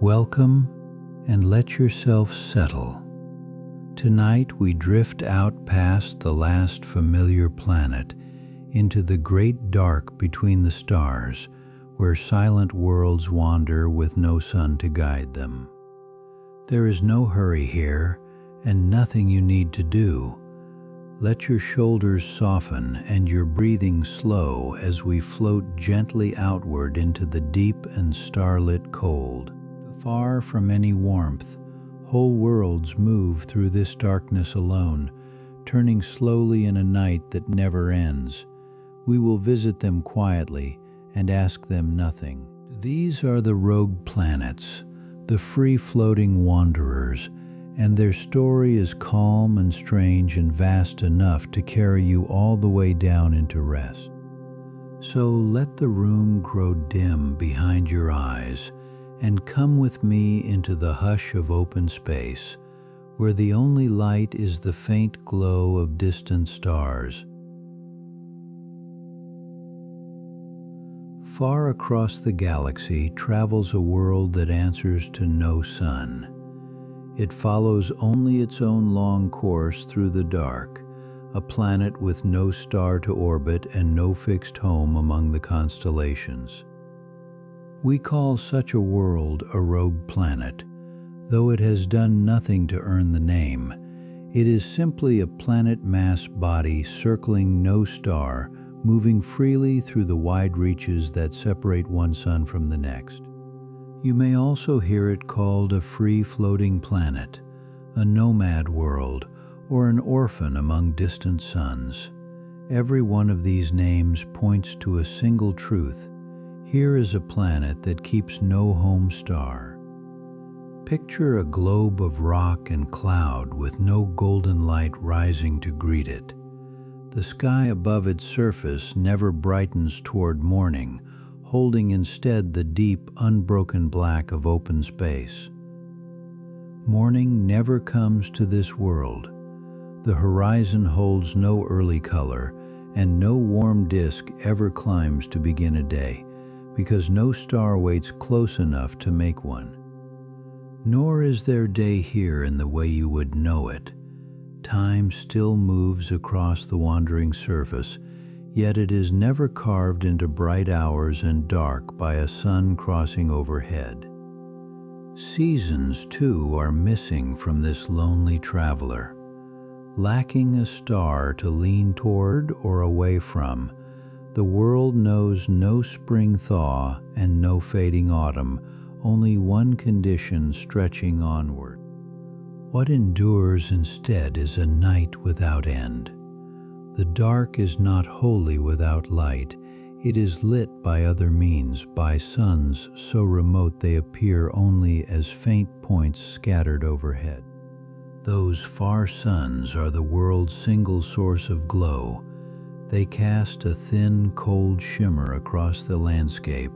Welcome and let yourself settle. Tonight we drift out past the last familiar planet into the great dark between the stars, where silent worlds wander with no sun to guide them. There is no hurry here and nothing you need to do. Let your shoulders soften and your breathing slow as we float gently outward into the deep and starlit cold. Far from any warmth, whole worlds move through this darkness alone, turning slowly in a night that never ends. We will visit them quietly and ask them nothing. These are the rogue planets, the free-floating wanderers, and their story is calm and strange and vast enough to carry you all the way down into rest. So let the room grow dim behind your eyes, and come with me into the hush of open space, where the only light is the faint glow of distant stars. Far across the galaxy travels a world that answers to no sun. It follows only its own long course through the dark, a planet with no star to orbit and no fixed home among the constellations. We call such a world a rogue planet, though it has done nothing to earn the name. It is simply a planet-mass body circling no star, moving freely through the wide reaches that separate one sun from the next. You may also hear it called a free-floating planet, a nomad world, or an orphan among distant suns. Every one of these names points to a single truth. Here is a planet that keeps no home star. Picture a globe of rock and cloud with no golden light rising to greet it. The sky above its surface never brightens toward morning, holding instead the deep, unbroken black of open space. Morning never comes to this world. The horizon holds no early color, and no warm disk ever climbs to begin a day, because no star waits close enough to make one. Nor is there day here in the way you would know it. Time still moves across the wandering surface, yet it is never carved into bright hours and dark by a sun crossing overhead. Seasons, too, are missing from this lonely traveler. Lacking a star to lean toward or away from, the world knows no spring thaw and no fading autumn, only one condition stretching onward. What endures instead is a night without end. The dark is not wholly without light. It is lit by other means, by suns so remote they appear only as faint points scattered overhead. Those far suns are the world's single source of glow. They cast a thin, cold shimmer across the landscape,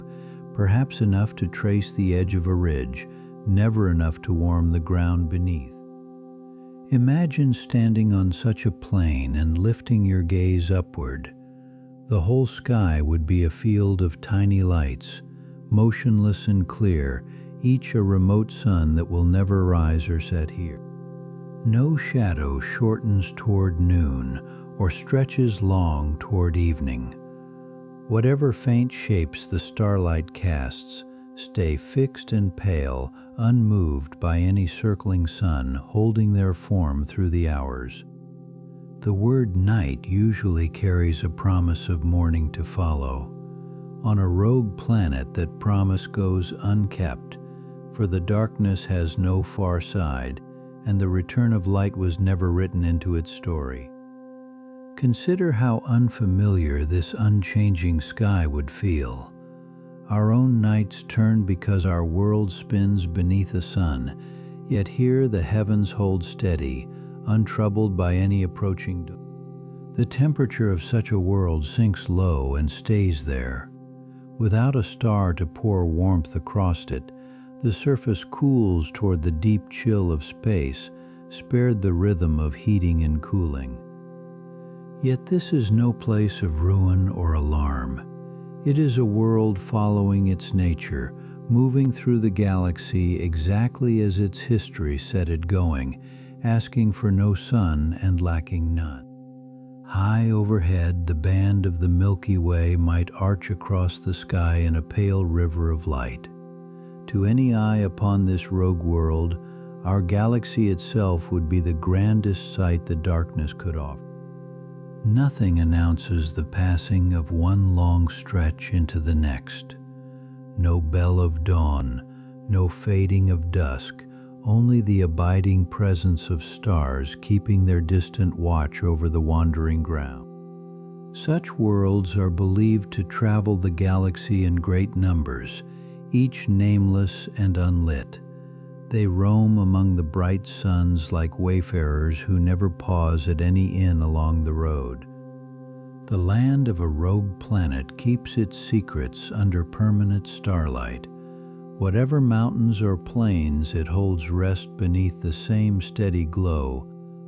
perhaps enough to trace the edge of a ridge, never enough to warm the ground beneath. Imagine standing on such a plain and lifting your gaze upward. The whole sky would be a field of tiny lights, motionless and clear, each a remote sun that will never rise or set here. No shadow shortens toward noon or stretches long toward evening. Whatever faint shapes the starlight casts stay fixed and pale, unmoved by any circling sun, holding their form through the hours. The word night usually carries a promise of morning to follow. On a rogue planet, that promise goes unkept, for the darkness has no far side, and the return of light was never written into its story. Consider how unfamiliar this unchanging sky would feel. Our own nights turn because our world spins beneath a sun, yet here the heavens hold steady, untroubled by any approaching dawn. The temperature of such a world sinks low and stays there. Without a star to pour warmth across it, the surface cools toward the deep chill of space, spared the rhythm of heating and cooling. Yet this is no place of ruin or alarm. It is a world following its nature, moving through the galaxy exactly as its history set it going, asking for no sun and lacking none. High overhead, the band of the Milky Way might arch across the sky in a pale river of light. To any eye upon this rogue world, our galaxy itself would be the grandest sight the darkness could offer. Nothing announces the passing of one long stretch into the next. No bell of dawn, no fading of dusk, only the abiding presence of stars keeping their distant watch over the wandering ground. Such worlds are believed to travel the galaxy in great numbers, each nameless and unlit. They roam among the bright suns like wayfarers who never pause at any inn along the road. The land of a rogue planet keeps its secrets under permanent starlight. Whatever mountains or plains, it holds rest beneath the same steady glow,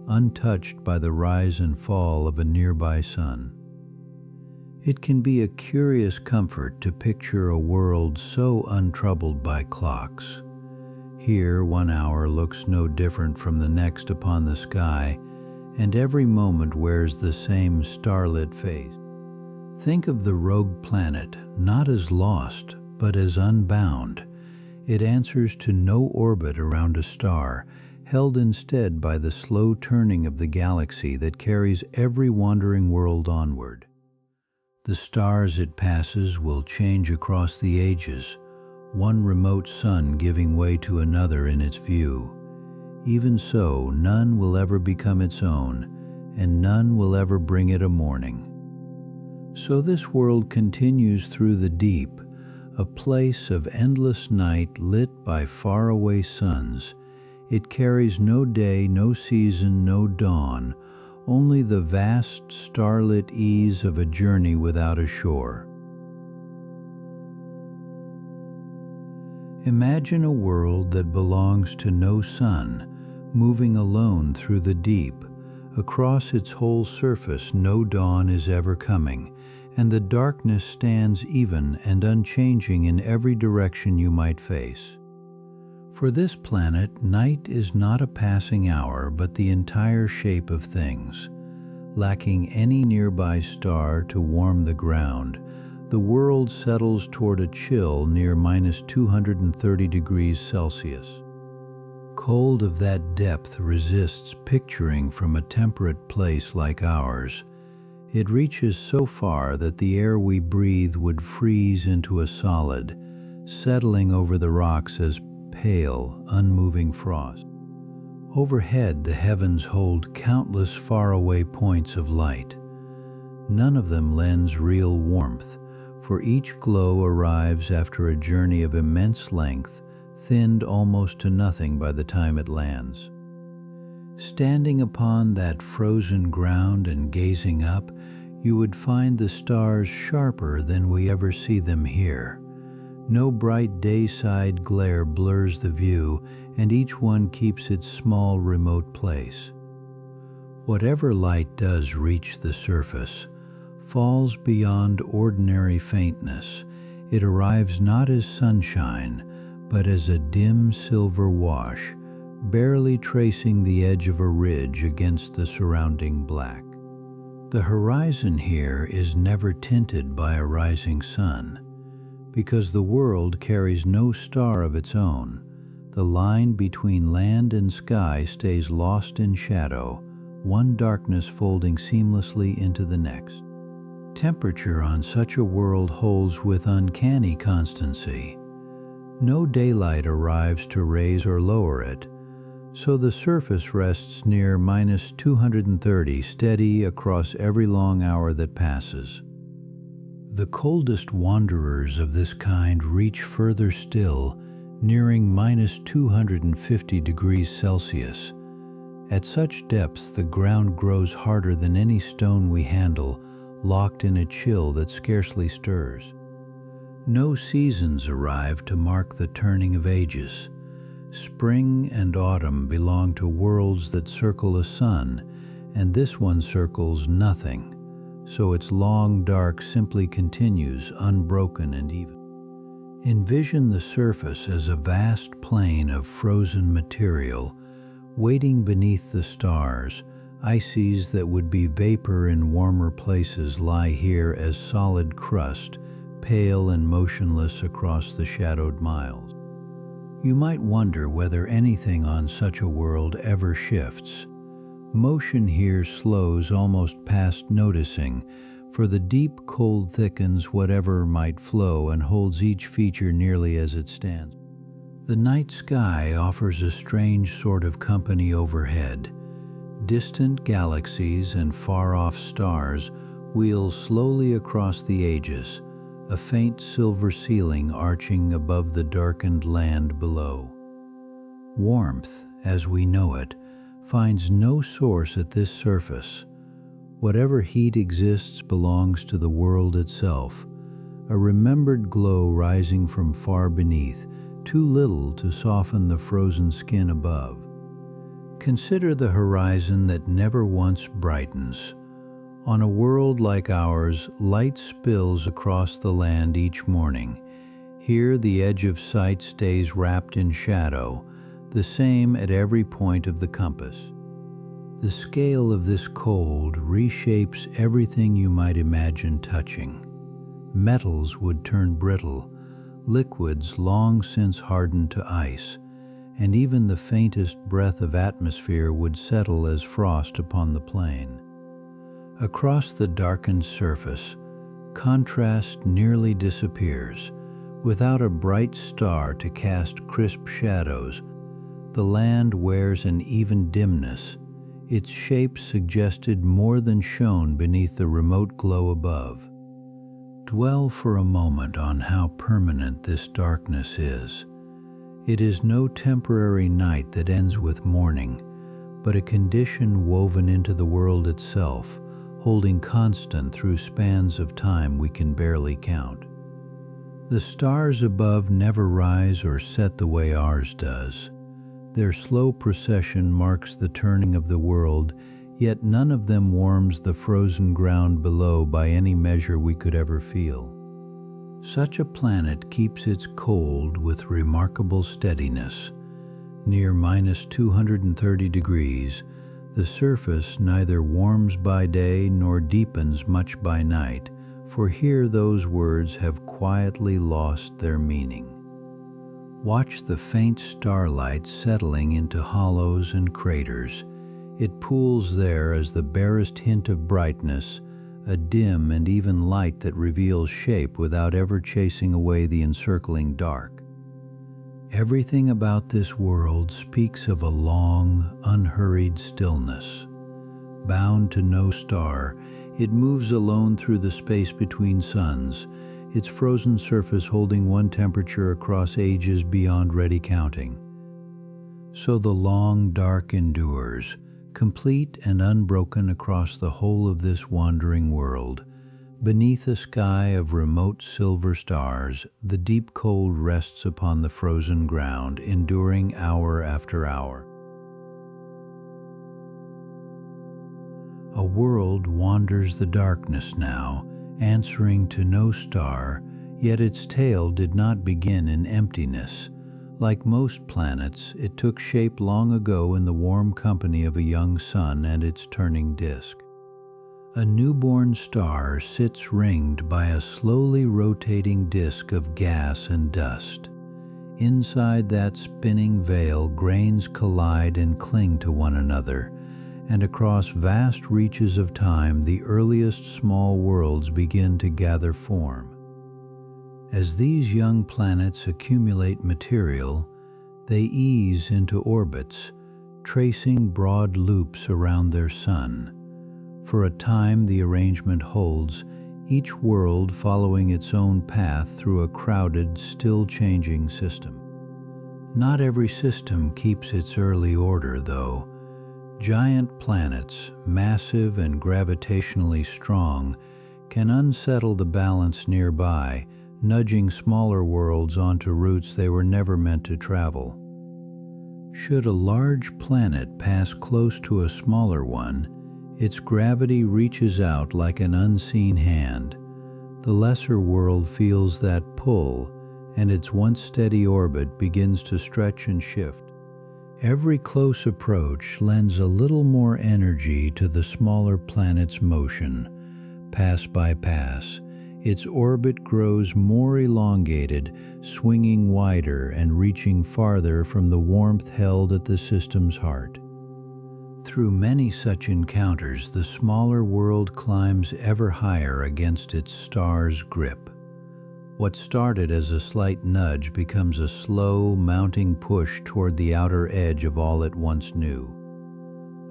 untouched by the rise and fall of a nearby sun. It can be a curious comfort to picture a world so untroubled by clocks. Here, 1 hour looks no different from the next upon the sky, and every moment wears the same starlit face. Think of the rogue planet not as lost, but as unbound. It answers to no orbit around a star, held instead by the slow turning of the galaxy that carries every wandering world onward. The stars it passes will change across the ages, one remote sun giving way to another in its view. Even so, none will ever become its own, and none will ever bring it a morning. So this world continues through the deep, a place of endless night lit by faraway suns. It carries no day, no season, no dawn, only the vast starlit ease of a journey without a shore. Imagine a world that belongs to no sun, moving alone through the deep. Across its whole surface no dawn is ever coming, and the darkness stands even and unchanging in every direction you might face. For this planet, night is not a passing hour, but the entire shape of things. Lacking any nearby star to warm the ground, the world settles toward a chill near -230 degrees Celsius. Cold of that depth resists picturing from a temperate place like ours. It reaches so far that the air we breathe would freeze into a solid, settling over the rocks as pale, unmoving frost. Overhead, the heavens hold countless faraway points of light. None of them lends real warmth, for each glow arrives after a journey of immense length, thinned almost to nothing by the time it lands. Standing upon that frozen ground and gazing up, you would find the stars sharper than we ever see them here. No bright dayside glare blurs the view, and each one keeps its small remote place. Whatever light does reach the surface falls beyond ordinary faintness. It arrives not as sunshine, but as a dim silver wash, barely tracing the edge of a ridge against the surrounding black. The horizon here is never tinted by a rising sun. Because the world carries no star of its own, the line between land and sky stays lost in shadow, one darkness folding seamlessly into the next. Temperature on such a world holds with uncanny constancy. No daylight arrives to raise or lower it, so the surface rests near -230, steady across every long hour that passes. The coldest wanderers of this kind reach further still, nearing -250 degrees Celsius. At such depths, the ground grows harder than any stone we handle, locked in a chill that scarcely stirs. No seasons arrive to mark the turning of ages. Spring and autumn belong to worlds that circle a sun, and this one circles nothing, so its long dark simply continues unbroken and even. Envision the surface as a vast plain of frozen material, waiting beneath the stars. Ices that would be vapor in warmer places lie here as solid crust, pale and motionless across the shadowed miles. You might wonder whether anything on such a world ever shifts. Motion here slows almost past noticing, for the deep cold thickens whatever might flow and holds each feature nearly as it stands. The night sky offers a strange sort of company overhead. Distant galaxies and far-off stars wheel slowly across the ages, a faint silver ceiling arching above the darkened land below. Warmth, as we know it, finds no source at this surface. Whatever heat exists belongs to the world itself, a remembered glow rising from far beneath, too little to soften the frozen skin above. Consider the horizon that never once brightens. On a world like ours, light spills across the land each morning. Here the edge of sight stays wrapped in shadow, the same at every point of the compass. The scale of this cold reshapes everything you might imagine touching. Metals would turn brittle, liquids long since hardened to ice, and even the faintest breath of atmosphere would settle as frost upon the plain. Across the darkened surface, contrast nearly disappears. Without a bright star to cast crisp shadows, the land wears an even dimness, its shape suggested more than shown beneath the remote glow above. Dwell for a moment on how permanent this darkness is. It is no temporary night that ends with morning, but a condition woven into the world itself, holding constant through spans of time we can barely count. The stars above never rise or set the way ours does. Their slow procession marks the turning of the world, yet none of them warms the frozen ground below by any measure we could ever feel. Such a planet keeps its cold with remarkable steadiness. Near -230 degrees, the surface neither warms by day nor deepens much by night, for here those words have quietly lost their meaning. Watch the faint starlight settling into hollows and craters. It pools there as the barest hint of brightness, a dim and even light that reveals shape without ever chasing away the encircling dark. Everything about this world speaks of a long, unhurried stillness. Bound to no star, it moves alone through the space between suns, its frozen surface holding one temperature across ages beyond ready counting. So the long dark endures, complete and unbroken across the whole of this wandering world. Beneath a sky of remote silver stars, the deep cold rests upon the frozen ground, enduring hour after hour. A world wanders the darkness now, answering to no star, yet its tale did not begin in emptiness. Like most planets, it took shape long ago in the warm company of a young sun and its turning disk. A newborn star sits ringed by a slowly rotating disk of gas and dust. Inside that spinning veil, grains collide and cling to one another, and across vast reaches of time, the earliest small worlds begin to gather form. As these young planets accumulate material, they ease into orbits, tracing broad loops around their sun. For a time the arrangement holds, each world following its own path through a crowded, still-changing system. Not every system keeps its early order, though. Giant planets, massive and gravitationally strong, can unsettle the balance nearby, nudging smaller worlds onto routes they were never meant to travel. Should a large planet pass close to a smaller one, its gravity reaches out like an unseen hand. The lesser world feels that pull, and its once steady orbit begins to stretch and shift. Every close approach lends a little more energy to the smaller planet's motion. Pass by pass, its orbit grows more elongated, swinging wider and reaching farther from the warmth held at the system's heart. Through many such encounters, the smaller world climbs ever higher against its star's grip. What started as a slight nudge becomes a slow, mounting push toward the outer edge of all it once knew.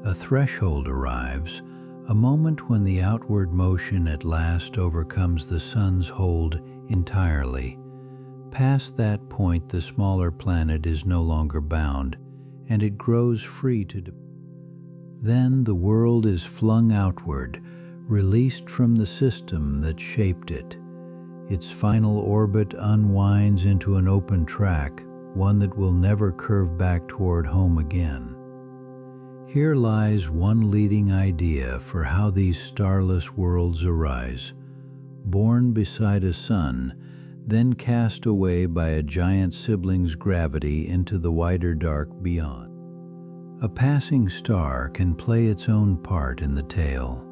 A threshold arrives, a moment when the outward motion at last overcomes the sun's hold entirely. Past that point, the smaller planet is no longer bound, and it grows free to Then the world is flung outward, released from the system that shaped it. Its final orbit unwinds into an open track, one that will never curve back toward home again. Here lies one leading idea for how these starless worlds arise. Born beside a sun, then cast away by a giant sibling's gravity into the wider dark beyond. A passing star can play its own part in the tale.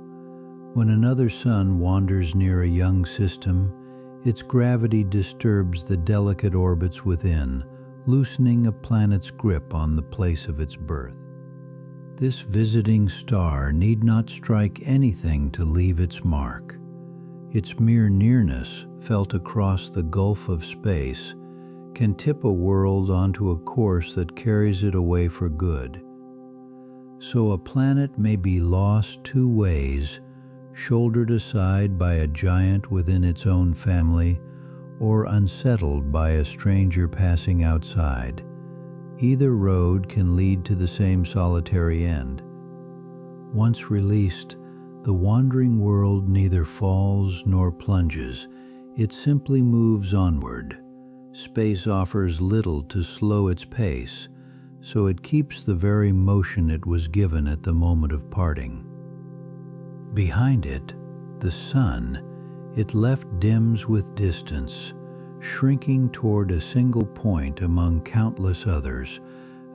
When another sun wanders near a young system, its gravity disturbs the delicate orbits within, loosening a planet's grip on the place of its birth. This visiting star need not strike anything to leave its mark. Its mere nearness, felt across the gulf of space, can tip a world onto a course that carries it away for good. So a planet may be lost two ways, shouldered aside by a giant within its own family, or unsettled by a stranger passing outside. Either road can lead to the same solitary end. Once released, the wandering world neither falls nor plunges. It simply moves onward. Space offers little to slow its pace, so it keeps the very motion it was given at the moment of parting. Behind it, the sun, it left dims with distance, shrinking toward a single point among countless others.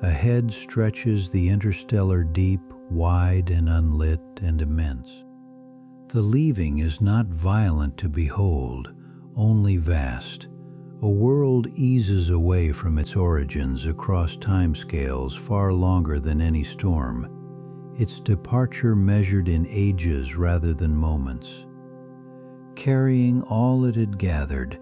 Ahead stretches the interstellar deep, wide and unlit and immense. The leaving is not violent to behold, only vast. A world eases away from its origins across timescales far longer than any storm, its departure measured in ages rather than moments. Carrying all it had gathered,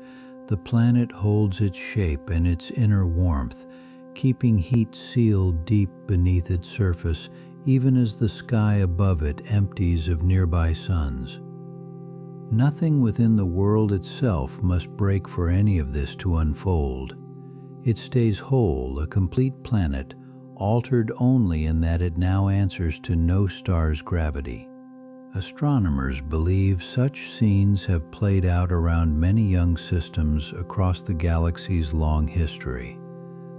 the planet holds its shape and its inner warmth, keeping heat sealed deep beneath its surface even as the sky above it empties of nearby suns. Nothing within the world itself must break for any of this to unfold. It stays whole, a complete planet, altered only in that it now answers to no star's gravity. Astronomers believe such scenes have played out around many young systems across the galaxy's long history.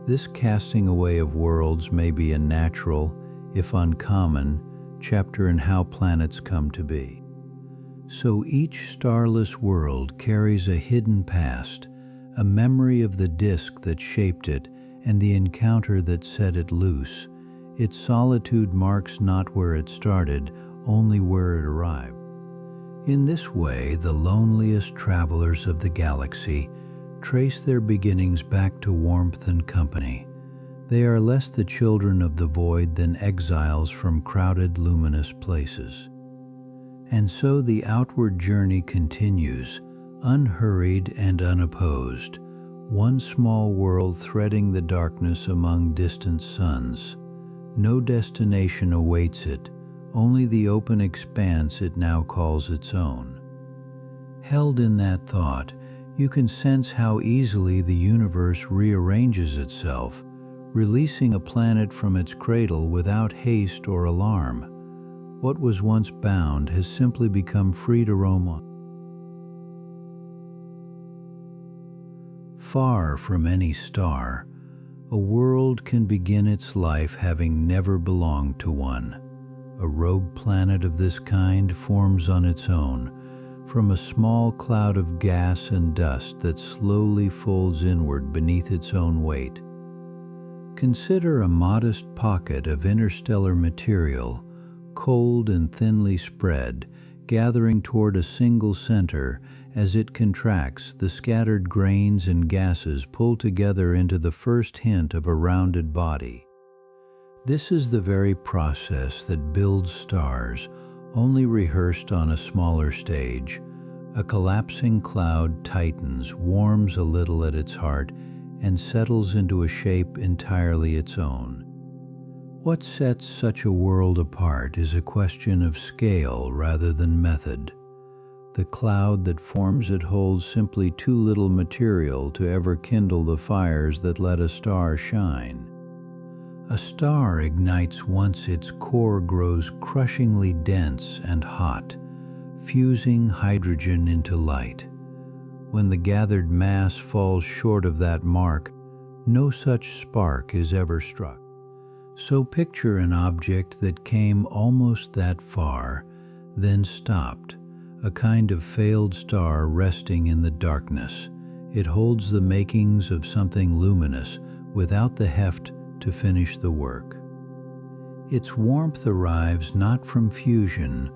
This casting away of worlds may be a natural, if uncommon, chapter in how planets come to be. So each starless world carries a hidden past, a memory of the disk that shaped it and the encounter that set it loose. Its solitude marks not where it started, only where it arrived. In this way, the loneliest travelers of the galaxy trace their beginnings back to warmth and company. They are less the children of the void than exiles from crowded, luminous places. And so the outward journey continues, unhurried and unopposed, one small world threading the darkness among distant suns. No destination awaits it, only the open expanse it now calls its own. Held in that thought, you can sense how easily the universe rearranges itself, releasing a planet from its cradle without haste or alarm. What was once bound has simply become free to roam on. Far from any star, a world can begin its life having never belonged to one. A rogue planet of this kind forms on its own, from a small cloud of gas and dust that slowly folds inward beneath its own weight. Consider a modest pocket of interstellar material, cold and thinly spread, gathering toward a single center. As it contracts, the scattered grains and gases pull together into the first hint of a rounded body. This is the very process that builds stars, only rehearsed on a smaller stage. A collapsing cloud tightens, warms a little at its heart, and settles into a shape entirely its own. What sets such a world apart is a question of scale rather than method. The cloud that forms it holds simply too little material to ever kindle the fires that let a star shine. A star ignites once its core grows crushingly dense and hot, fusing hydrogen into light. When the gathered mass falls short of that mark, no such spark is ever struck. So picture an object that came almost that far, then stopped, a kind of failed star resting in the darkness. It holds the makings of something luminous, without the heft to finish the work. Its warmth arrives not from fusion,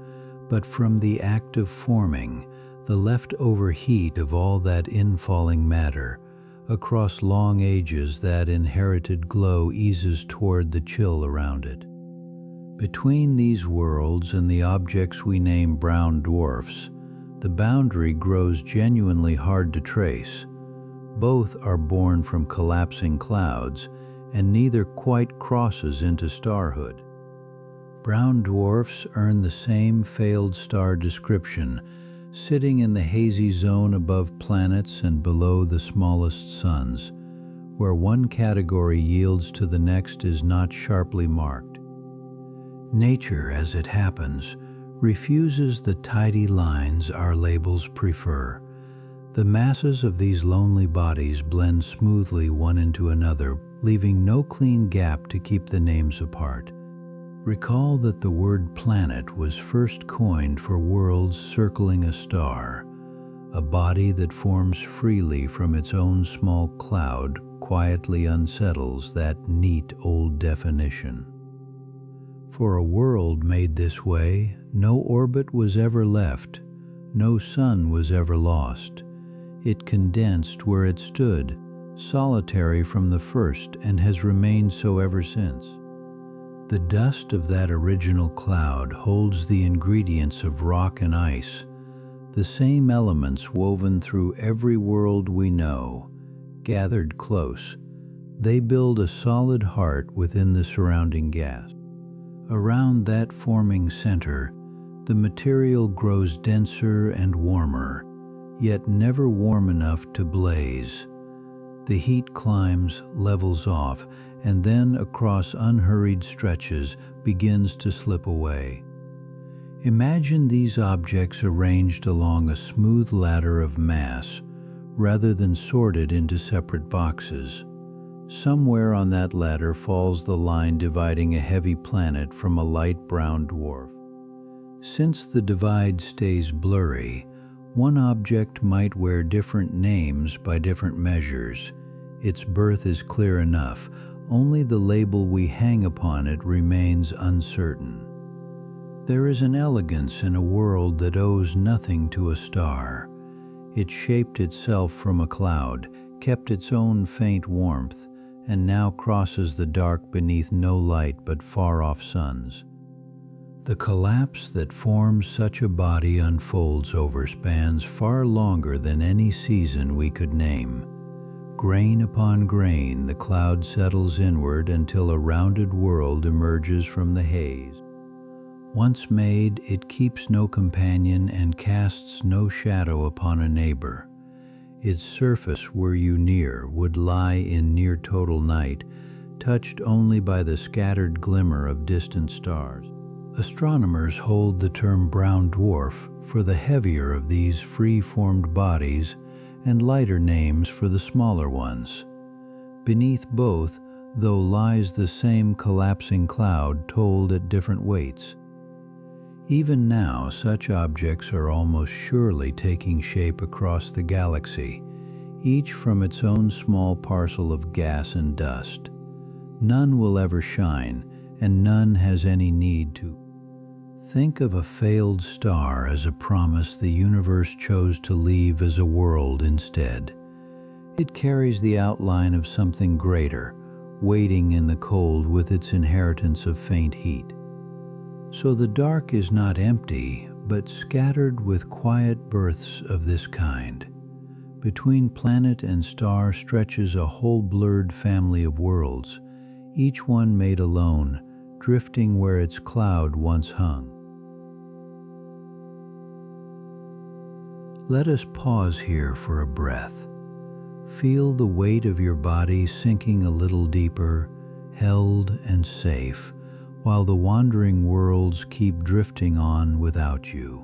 but from the act of forming, the leftover heat of all that infalling matter. Across long ages, that inherited glow eases toward the chill around it. Between these worlds and the objects we name brown dwarfs, the boundary grows genuinely hard to trace. Both are born from collapsing clouds, and neither quite crosses into starhood. Brown dwarfs earn the same failed star description, sitting in the hazy zone above planets and below the smallest suns, where one category yields to the next is not sharply marked. Nature, as it happens, refuses the tidy lines our labels prefer. The masses of these lonely bodies blend smoothly one into another, leaving no clean gap to keep the names apart. Recall that the word planet was first coined for worlds circling a star. A body that forms freely from its own small cloud quietly unsettles that neat old definition. For a world made this way, no orbit was ever left, no sun was ever lost. It condensed where it stood, solitary from the first, and has remained so ever since. The dust of that original cloud holds the ingredients of rock and ice, the same elements woven through every world we know. Gathered close, they build a solid heart within the surrounding gas. Around that forming center, the material grows denser and warmer, yet never warm enough to blaze. The heat climbs, levels off, and then across unhurried stretches begins to slip away. Imagine these objects arranged along a smooth ladder of mass, rather than sorted into separate boxes. Somewhere on that ladder falls the line dividing a heavy planet from a light brown dwarf. Since the divide stays blurry, one object might wear different names by different measures. Its birth is clear enough, only the label we hang upon it remains uncertain. There is an elegance in a world that owes nothing to a star. It shaped itself from a cloud, kept its own faint warmth, and now crosses the dark beneath no light but far-off suns. The collapse that forms such a body unfolds over spans far longer than any season we could name. Grain upon grain, the cloud settles inward until a rounded world emerges from the haze. Once made, it keeps no companion and casts no shadow upon a neighbor. Its surface, were you near, would lie in near total night, touched only by the scattered glimmer of distant stars. Astronomers hold the term brown dwarf for the heavier of these free-formed bodies and lighter names for the smaller ones. Beneath both, though, lies the same collapsing cloud told at different weights. Even now, such objects are almost surely taking shape across the galaxy, each from its own small parcel of gas and dust. None will ever shine, and none has any need to. Think of a failed star as a promise the universe chose to leave as a world instead. It carries the outline of something greater, waiting in the cold with its inheritance of faint heat. So the dark is not empty, but scattered with quiet births of this kind. Between planet and star stretches a whole blurred family of worlds, each one made alone, drifting where its cloud once hung. Let us pause here for a breath. Feel the weight of your body sinking a little deeper, held and safe, while the wandering worlds keep drifting on without you.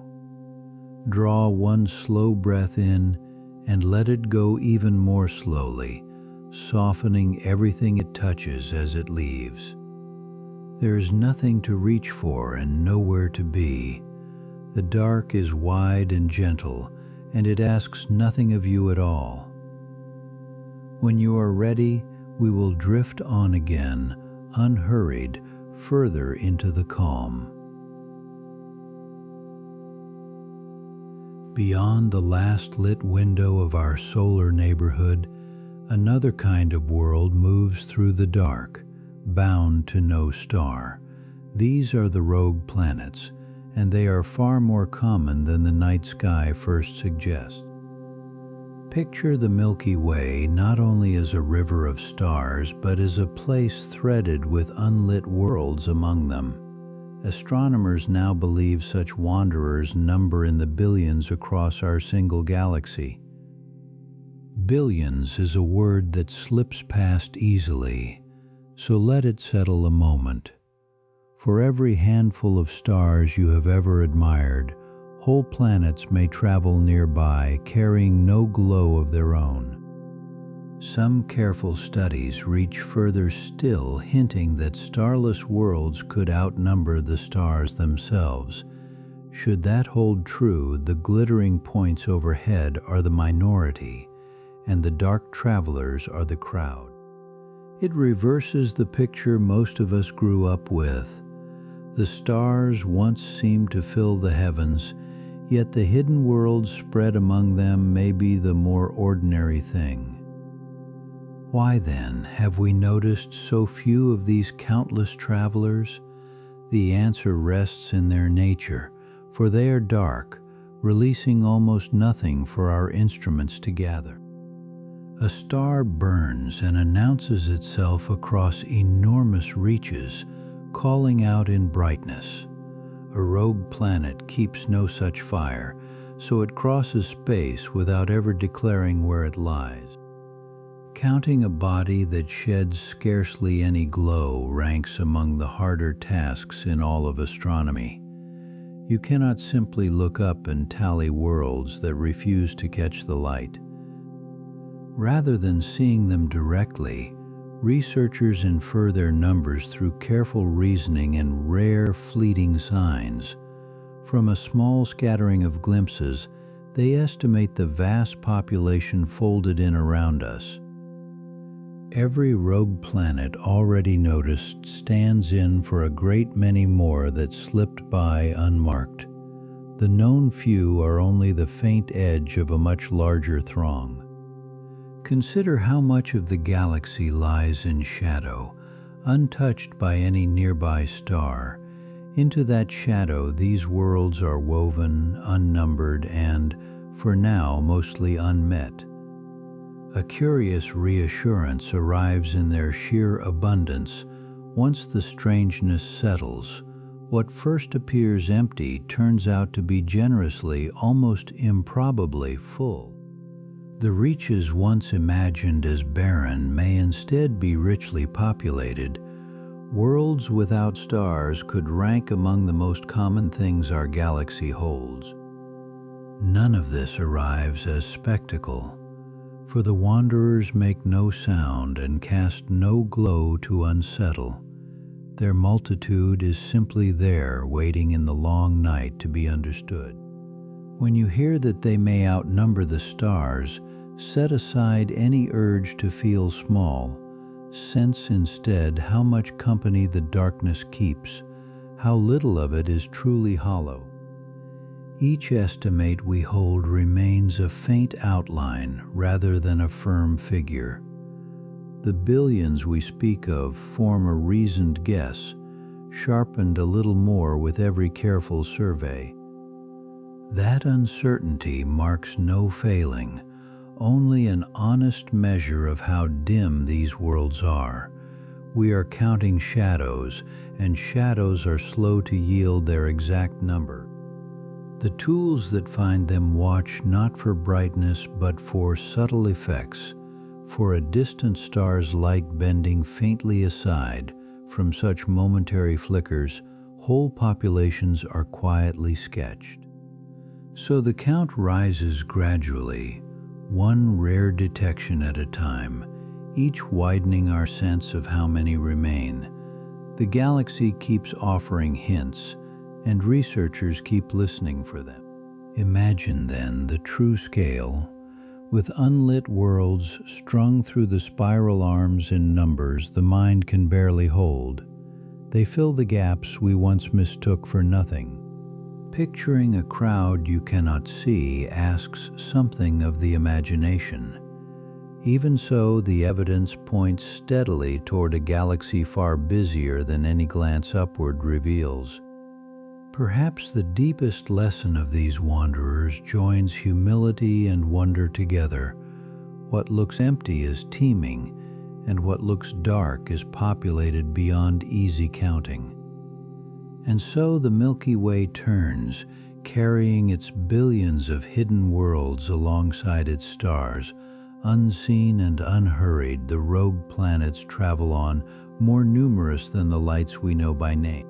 Draw one slow breath in and let it go even more slowly, softening everything it touches as it leaves. There is nothing to reach for and nowhere to be. The dark is wide and gentle, and it asks nothing of you at all. When you are ready, we will drift on again, unhurried, further into the calm. Beyond the last lit window of our solar neighborhood, another kind of world moves through the dark, bound to no star. These are the rogue planets, and they are far more common than the night sky first suggests. Picture the Milky Way not only as a river of stars, but as a place threaded with unlit worlds among them. Astronomers now believe such wanderers number in the billions across our single galaxy. Billions is a word that slips past easily, so let it settle a moment. For every handful of stars you have ever admired, whole planets may travel nearby, carrying no glow of their own. Some careful studies reach further still, hinting that starless worlds could outnumber the stars themselves. Should that hold true, the glittering points overhead are the minority, and the dark travelers are the crowd. It reverses the picture most of us grew up with. The stars once seemed to fill the heavens, yet the hidden worlds spread among them may be the more ordinary thing. Why then have we noticed so few of these countless travelers? The answer rests in their nature, for they are dark, releasing almost nothing for our instruments to gather. A star burns and announces itself across enormous reaches, calling out in brightness. A rogue planet keeps no such fire, so it crosses space without ever declaring where it lies. Counting a body that sheds scarcely any glow ranks among the harder tasks in all of astronomy. You cannot simply look up and tally worlds that refuse to catch the light. Rather than seeing them directly, researchers infer their numbers through careful reasoning and rare, fleeting signs. From a small scattering of glimpses, they estimate the vast population folded in around us. Every rogue planet already noticed stands in for a great many more that slipped by unmarked. The known few are only the faint edge of a much larger throng. Consider how much of the galaxy lies in shadow, untouched by any nearby star. Into that shadow these worlds are woven, unnumbered, and, for now, mostly unmet. A curious reassurance arrives in their sheer abundance. Once the strangeness settles, what first appears empty turns out to be generously, almost improbably full. The reaches once imagined as barren may instead be richly populated. Worlds without stars could rank among the most common things our galaxy holds. None of this arrives as spectacle, for the wanderers make no sound and cast no glow to unsettle. Their multitude is simply there, waiting in the long night to be understood. When you hear that they may outnumber the stars, set aside any urge to feel small. Sense instead how much company the darkness keeps, how little of it is truly hollow. Each estimate we hold remains a faint outline rather than a firm figure. The billions we speak of form a reasoned guess, sharpened a little more with every careful survey. That uncertainty marks no failing, only an honest measure of how dim these worlds are. We are counting shadows, and shadows are slow to yield their exact number. The tools that find them watch not for brightness but for subtle effects, for a distant star's light bending faintly aside. From such momentary flickers, whole populations are quietly sketched. So the count rises gradually, one rare detection at a time, each widening our sense of how many remain. The galaxy keeps offering hints, and researchers keep listening for them. Imagine then the true scale, with unlit worlds strung through the spiral arms in numbers the mind can barely hold. They fill the gaps we once mistook for nothing. Picturing a crowd you cannot see asks something of the imagination. Even so, the evidence points steadily toward a galaxy far busier than any glance upward reveals. Perhaps the deepest lesson of these wanderers joins humility and wonder together. What looks empty is teeming, and what looks dark is populated beyond easy counting. And so the Milky Way turns, carrying its billions of hidden worlds alongside its stars. Unseen and unhurried, the rogue planets travel on, more numerous than the lights we know by name.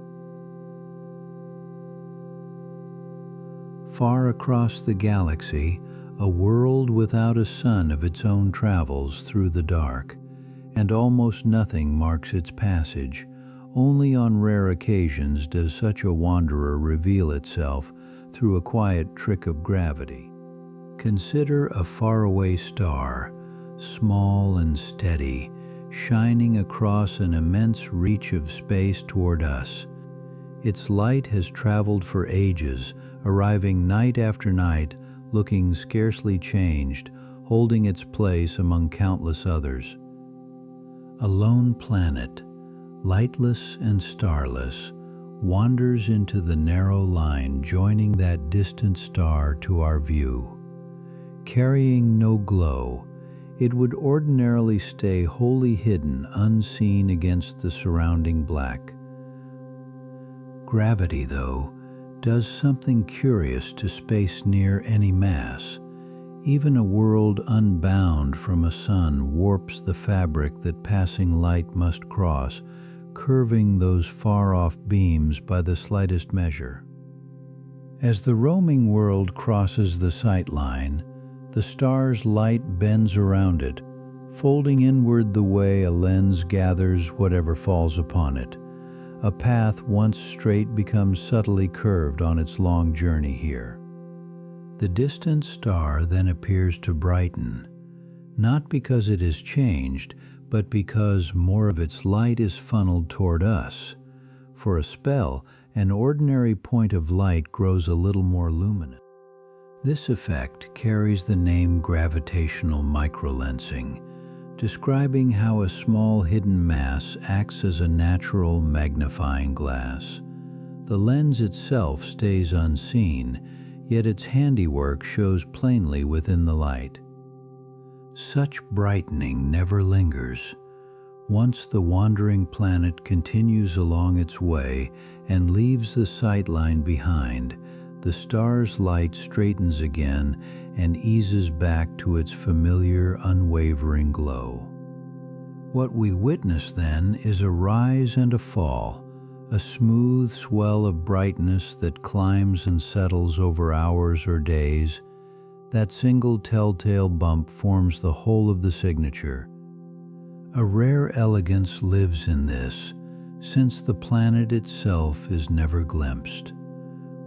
Far across the galaxy, a world without a sun of its own travels through the dark, and almost nothing marks its passage. Only on rare occasions does such a wanderer reveal itself through a quiet trick of gravity. Consider a faraway star, small and steady, shining across an immense reach of space toward us. Its light has traveled for ages, arriving night after night, looking scarcely changed, holding its place among countless others. A lone planet, lightless and starless, wanders into the narrow line joining that distant star to our view. Carrying no glow, it would ordinarily stay wholly hidden, unseen against the surrounding black. Gravity, though, does something curious to space near any mass. Even a world unbound from a sun warps the fabric that passing light must cross, curving those far-off beams by the slightest measure. As the roaming world crosses the sight line, the star's light bends around it, folding inward the way a lens gathers whatever falls upon it. A path once straight becomes subtly curved on its long journey here. The distant star then appears to brighten, not because it has changed, but because more of its light is funneled toward us. For a spell, an ordinary point of light grows a little more luminous. This effect carries the name gravitational microlensing, describing how a small hidden mass acts as a natural magnifying glass. The lens itself stays unseen, yet its handiwork shows plainly within the light. Such brightening never lingers. Once the wandering planet continues along its way and leaves the sight line behind, the star's light straightens again and eases back to its familiar, unwavering glow. What we witness then is a rise and a fall, a smooth swell of brightness that climbs and settles over hours or days. That single telltale bump forms the whole of the signature. A rare elegance lives in this, since the planet itself is never glimpsed.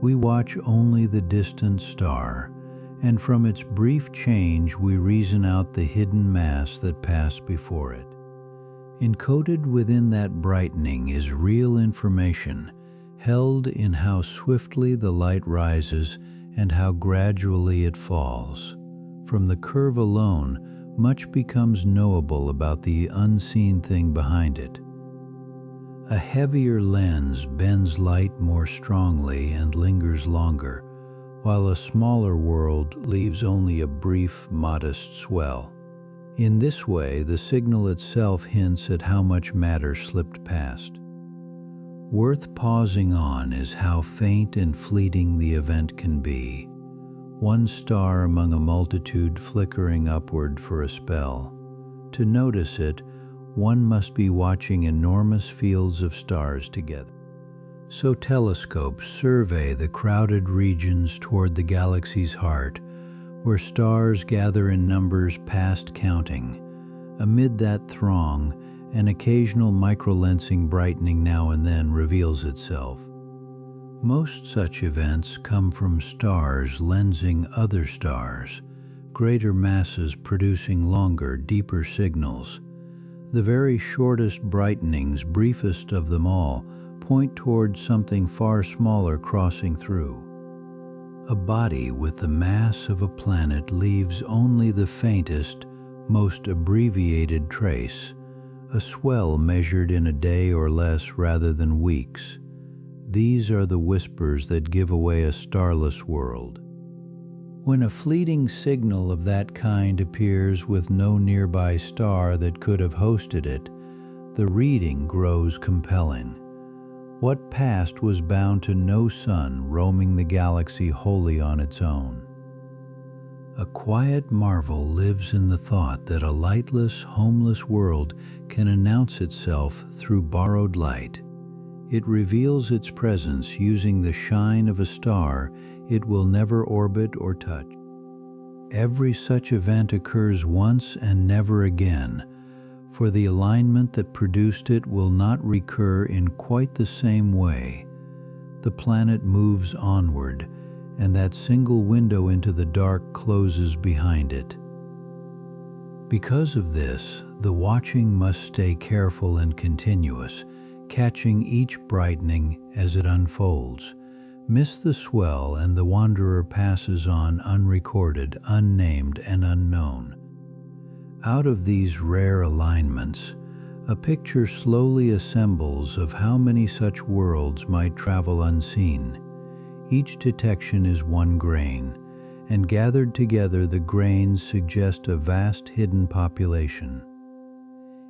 We watch only the distant star, and from its brief change we reason out the hidden mass that passed before it. Encoded within that brightening is real information, held in how swiftly the light rises and how gradually it falls. From the curve alone, much becomes knowable about the unseen thing behind it. A heavier lens bends light more strongly and lingers longer, while a smaller world leaves only a brief, modest swell. In this way, the signal itself hints at how much matter slipped past. Worth pausing on is how faint and fleeting the event can be. One star among a multitude flickering upward for a spell. To notice it, one must be watching enormous fields of stars together. So telescopes survey the crowded regions toward the galaxy's heart, where stars gather in numbers past counting. Amid that throng, an occasional microlensing brightening now and then reveals itself. Most such events come from stars lensing other stars, greater masses producing longer, deeper signals. The very shortest brightenings, briefest of them all, point towards something far smaller crossing through. A body with the mass of a planet leaves only the faintest, most abbreviated trace, a swell measured in a day or less rather than weeks. These are the whispers that give away a starless world. When a fleeting signal of that kind appears with no nearby star that could have hosted it, the reading grows compelling. What passed was bound to no sun roaming the galaxy wholly on its own. A quiet marvel lives in the thought that a lightless, homeless world can announce itself through borrowed light. It reveals its presence using the shine of a star it will never orbit or touch. Every such event occurs once and never again, for the alignment that produced it will not recur in quite the same way. The planet moves onward, and that single window into the dark closes behind it. Because of this, the watching must stay careful and continuous, catching each brightening as it unfolds. Miss the swell and the wanderer passes on unrecorded, unnamed, and unknown. Out of these rare alignments, a picture slowly assembles of how many such worlds might travel unseen. Each detection is one grain, and gathered together the grains suggest a vast hidden population.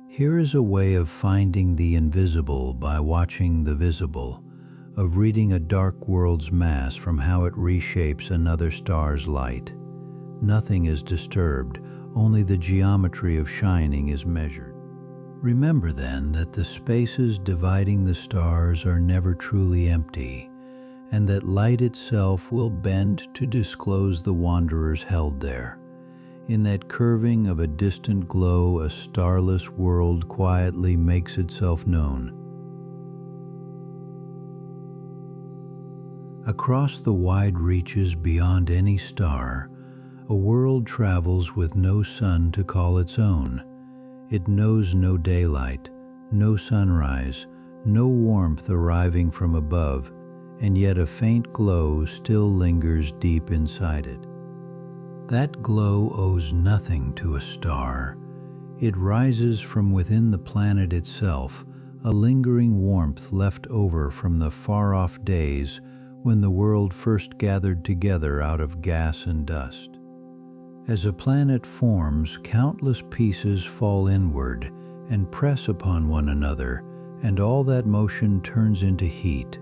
Here is a way of finding the invisible by watching the visible, of reading a dark world's mass from how it reshapes another star's light. Nothing is disturbed, only the geometry of shining is measured. Remember then that the spaces dividing the stars are never truly empty, and that light itself will bend to disclose the wanderers held there. In that curving of a distant glow, a starless world quietly makes itself known. Across the wide reaches beyond any star, a world travels with no sun to call its own. It knows no daylight, no sunrise, no warmth arriving from above, and yet a faint glow still lingers deep inside it. That glow owes nothing to a star. It rises from within the planet itself, a lingering warmth left over from the far-off days when the world first gathered together out of gas and dust. As a planet forms, countless pieces fall inward and press upon one another, and all that motion turns into heat.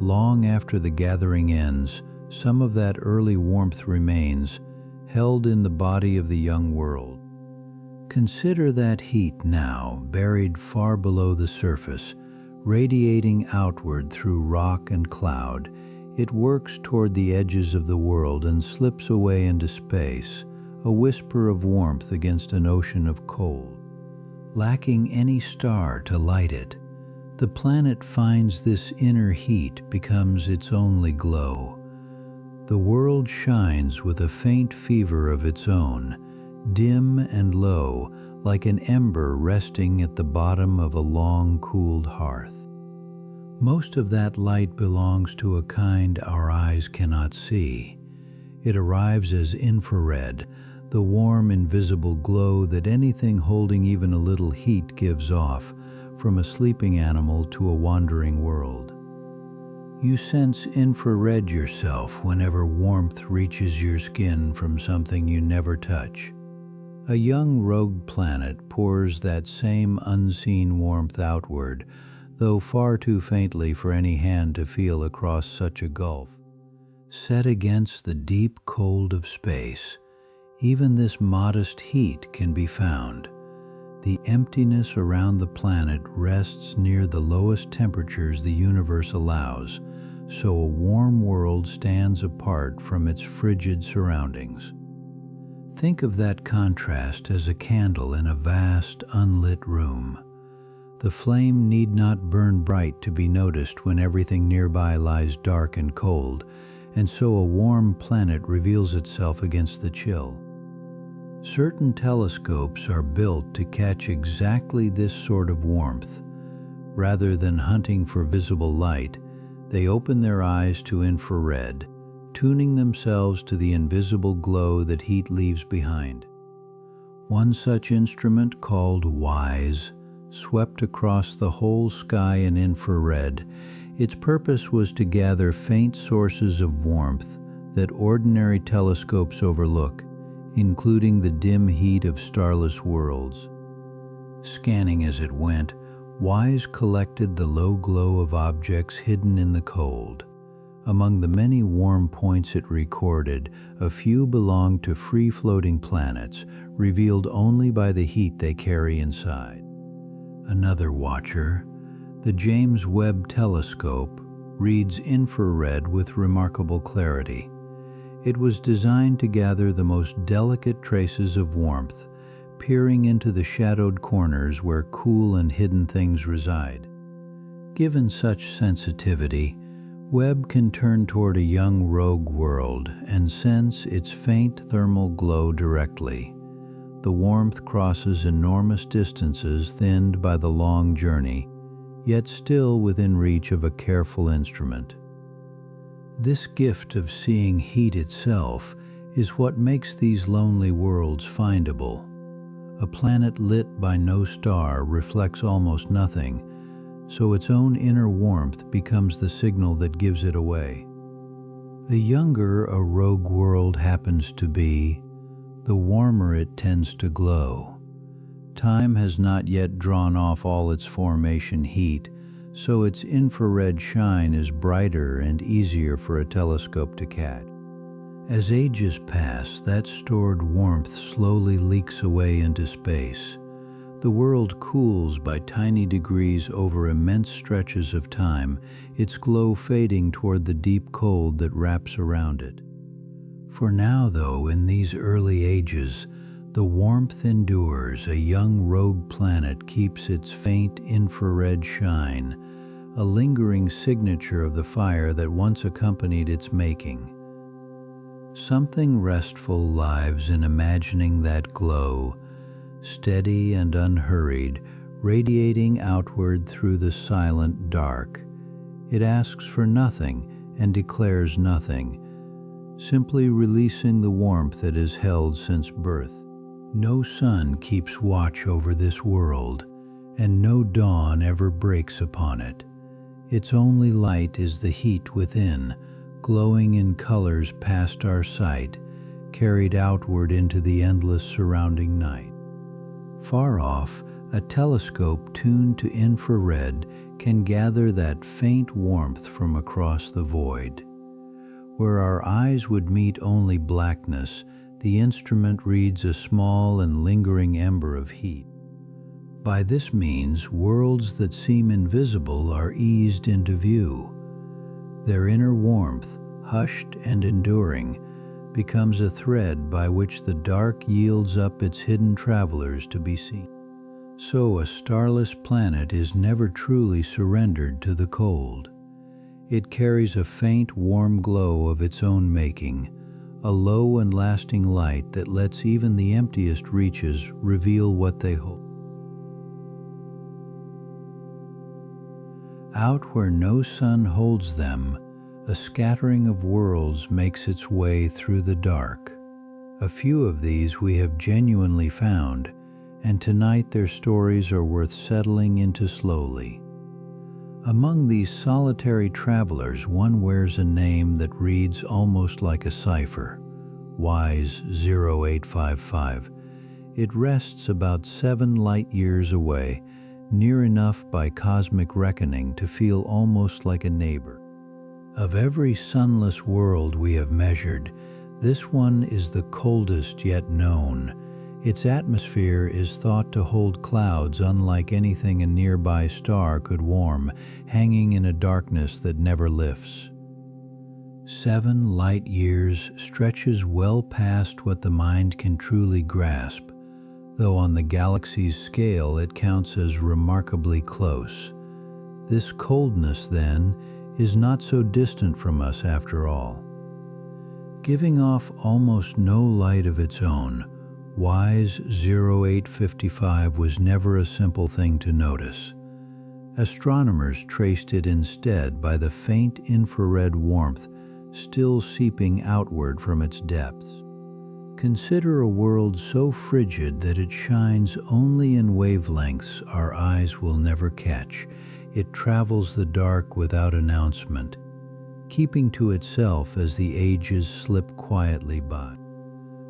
Long after the gathering ends, some of that early warmth remains, held in the body of the young world. Consider that heat now, buried far below the surface, radiating outward through rock and cloud. It works toward the edges of the world and slips away into space, a whisper of warmth against an ocean of cold. Lacking any star to light it, The planet finds this inner heat becomes its only glow. The world shines with a faint fever of its own, dim and low, like an ember resting at the bottom of a long-cooled hearth. Most of that light belongs to a kind our eyes cannot see. It arrives as infrared, the warm, invisible glow that anything holding even a little heat gives off, from a sleeping animal to a wandering world. You sense infrared yourself whenever warmth reaches your skin from something you never touch. A young rogue planet pours that same unseen warmth outward, though far too faintly for any hand to feel across such a gulf. Set against the deep cold of space, even this modest heat can be found. The emptiness around the planet rests near the lowest temperatures the universe allows, so a warm world stands apart from its frigid surroundings. Think of that contrast as a candle in a vast, unlit room. The flame need not burn bright to be noticed when everything nearby lies dark and cold, and so a warm planet reveals itself against the chill. Certain telescopes are built to catch exactly this sort of warmth. Rather than hunting for visible light, they open their eyes to infrared, tuning themselves to the invisible glow that heat leaves behind. One such instrument, called WISE, swept across the whole sky in infrared. Its purpose was to gather faint sources of warmth that ordinary telescopes overlook, including the dim heat of starless worlds. Scanning as it went, WISE collected the low glow of objects hidden in the cold. Among the many warm points it recorded, a few belonged to free-floating planets, revealed only by the heat they carry inside. Another watcher, the James Webb Telescope, reads infrared with remarkable clarity. It was designed to gather the most delicate traces of warmth, peering into the shadowed corners where cool and hidden things reside. Given such sensitivity, Webb can turn toward a young rogue world and sense its faint thermal glow directly. The warmth crosses enormous distances thinned by the long journey, yet still within reach of a careful instrument. This gift of seeing heat itself is what makes these lonely worlds findable. A planet lit by no star reflects almost nothing, so its own inner warmth becomes the signal that gives it away. The younger a rogue world happens to be, the warmer it tends to glow. Time has not yet drawn off all its formation heat, so its infrared shine is brighter and easier for a telescope to catch. As ages pass, that stored warmth slowly leaks away into space. The world cools by tiny degrees over immense stretches of time, its glow fading toward the deep cold that wraps around it. For now, though, in these early ages, the warmth endures. A young rogue planet keeps its faint infrared shine, a lingering signature of the fire that once accompanied its making. Something restful lives in imagining that glow, steady and unhurried, radiating outward through the silent dark. It asks for nothing and declares nothing, simply releasing the warmth it has held since birth. No sun keeps watch over this world, and no dawn ever breaks upon it. Its only light is the heat within, glowing in colors past our sight, carried outward into the endless surrounding night. Far off, a telescope tuned to infrared can gather that faint warmth from across the void. Where our eyes would meet only blackness, the instrument reads a small and lingering ember of heat. By this means, worlds that seem invisible are eased into view. Their inner warmth, hushed and enduring, becomes a thread by which the dark yields up its hidden travelers to be seen. So a starless planet is never truly surrendered to the cold. It carries a faint, warm glow of its own making, a low and lasting light that lets even the emptiest reaches reveal what they hold. Out where no sun holds them, a scattering of worlds makes its way through the dark. A few of these we have genuinely found, and tonight their stories are worth settling into slowly. Among these solitary travelers, one wears a name that reads almost like a cipher, Wise 0855. It rests about 7 light years away, near enough by cosmic reckoning to feel almost like a neighbor. Of every sunless world we have measured, this one is the coldest yet known. Its atmosphere is thought to hold clouds unlike anything a nearby star could warm, hanging in a darkness that never lifts. 7 light years stretches well past what the mind can truly grasp, though on the galaxy's scale it counts as remarkably close. This coldness, then, is not so distant from us after all. Giving off almost no light of its own, Wise 0855 was never a simple thing to notice. Astronomers traced it instead by the faint infrared warmth still seeping outward from its depths. Consider a world so frigid that it shines only in wavelengths our eyes will never catch. It travels the dark without announcement, keeping to itself as the ages slip quietly by.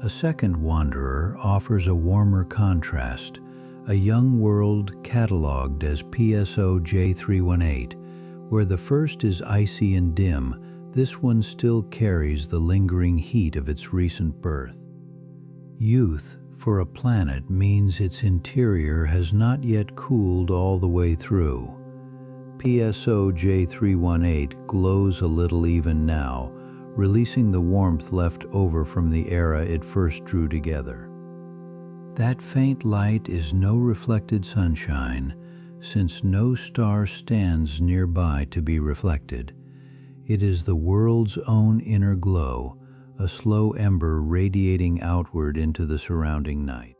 A second wanderer offers a warmer contrast, a young world catalogued as PSO J318. Where the first is icy and dim, this one still carries the lingering heat of its recent birth. Youth for a planet means its interior has not yet cooled all the way through. PSO J318 glows a little even now, releasing the warmth left over from the era it first drew together. That faint light is no reflected sunshine, since no star stands nearby to be reflected. It is the world's own inner glow, a slow ember radiating outward into the surrounding night.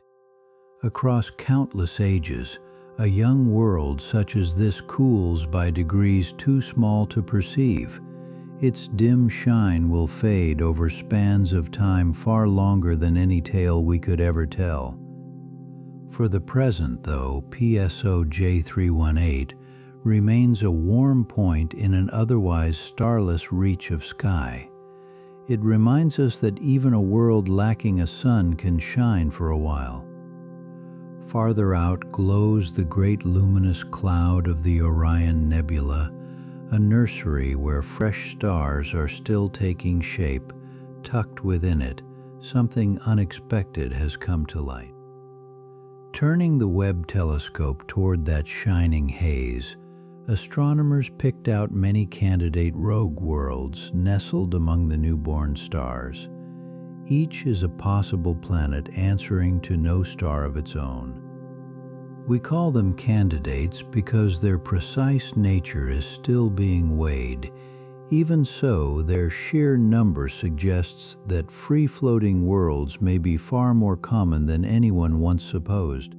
Across countless ages, a young world such as this cools by degrees too small to perceive. Its dim shine will fade over spans of time far longer than any tale we could ever tell. For the present, though, PSO J318 remains a warm point in an otherwise starless reach of sky. It reminds us that even a world lacking a sun can shine for a while. Farther out glows the great luminous cloud of the Orion Nebula, a nursery where fresh stars are still taking shape. Tucked within it, something unexpected has come to light. Turning the Webb telescope toward that shining haze, astronomers picked out many candidate rogue worlds nestled among the newborn stars. Each is a possible planet answering to no star of its own. We call them candidates because their precise nature is still being weighed. Even so, their sheer number suggests that free-floating worlds may be far more common than anyone once supposed.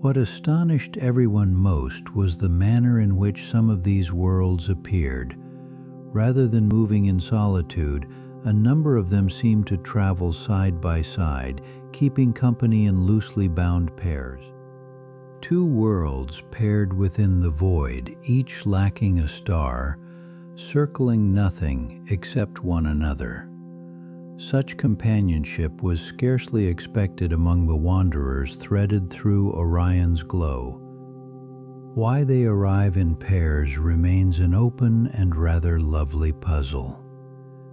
What astonished everyone most was the manner in which some of these worlds appeared. Rather than moving in solitude, a number of them seemed to travel side by side, keeping company in loosely bound pairs. 2 worlds paired within the void, each lacking a star, circling nothing except one another. Such companionship was scarcely expected among the wanderers threaded through Orion's glow. Why they arrive in pairs remains an open and rather lovely puzzle.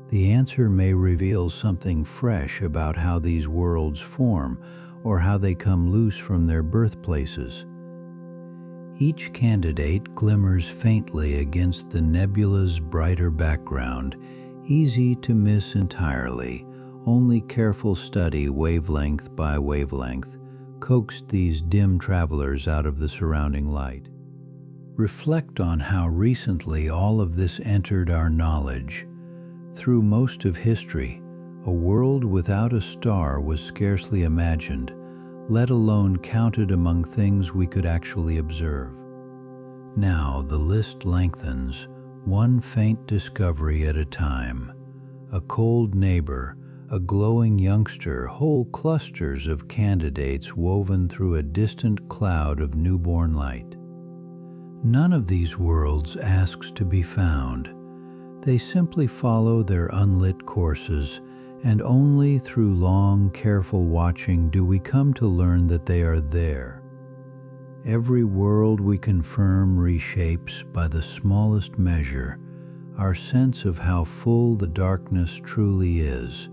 The answer may reveal something fresh about how these worlds form, or how they come loose from their birthplaces. Each candidate glimmers faintly against the nebula's brighter background, easy to miss entirely. Only careful study, wavelength by wavelength, coaxed these dim travelers out of the surrounding light. Reflect on how recently all of this entered our knowledge. Through most of history, a world without a star was scarcely imagined, let alone counted among things we could actually observe. Now the list lengthens, one faint discovery at a time. A cold neighbor, a glowing youngster, whole clusters of candidates woven through a distant cloud of newborn light. None of these worlds asks to be found. They simply follow their unlit courses, and only through long, careful watching do we come to learn that they are there. Every world we confirm reshapes, by the smallest measure, our sense of how full the darkness truly is.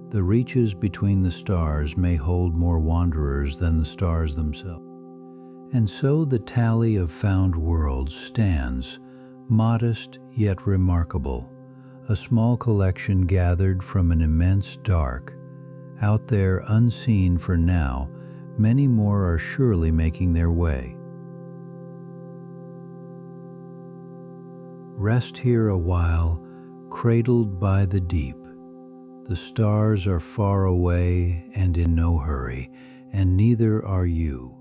The reaches between the stars may hold more wanderers than the stars themselves. And so the tally of found worlds stands, modest yet remarkable, a small collection gathered from an immense dark. Out there, unseen for now, many more are surely making their way. Rest here a while, cradled by the deep. The stars are far away and in no hurry, and neither are you.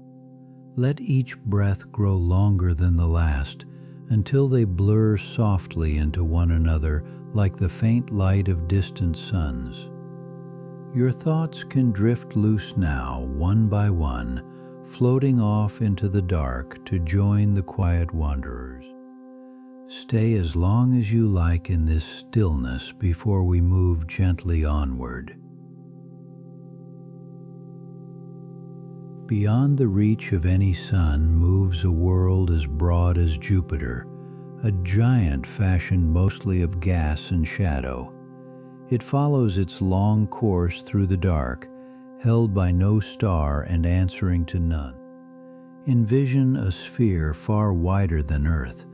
Let each breath grow longer than the last, until they blur softly into one another like the faint light of distant suns. Your thoughts can drift loose now, one by one, floating off into the dark to join the quiet wanderers. Stay as long as you like in this stillness before we move gently onward. Beyond the reach of any sun moves a world as broad as Jupiter, a giant fashioned mostly of gas and shadow. It follows its long course through the dark, held by no star and answering to none. Envision a sphere far wider than Earth,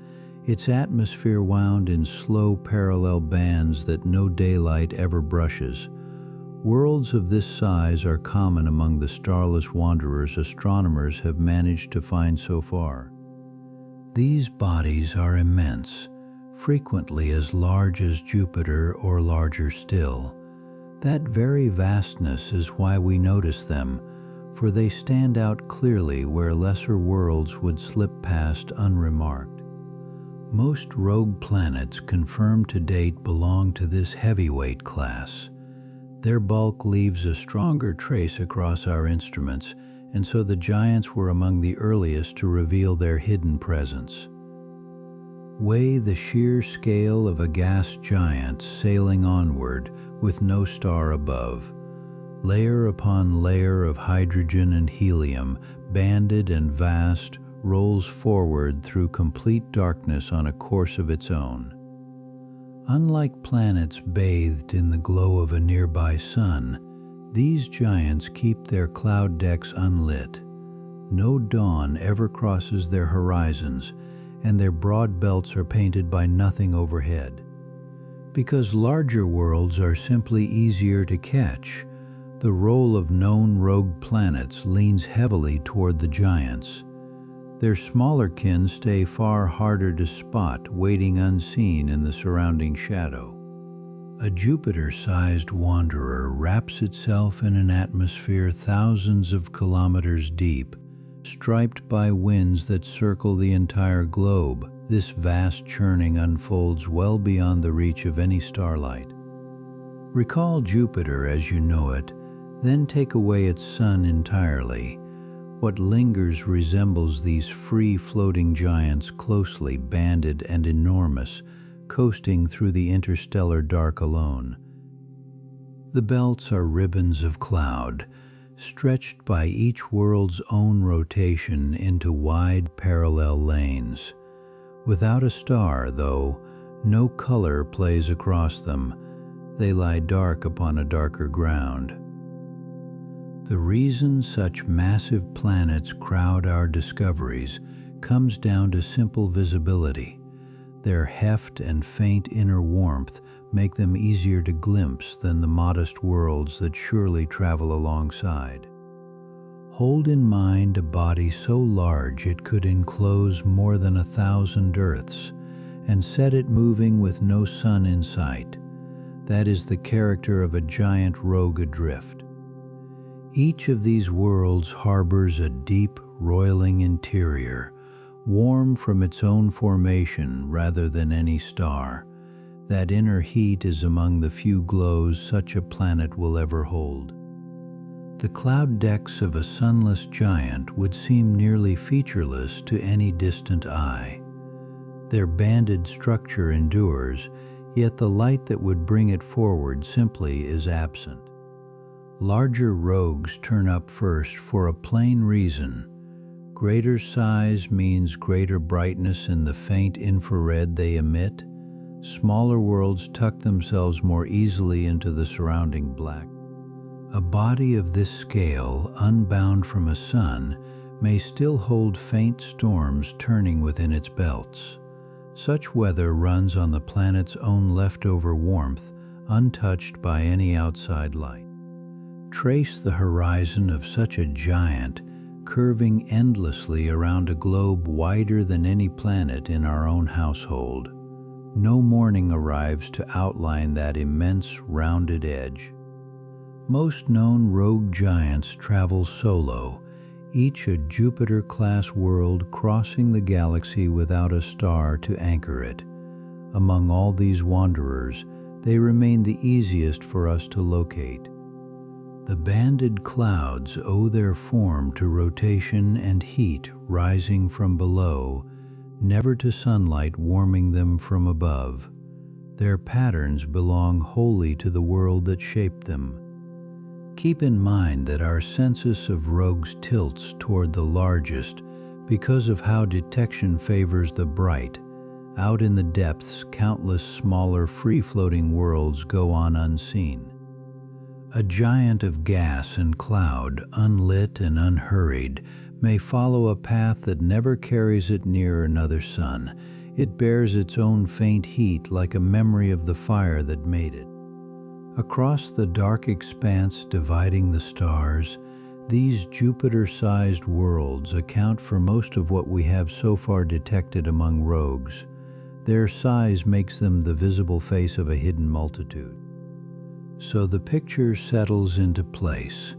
its atmosphere wound in slow parallel bands that no daylight ever brushes. Worlds of this size are common among the starless wanderers astronomers have managed to find so far. These bodies are immense, frequently as large as Jupiter or larger still. That very vastness is why we notice them, for they stand out clearly where lesser worlds would slip past unremarked. Most rogue planets confirmed to date belong to this heavyweight class. Their bulk leaves a stronger trace across our instruments, and so the giants were among the earliest to reveal their hidden presence. Weigh the sheer scale of a gas giant sailing onward with no star above. Layer upon layer of hydrogen and helium, banded and vast, rolls forward through complete darkness on a course of its own. Unlike planets bathed in the glow of a nearby sun, these giants keep their cloud decks unlit. No dawn ever crosses their horizons, and their broad belts are painted by nothing overhead. Because larger worlds are simply easier to catch, the role of known rogue planets leans heavily toward the giants. Their smaller kin stay far harder to spot, waiting unseen in the surrounding shadow. A Jupiter-sized wanderer wraps itself in an atmosphere thousands of kilometers deep, striped by winds that circle the entire globe. This vast churning unfolds well beyond the reach of any starlight. Recall Jupiter as you know it, then take away its sun entirely. What lingers resembles these free-floating giants, closely banded and enormous, coasting through the interstellar dark alone. The belts are ribbons of cloud, stretched by each world's own rotation into wide parallel lanes. Without a star, though, no color plays across them. They lie dark upon a darker ground. The reason such massive planets crowd our discoveries comes down to simple visibility. Their heft and faint inner warmth make them easier to glimpse than the modest worlds that surely travel alongside. Hold in mind a body so large it could enclose more than 1,000 Earths, and set it moving with no sun in sight. That is the character of a giant rogue adrift. Each of these worlds harbors a deep, roiling interior, warm from its own formation rather than any star. That inner heat is among the few glows such a planet will ever hold. The cloud decks of a sunless giant would seem nearly featureless to any distant eye. Their banded structure endures, yet the light that would bring it forward simply is absent. Larger rogues turn up first for a plain reason. Greater size means greater brightness in the faint infrared they emit. Smaller worlds tuck themselves more easily into the surrounding black. A body of this scale, unbound from a sun, may still hold faint storms turning within its belts. Such weather runs on the planet's own leftover warmth, untouched by any outside light. Trace the horizon of such a giant, curving endlessly around a globe wider than any planet in our own household. No morning arrives to outline that immense rounded edge. Most known rogue giants travel solo, each a Jupiter-class world crossing the galaxy without a star to anchor it. Among all these wanderers, they remain the easiest for us to locate. The banded clouds owe their form to rotation and heat rising from below, never to sunlight warming them from above. Their patterns belong wholly to the world that shaped them. Keep in mind that our census of rogues tilts toward the largest because of how detection favors the bright. Out in the depths, countless smaller free-floating worlds go on unseen. A giant of gas and cloud, unlit and unhurried, may follow a path that never carries it near another sun. It bears its own faint heat like a memory of the fire that made it. Across the dark expanse dividing the stars, these Jupiter-sized worlds account for most of what we have so far detected among rogues. Their size makes them the visible face of a hidden multitude. So the picture settles into place.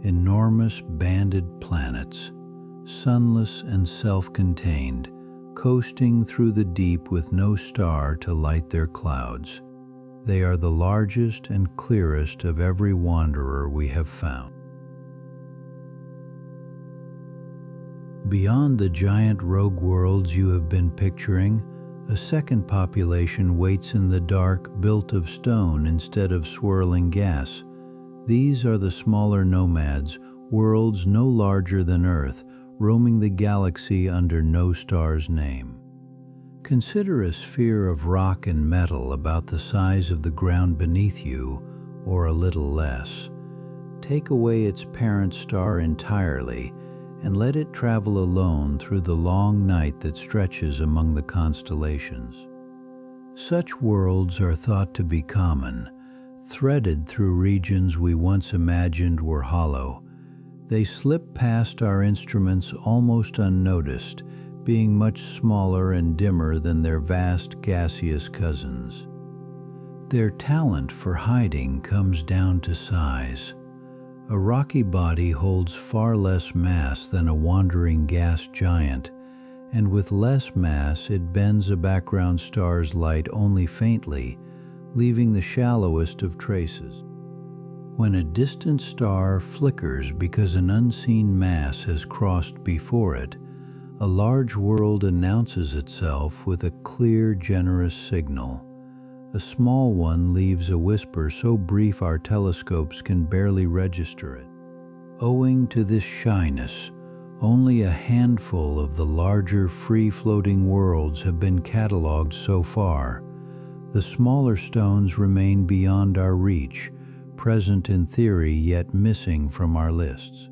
Enormous banded planets, sunless and self-contained, coasting through the deep with no star to light their clouds. They are the largest and clearest of every wanderer we have found. Beyond the giant rogue worlds you have been picturing, a second population waits in the dark, built of stone instead of swirling gas. These are the smaller nomads, worlds no larger than Earth, roaming the galaxy under no star's name. Consider a sphere of rock and metal about the size of the ground beneath you, or a little less. Take away its parent star entirely, and let it travel alone through the long night that stretches among the constellations. Such worlds are thought to be common, threaded through regions we once imagined were hollow. They slip past our instruments almost unnoticed, being much smaller and dimmer than their vast gaseous cousins. Their talent for hiding comes down to size. A rocky body holds far less mass than a wandering gas giant, and with less mass it bends a background star's light only faintly, leaving the shallowest of traces. When a distant star flickers because an unseen mass has crossed before it, a large world announces itself with a clear, generous signal. A small one leaves a whisper so brief our telescopes can barely register it. Owing to this shyness, only a handful of the larger free-floating worlds have been catalogued so far. The smaller stones remain beyond our reach, present in theory yet missing from our lists.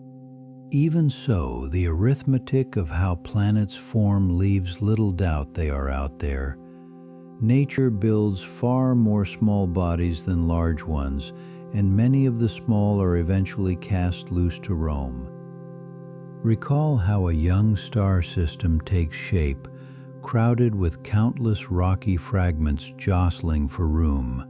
Even so, the arithmetic of how planets form leaves little doubt they are out there. Nature builds far more small bodies than large ones, and many of the small are eventually cast loose to roam. Recall how a young star system takes shape, crowded with countless rocky fragments jostling for room.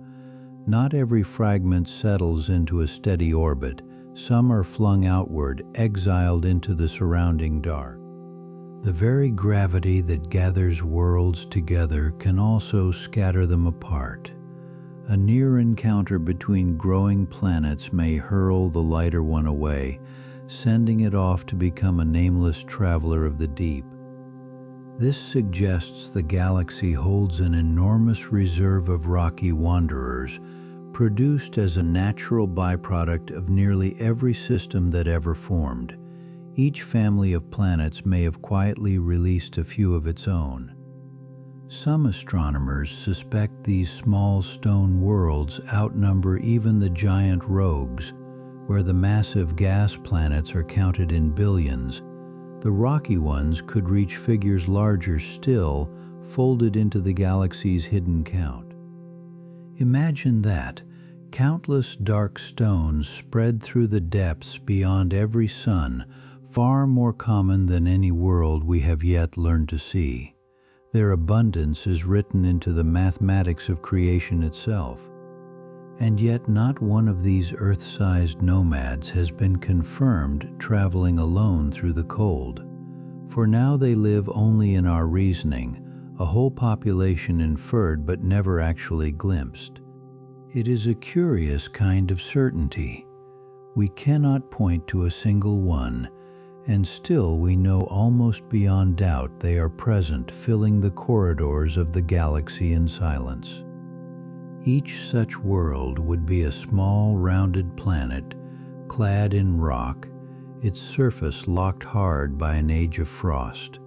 Not every fragment settles into a steady orbit. Some are flung outward, exiled into the surrounding dark. The very gravity that gathers worlds together can also scatter them apart. A near encounter between growing planets may hurl the lighter one away, sending it off to become a nameless traveler of the deep. This suggests the galaxy holds an enormous reserve of rocky wanderers, produced as a natural byproduct of nearly every system that ever formed. Each family of planets may have quietly released a few of its own. Some astronomers suspect these small stone worlds outnumber even the giant rogues, where the massive gas planets are counted in billions. The rocky ones could reach figures larger still, folded into the galaxy's hidden count. Imagine that, countless dark stones spread through the depths beyond every sun, far more common than any world we have yet learned to see. Their abundance is written into the mathematics of creation itself. And yet not one of these Earth-sized nomads has been confirmed traveling alone through the cold. For now they live only in our reasoning, a whole population inferred but never actually glimpsed. It is a curious kind of certainty. We cannot point to a single one, and still we know almost beyond doubt they are present, filling the corridors of the galaxy in silence. Each such world would be a small, rounded planet, clad in rock, its surface locked hard by an age of frost.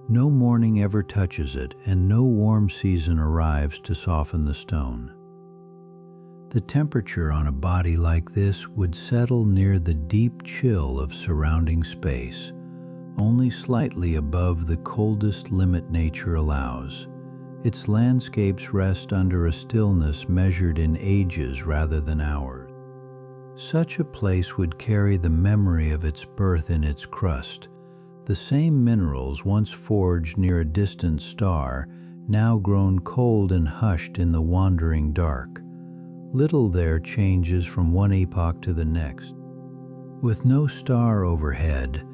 No morning ever touches it, and no warm season arrives to soften the stone. The temperature on a body like this would settle near the deep chill of surrounding space, only slightly above the coldest limit nature allows. Its landscapes rest under a stillness measured in ages rather than hours. Such a place would carry the memory of its birth in its crust. The same minerals once forged near a distant star, now grown cold and hushed in the wandering dark. Little there changes from one epoch to the next. With no star overhead,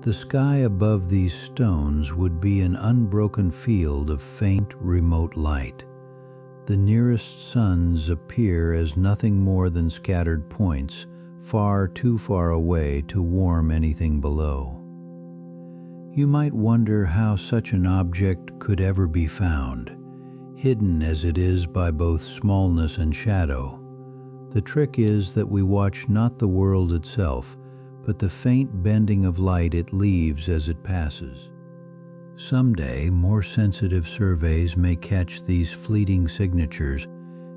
the sky above these stones would be an unbroken field of faint, remote light. The nearest suns appear as nothing more than scattered points, far too far away to warm anything below. You might wonder how such an object could ever be found, hidden as it is by both smallness and shadow. The trick is that we watch not the world itself, but the faint bending of light it leaves as it passes. Someday, more sensitive surveys may catch these fleeting signatures,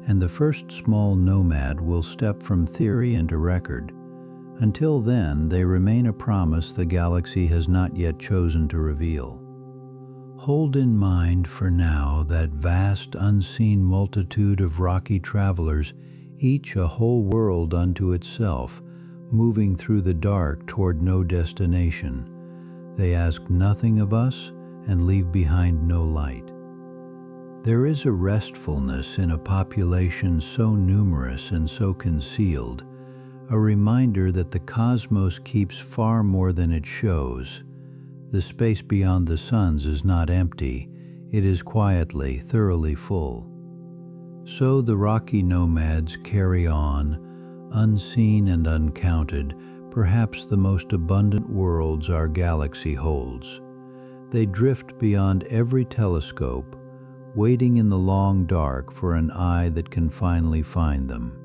and the first small nomad will step from theory into record. Until then, they remain a promise the galaxy has not yet chosen to reveal. Hold in mind for now that vast unseen multitude of rocky travelers, each a whole world unto itself, moving through the dark toward no destination. They ask nothing of us and leave behind no light. There is a restfulness in a population so numerous and so concealed, a reminder that the cosmos keeps far more than it shows. The space beyond the suns is not empty, it is quietly, thoroughly full. So the rocky nomads carry on, unseen and uncounted, perhaps the most abundant worlds our galaxy holds. They drift beyond every telescope, waiting in the long dark for an eye that can finally find them.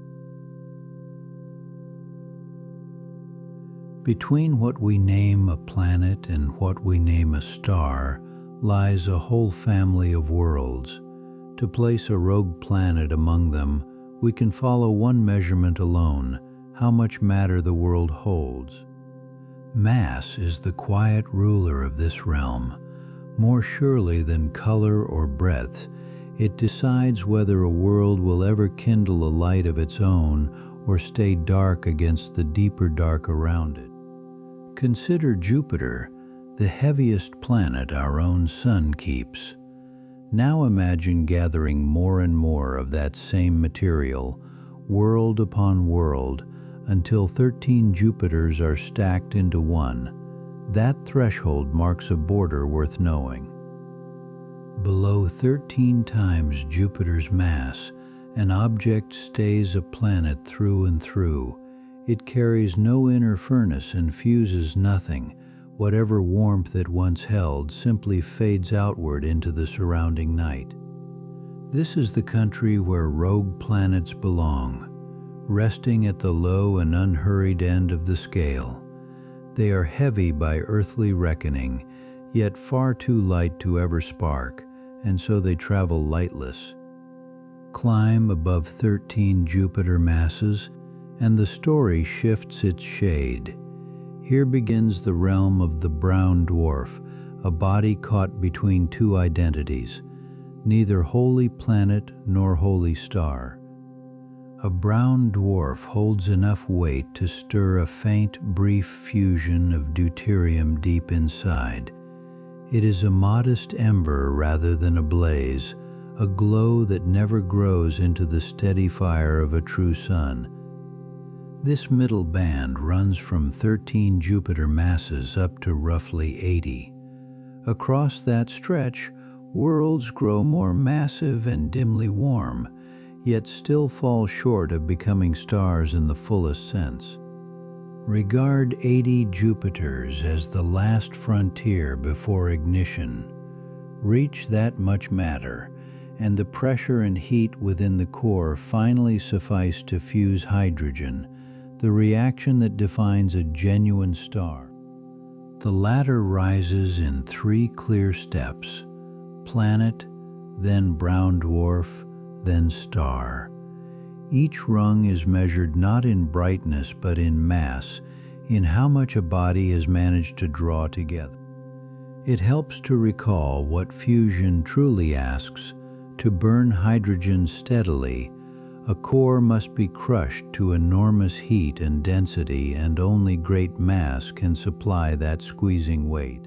Between what we name a planet and what we name a star lies a whole family of worlds. To place a rogue planet among them, we can follow one measurement alone: how much matter the world holds. Mass is the quiet ruler of this realm. More surely than color or breadth, it decides whether a world will ever kindle a light of its own or stay dark against the deeper dark around it. Consider Jupiter, the heaviest planet our own Sun keeps. Now imagine gathering more and more of that same material, world upon world, until 13 Jupiters are stacked into one. That threshold marks a border worth knowing. Below 13 times Jupiter's mass, an object stays a planet through and through. It carries no inner furnace and fuses nothing. Whatever warmth it once held simply fades outward into the surrounding night. This is the country where rogue planets belong, resting at the low and unhurried end of the scale. They are heavy by earthly reckoning, yet far too light to ever spark, and so they travel lightless. Climb above 13 Jupiter masses, and the story shifts its shade. Here begins the realm of the brown dwarf, a body caught between two identities, neither holy planet nor holy star. A brown dwarf holds enough weight to stir a faint, brief fusion of deuterium deep inside. It is a modest ember rather than a blaze, a glow that never grows into the steady fire of a true sun. This middle band runs from 13 Jupiter masses up to roughly 80. Across that stretch, worlds grow more massive and dimly warm, yet still fall short of becoming stars in the fullest sense. Regard 80 Jupiters as the last frontier before ignition. Reach that much matter, and the pressure and heat within the core finally suffice to fuse hydrogen, the reaction that defines a genuine star. The ladder rises in 3 clear steps: planet, then brown dwarf, then star. Each rung is measured not in brightness but in mass, in how much a body has managed to draw together. It helps to recall what fusion truly asks. To burn hydrogen steadily, a core must be crushed to enormous heat and density, and only great mass can supply that squeezing weight.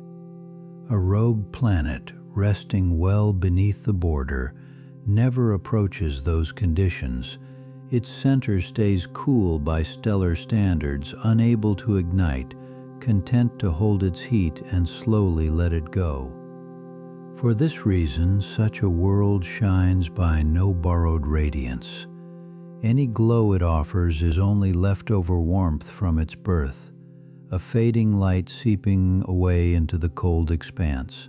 A rogue planet, resting well beneath the border, never approaches those conditions. Its center stays cool by stellar standards, unable to ignite, content to hold its heat and slowly let it go. For this reason, such a world shines by no borrowed radiance. Any glow it offers is only leftover warmth from its birth, a fading light seeping away into the cold expanse.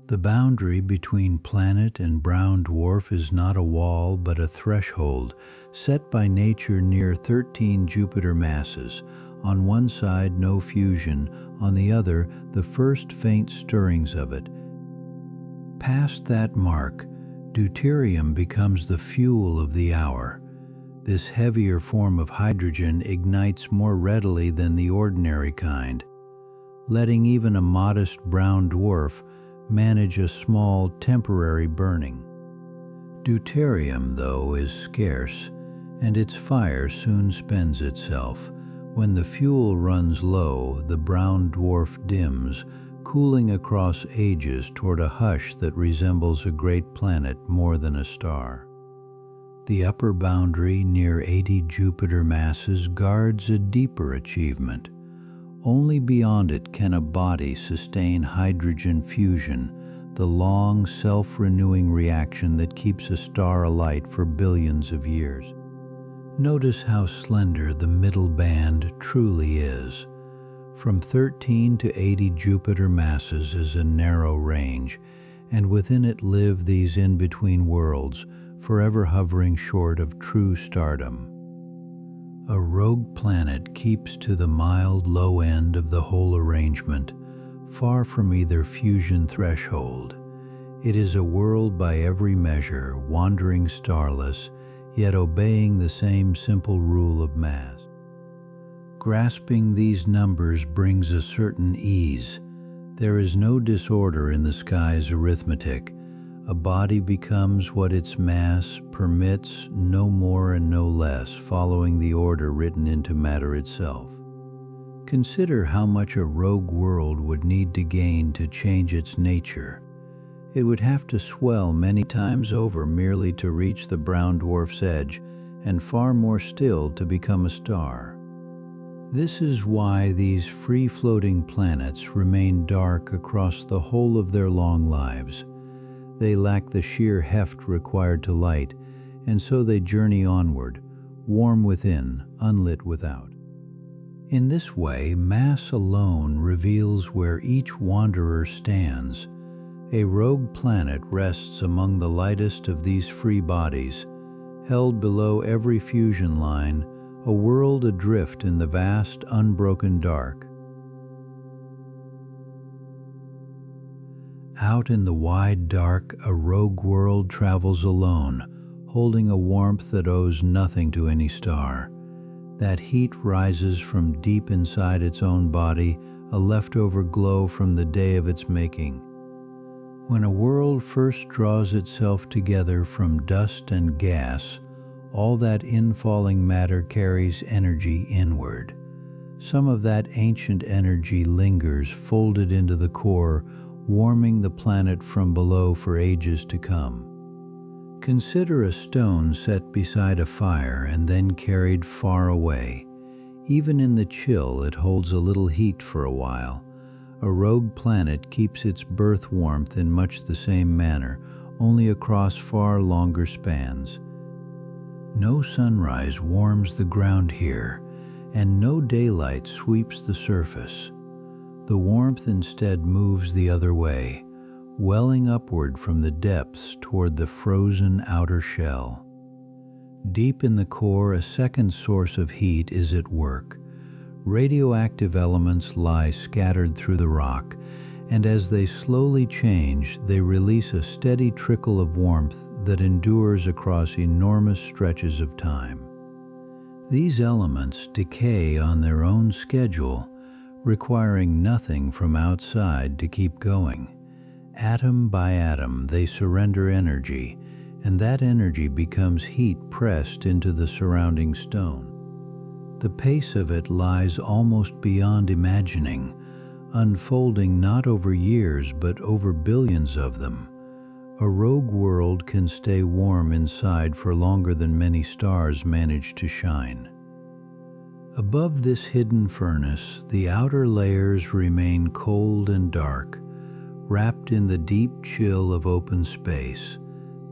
The boundary between planet and brown dwarf is not a wall but a threshold set by nature near 13 Jupiter masses. On one side no fusion, on the other the first faint stirrings of it. Past that mark, deuterium becomes the fuel of the hour. This heavier form of hydrogen ignites more readily than the ordinary kind, letting even a modest brown dwarf manage a small temporary burning. Deuterium, though, is scarce, and its fire soon spends itself. When the fuel runs low, the brown dwarf dims, cooling across ages toward a hush that resembles a great planet more than a star. The upper boundary near 80 Jupiter masses guards a deeper achievement. Only beyond it can a body sustain hydrogen fusion, the long, self-renewing reaction that keeps a star alight for billions of years. Notice how slender the middle band truly is. From 13 to 80 Jupiter masses is a narrow range, and within it live these in-between worlds, forever hovering short of true stardom. A rogue planet keeps to the mild low end of the whole arrangement, far from either fusion threshold. It is a world by every measure, wandering starless, yet obeying the same simple rule of mass. Grasping these numbers brings a certain ease. There is no disorder in the sky's arithmetic. A body becomes what its mass permits, no more and no less, following the order written into matter itself. Consider how much a rogue world would need to gain to change its nature. It would have to swell many times over merely to reach the brown dwarf's edge, and far more still to become a star. This is why these free-floating planets remain dark across the whole of their long lives. They lack the sheer heft required to light, and so they journey onward, warm within, unlit without. In this way, mass alone reveals where each wanderer stands. A rogue planet rests among the lightest of these free bodies, held below every fusion line, a world adrift in the vast, unbroken dark. Out in the wide dark, a rogue world travels alone, holding a warmth that owes nothing to any star. That heat rises from deep inside its own body, a leftover glow from the day of its making. When a world first draws itself together from dust and gas, all that infalling matter carries energy inward. Some of that ancient energy lingers folded into the core, warming the planet from below for ages to come. Consider a stone set beside a fire and then carried far away. Even in the chill, it holds a little heat for a while. A rogue planet keeps its birth warmth in much the same manner, only across far longer spans. No sunrise warms the ground here, and no daylight sweeps the surface. The warmth instead moves the other way, welling upward from the depths toward the frozen outer shell. Deep in the core, a second source of heat is at work. Radioactive elements lie scattered through the rock, and as they slowly change, they release a steady trickle of warmth that endures across enormous stretches of time. These elements decay on their own schedule, requiring nothing from outside to keep going. Atom by atom, they surrender energy, and that energy becomes heat pressed into the surrounding stone. The pace of it lies almost beyond imagining, unfolding not over years but over billions of them. A rogue world can stay warm inside for longer than many stars manage to shine. Above this hidden furnace, the outer layers remain cold and dark, wrapped in the deep chill of open space.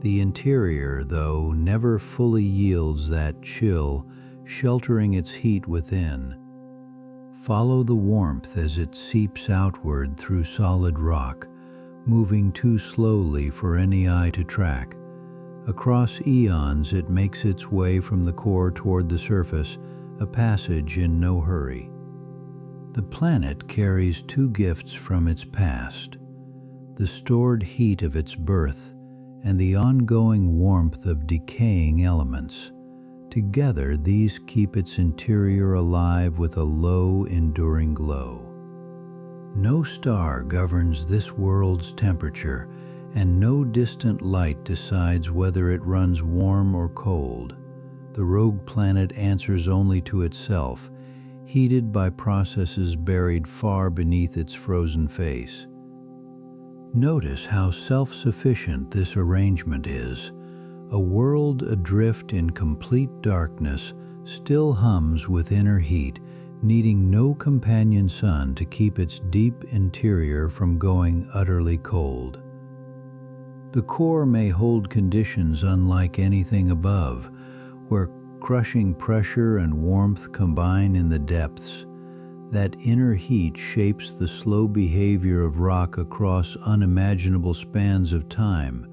The interior, though, never fully yields that chill, sheltering its heat within. Follow the warmth as it seeps outward through solid rock, moving too slowly for any eye to track. Across eons, it makes its way from the core toward the surface, a passage in no hurry. The planet carries two gifts from its past: the stored heat of its birth and the ongoing warmth of decaying elements. Together, these keep its interior alive with a low, enduring glow. No star governs this world's temperature, and no distant light decides whether it runs warm or cold. The rogue planet answers only to itself, heated by processes buried far beneath its frozen face. Notice how self-sufficient this arrangement is. A world adrift in complete darkness still hums with inner heat, needing no companion sun to keep its deep interior from going utterly cold. The core may hold conditions unlike anything above, where crushing pressure and warmth combine in the depths. That inner heat shapes the slow behavior of rock across unimaginable spans of time.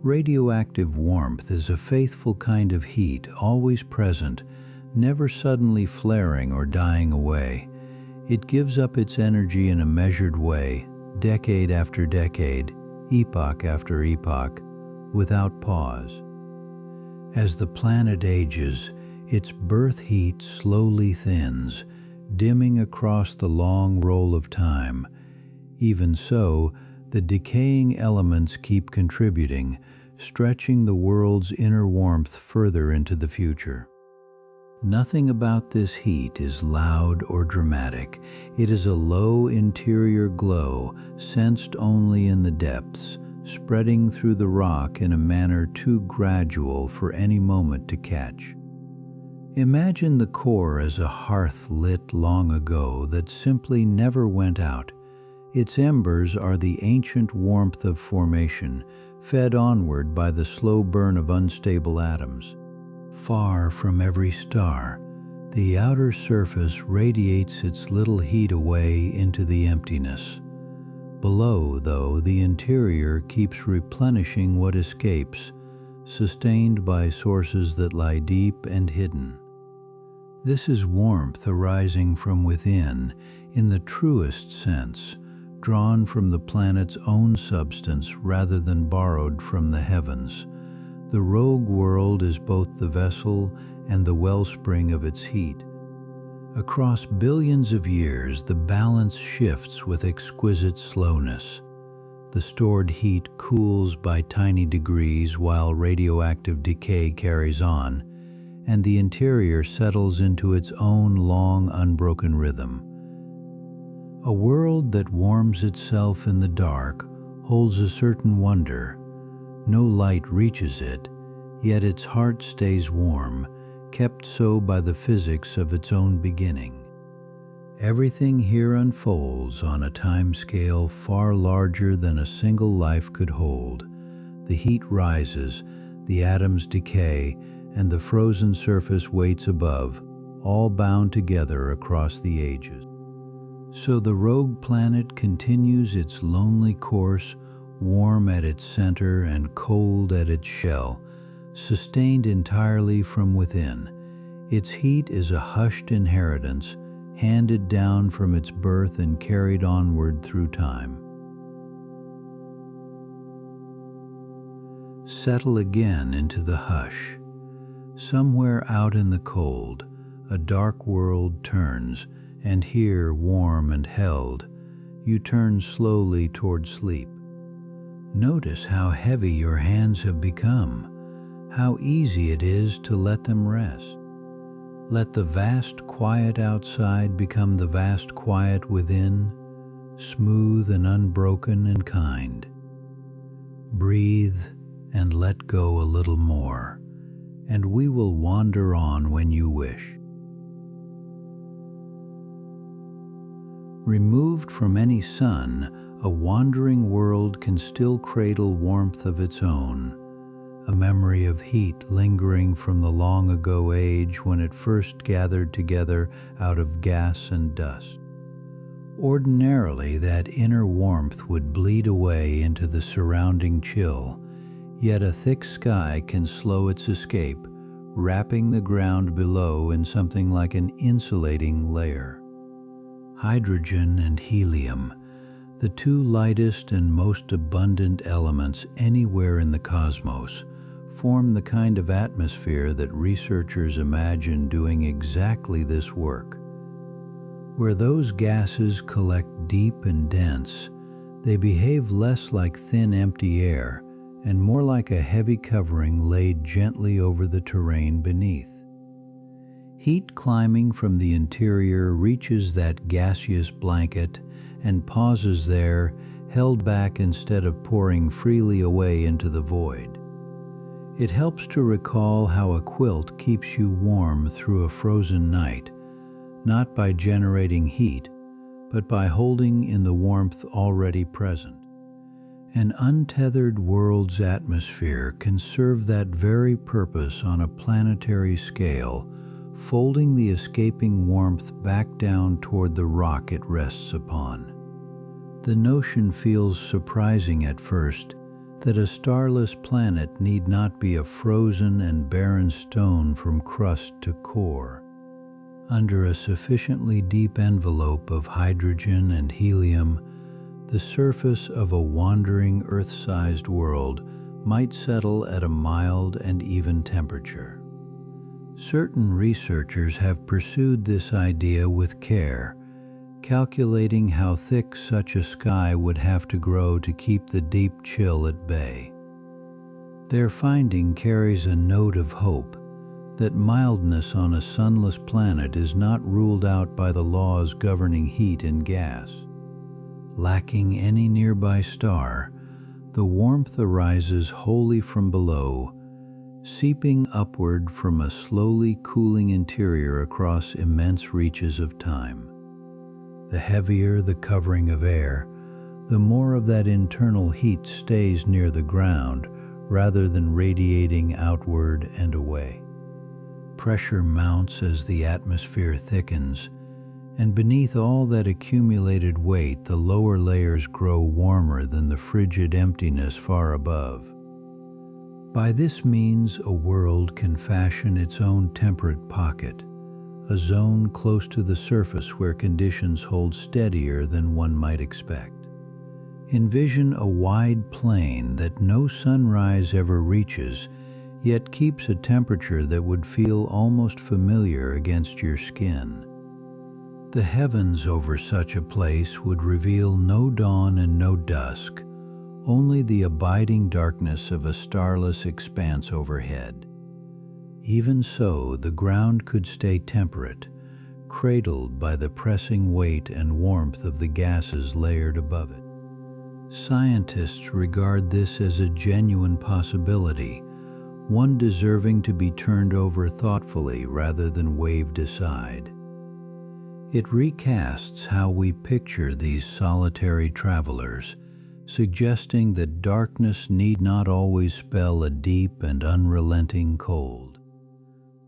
Radioactive warmth is a faithful kind of heat, always present, never suddenly flaring or dying away. It gives up its energy in a measured way, decade after decade, epoch after epoch, without pause. As the planet ages, its birth heat slowly thins, dimming across the long roll of time. Even so, the decaying elements keep contributing, stretching the world's inner warmth further into the future. Nothing about this heat is loud or dramatic. It is a low interior glow, sensed only in the depths, spreading through the rock in a manner too gradual for any moment to catch. Imagine the core as a hearth lit long ago that simply never went out. Its embers are the ancient warmth of formation, fed onward by the slow burn of unstable atoms. Far from every star, the outer surface radiates its little heat away into the emptiness. Below, though, the interior keeps replenishing what escapes, sustained by sources that lie deep and hidden. This is warmth arising from within, in the truest sense, drawn from the planet's own substance rather than borrowed from the heavens. The rogue world is both the vessel and the wellspring of its heat. Across billions of years, the balance shifts with exquisite slowness. The stored heat cools by tiny degrees while radioactive decay carries on, and the interior settles into its own long, unbroken rhythm. A world that warms itself in the dark holds a certain wonder. No light reaches it, yet its heart stays warm, kept so by the physics of its own beginning. Everything here unfolds on a time scale far larger than a single life could hold. The heat rises, the atoms decay, and the frozen surface waits above, all bound together across the ages. So the rogue planet continues its lonely course, warm at its center and cold at its shell, sustained entirely from within. Its heat is a hushed inheritance, handed down from its birth and carried onward through time. Settle again into the hush. Somewhere out in the cold, a dark world turns, and here, warm and held, you turn slowly toward sleep. Notice how heavy your hands have become, how easy it is to let them rest. Let the vast quiet outside become the vast quiet within, smooth and unbroken and kind. Breathe and let go a little more, and we will wander on when you wish. Removed from any sun, a wandering world can still cradle warmth of its own, a memory of heat lingering from the long ago age when it first gathered together out of gas and dust. Ordinarily, that inner warmth would bleed away into the surrounding chill, yet a thick sky can slow its escape, wrapping the ground below in something like an insulating layer. Hydrogen and helium, the two lightest and most abundant elements anywhere in the cosmos, form the kind of atmosphere that researchers imagine doing exactly this work. Where those gases collect deep and dense, they behave less like thin empty air and more like a heavy covering laid gently over the terrain beneath. Heat climbing from the interior reaches that gaseous blanket and pauses there, held back instead of pouring freely away into the void. It helps to recall how a quilt keeps you warm through a frozen night, not by generating heat, but by holding in the warmth already present. An untethered world's atmosphere can serve that very purpose on a planetary scale, folding the escaping warmth back down toward the rock it rests upon. The notion feels surprising at first that a starless planet need not be a frozen and barren stone from crust to core. Under a sufficiently deep envelope of hydrogen and helium, the surface of a wandering Earth-sized world might settle at a mild and even temperature. Certain researchers have pursued this idea with care, calculating how thick such a sky would have to grow to keep the deep chill at bay. Their finding carries a note of hope. that mildness on a sunless planet is not ruled out by the laws governing heat and gas. Lacking any nearby star, the warmth arises wholly from below, seeping upward from a slowly cooling interior across immense reaches of time. The heavier the covering of air, the more of that internal heat stays near the ground rather than radiating outward and away. Pressure mounts as the atmosphere thickens, and beneath all that accumulated weight, the lower layers grow warmer than the frigid emptiness far above. By this means, a world can fashion its own temperate pocket, a zone close to the surface where conditions hold steadier than one might expect. Envision a wide plain that no sunrise ever reaches, yet keeps a temperature that would feel almost familiar against your skin. The heavens over such a place would reveal no dawn and no dusk, only the abiding darkness of a starless expanse overhead. Even so, the ground could stay temperate, cradled by the pressing weight and warmth of the gases layered above it. Scientists regard this as a genuine possibility, one deserving to be turned over thoughtfully rather than waved aside. It recasts how we picture these solitary travelers, suggesting that darkness need not always spell a deep and unrelenting cold.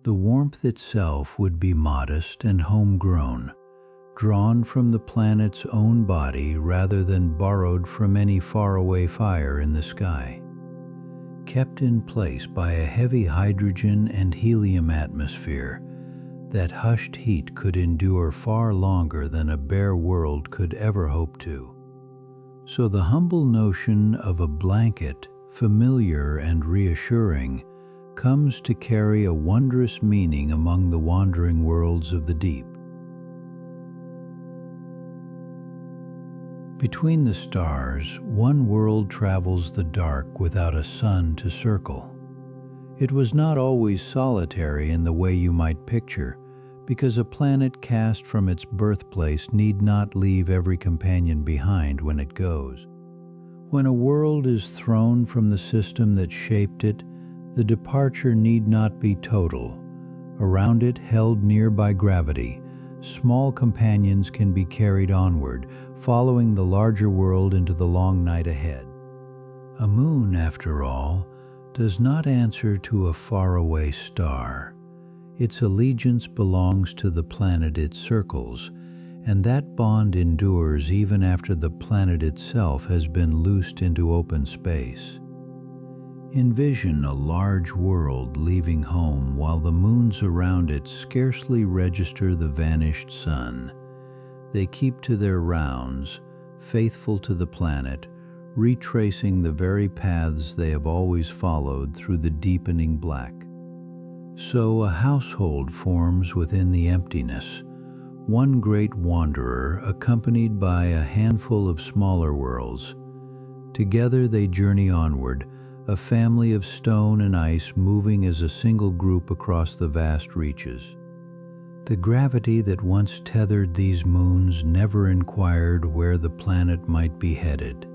The warmth itself would be modest and homegrown, drawn from the planet's own body rather than borrowed from any faraway fire in the sky. Kept in place by a heavy hydrogen and helium atmosphere, that hushed heat could endure far longer than a bare world could ever hope to. So the humble notion of a blanket, familiar and reassuring, comes to carry a wondrous meaning among the wandering worlds of the deep. Between the stars, one world travels the dark without a sun to circle. It was not always solitary in the way you might picture, because a planet cast from its birthplace need not leave every companion behind when it goes. When a world is thrown from the system that shaped it, the departure need not be total. Around it, held near by gravity, small companions can be carried onward, following the larger world into the long night ahead. A moon, after all, does not answer to a faraway star. Its allegiance belongs to the planet it circles, and that bond endures even after the planet itself has been loosed into open space. Envision a large world leaving home while the moons around it scarcely register the vanished sun. They keep to their rounds, faithful to the planet, retracing the very paths they have always followed through the deepening black. So a household forms within the emptiness, one great wanderer accompanied by a handful of smaller worlds. Together they journey onward, a family of stone and ice moving as a single group across the vast reaches. The gravity that once tethered these moons never inquired where the planet might be headed.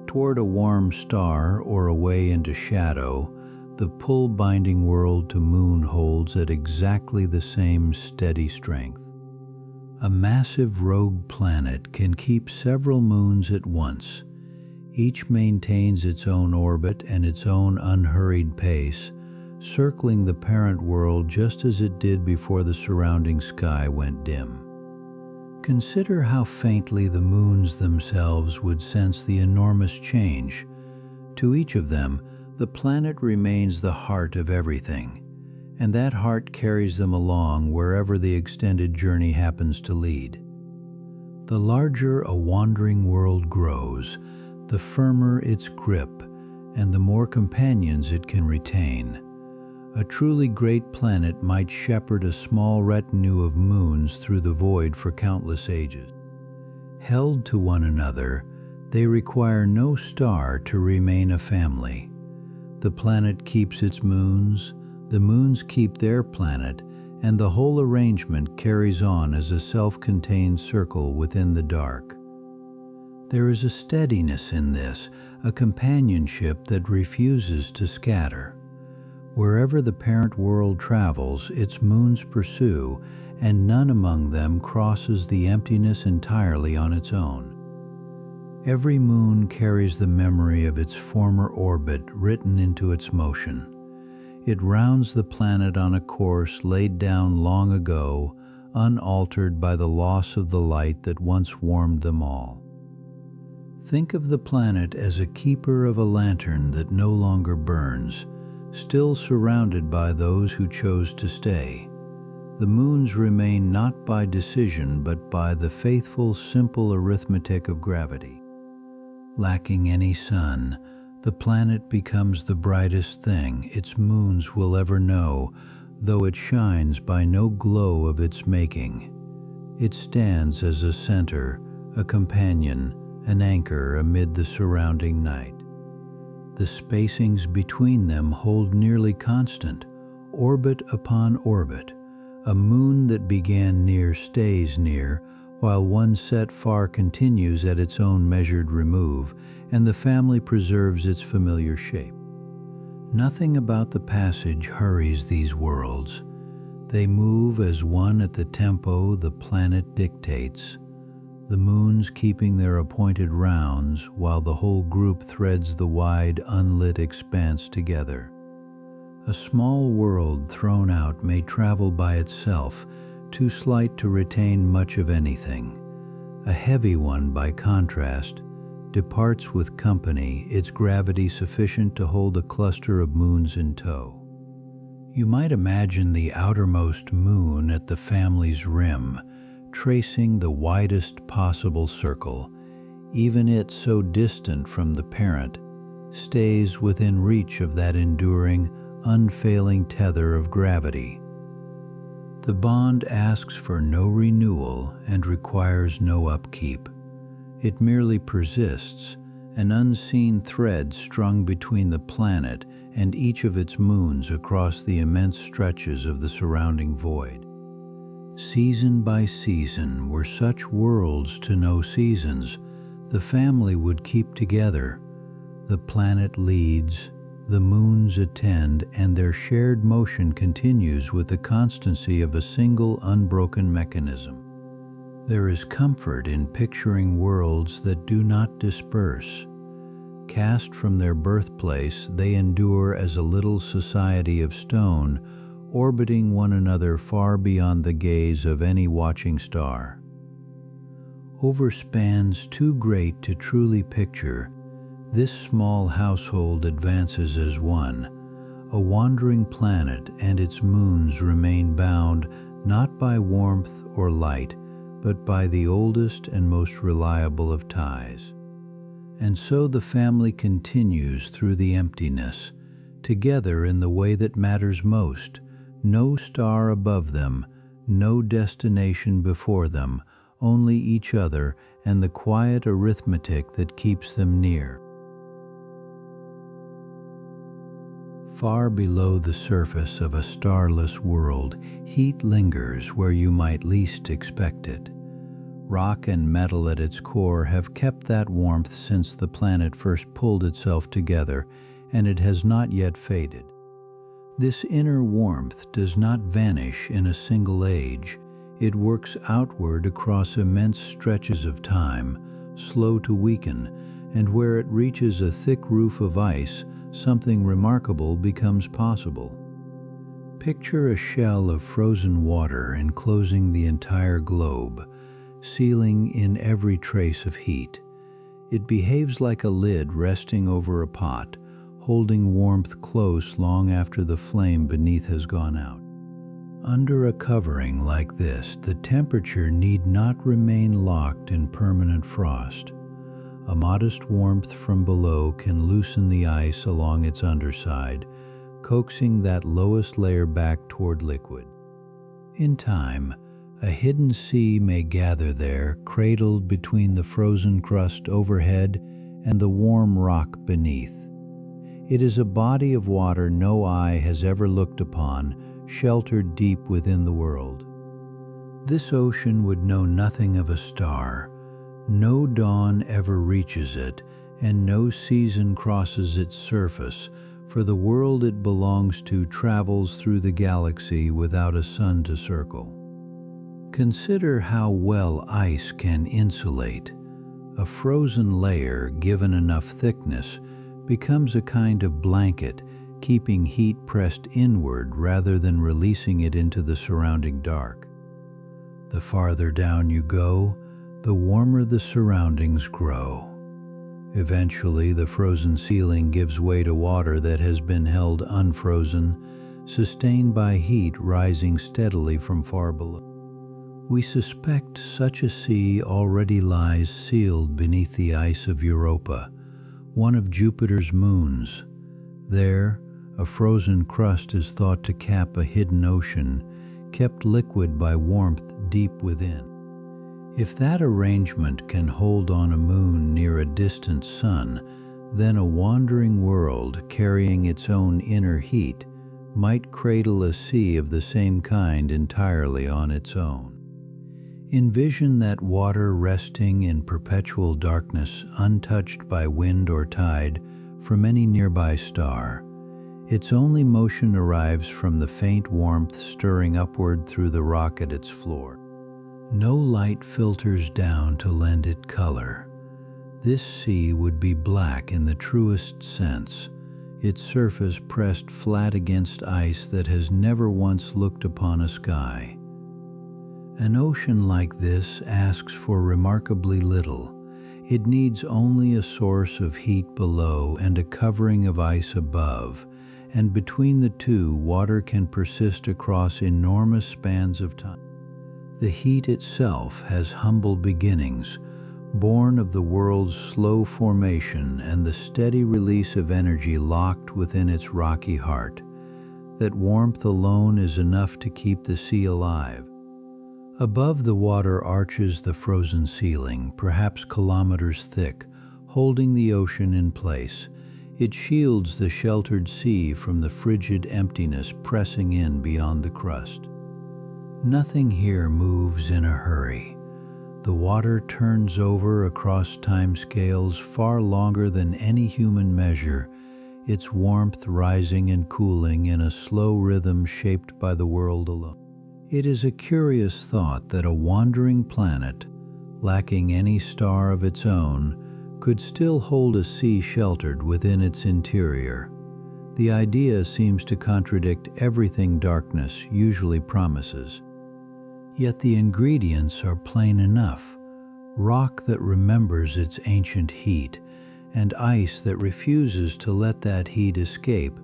Toward a warm star or away into shadow, the pull binding world to moon holds at exactly the same steady strength. A massive rogue planet can keep several moons at once. Each maintains its own orbit and its own unhurried pace, circling the parent world just as it did before the surrounding sky went dim. Consider how faintly the moons themselves would sense the enormous change. To each of them, the planet remains the heart of everything, and that heart carries them along wherever the extended journey happens to lead. The larger a wandering world grows, the firmer its grip, and the more companions it can retain. A truly great planet might shepherd a small retinue of moons through the void for countless ages. Held to one another, they require no star to remain a family. The planet keeps its moons, The moons keep their planet, and the whole arrangement carries on as a self-contained circle within the dark. There is a steadiness in this, a companionship that refuses to scatter. Wherever the parent world travels, its moons pursue, and none among them crosses the emptiness entirely on its own. Every moon carries the memory of its former orbit written into its motion. It rounds the planet on a course laid down long ago, unaltered by the loss of the light that once warmed them all. Think of the planet as a keeper of a lantern that no longer burns, still surrounded by those who chose to stay. The moons remain not by decision but by the faithful, simple arithmetic of gravity. Lacking any sun, the planet becomes the brightest thing its moons will ever know, though it shines by no glow of its making. It stands as a center, a companion, an anchor amid the surrounding night. The spacings between them hold nearly constant, orbit upon orbit. A moon that began near stays near, while one set far continues at its own measured remove, and the family preserves its familiar shape. Nothing about the passage hurries these worlds. They move as one at the tempo the planet dictates, the moons keeping their appointed rounds while the whole group threads the wide, unlit expanse together. A small world thrown out may travel by itself, too slight to retain much of anything. A heavy one, by contrast, departs with company, its gravity sufficient to hold a cluster of moons in tow. You might imagine the outermost moon at the family's rim, tracing the widest possible circle. Even it, so distant from the parent, stays within reach of that enduring, unfailing tether of gravity. The bond asks for no renewal and requires no upkeep. It merely persists, an unseen thread strung between the planet and each of its moons across the immense stretches of the surrounding void. Season by season, were such worlds to know seasons, the family would keep together. The planet leads, the moons attend, and their shared motion continues with the constancy of a single unbroken mechanism. There is comfort in picturing worlds that do not disperse. Cast from their birthplace, they endure as a little society of stone, orbiting one another far beyond the gaze of any watching star. Over spans too great to truly picture, this small household advances as one. A wandering planet and its moons remain bound not by warmth or light, but by the oldest and most reliable of ties. And so the family continues through the emptiness, together in the way that matters most, no star above them, no destination before them, only each other and the quiet arithmetic that keeps them near. Far below the surface of a starless world, heat lingers where you might least expect it. Rock and metal at its core have kept that warmth since the planet first pulled itself together, and it has not yet faded. This inner warmth does not vanish in a single age. It works outward across immense stretches of time, slow to weaken, and where it reaches a thick roof of ice, something remarkable becomes possible. Picture a shell of frozen water enclosing the entire globe, sealing in every trace of heat. It behaves like a lid resting over a pot, holding warmth close long after the flame beneath has gone out. Under a covering like this, the temperature need not remain locked in permanent frost. A modest warmth from below can loosen the ice along its underside, coaxing that lowest layer back toward liquid. In time, a hidden sea may gather there, cradled between the frozen crust overhead and the warm rock beneath. It is a body of water no eye has ever looked upon, sheltered deep within the world. This ocean would know nothing of a star. No dawn ever reaches it, and no season crosses its surface, for the world it belongs to travels through the galaxy without a sun to circle. Consider how well ice can insulate. A frozen layer, given enough thickness, becomes a kind of blanket, keeping heat pressed inward rather than releasing it into the surrounding dark. The farther down you go, the warmer the surroundings grow. Eventually, the frozen ceiling gives way to water that has been held unfrozen, sustained by heat rising steadily from far below. We suspect such a sea already lies sealed beneath the ice of Europa, one of Jupiter's moons. There, a frozen crust is thought to cap a hidden ocean, kept liquid by warmth deep within. If that arrangement can hold on a moon near a distant sun, then a wandering world carrying its own inner heat might cradle a sea of the same kind entirely on its own. Envision that water resting in perpetual darkness, untouched by wind or tide from any nearby star. Its only motion arrives from the faint warmth stirring upward through the rock at its floor. No light filters down to lend it color. This sea would be black in the truest sense, its surface pressed flat against ice that has never once looked upon a sky. An ocean like this asks for remarkably little. It needs only a source of heat below and a covering of ice above, and between the two, water can persist across enormous spans of time. The heat itself has humble beginnings, born of the world's slow formation and the steady release of energy locked within its rocky heart. That warmth alone is enough to keep the sea alive. Above the water arches the frozen ceiling, perhaps kilometers thick, holding the ocean in place. It shields the sheltered sea from the frigid emptiness pressing in beyond the crust. Nothing here moves in a hurry. The water turns over across timescales far longer than any human measure, its warmth rising and cooling in a slow rhythm shaped by the world alone. It is a curious thought that a wandering planet, lacking any star of its own, could still hold a sea sheltered within its interior. The idea seems to contradict everything darkness usually promises. Yet the ingredients are plain enough: rock that remembers its ancient heat, and ice that refuses to let that heat escape,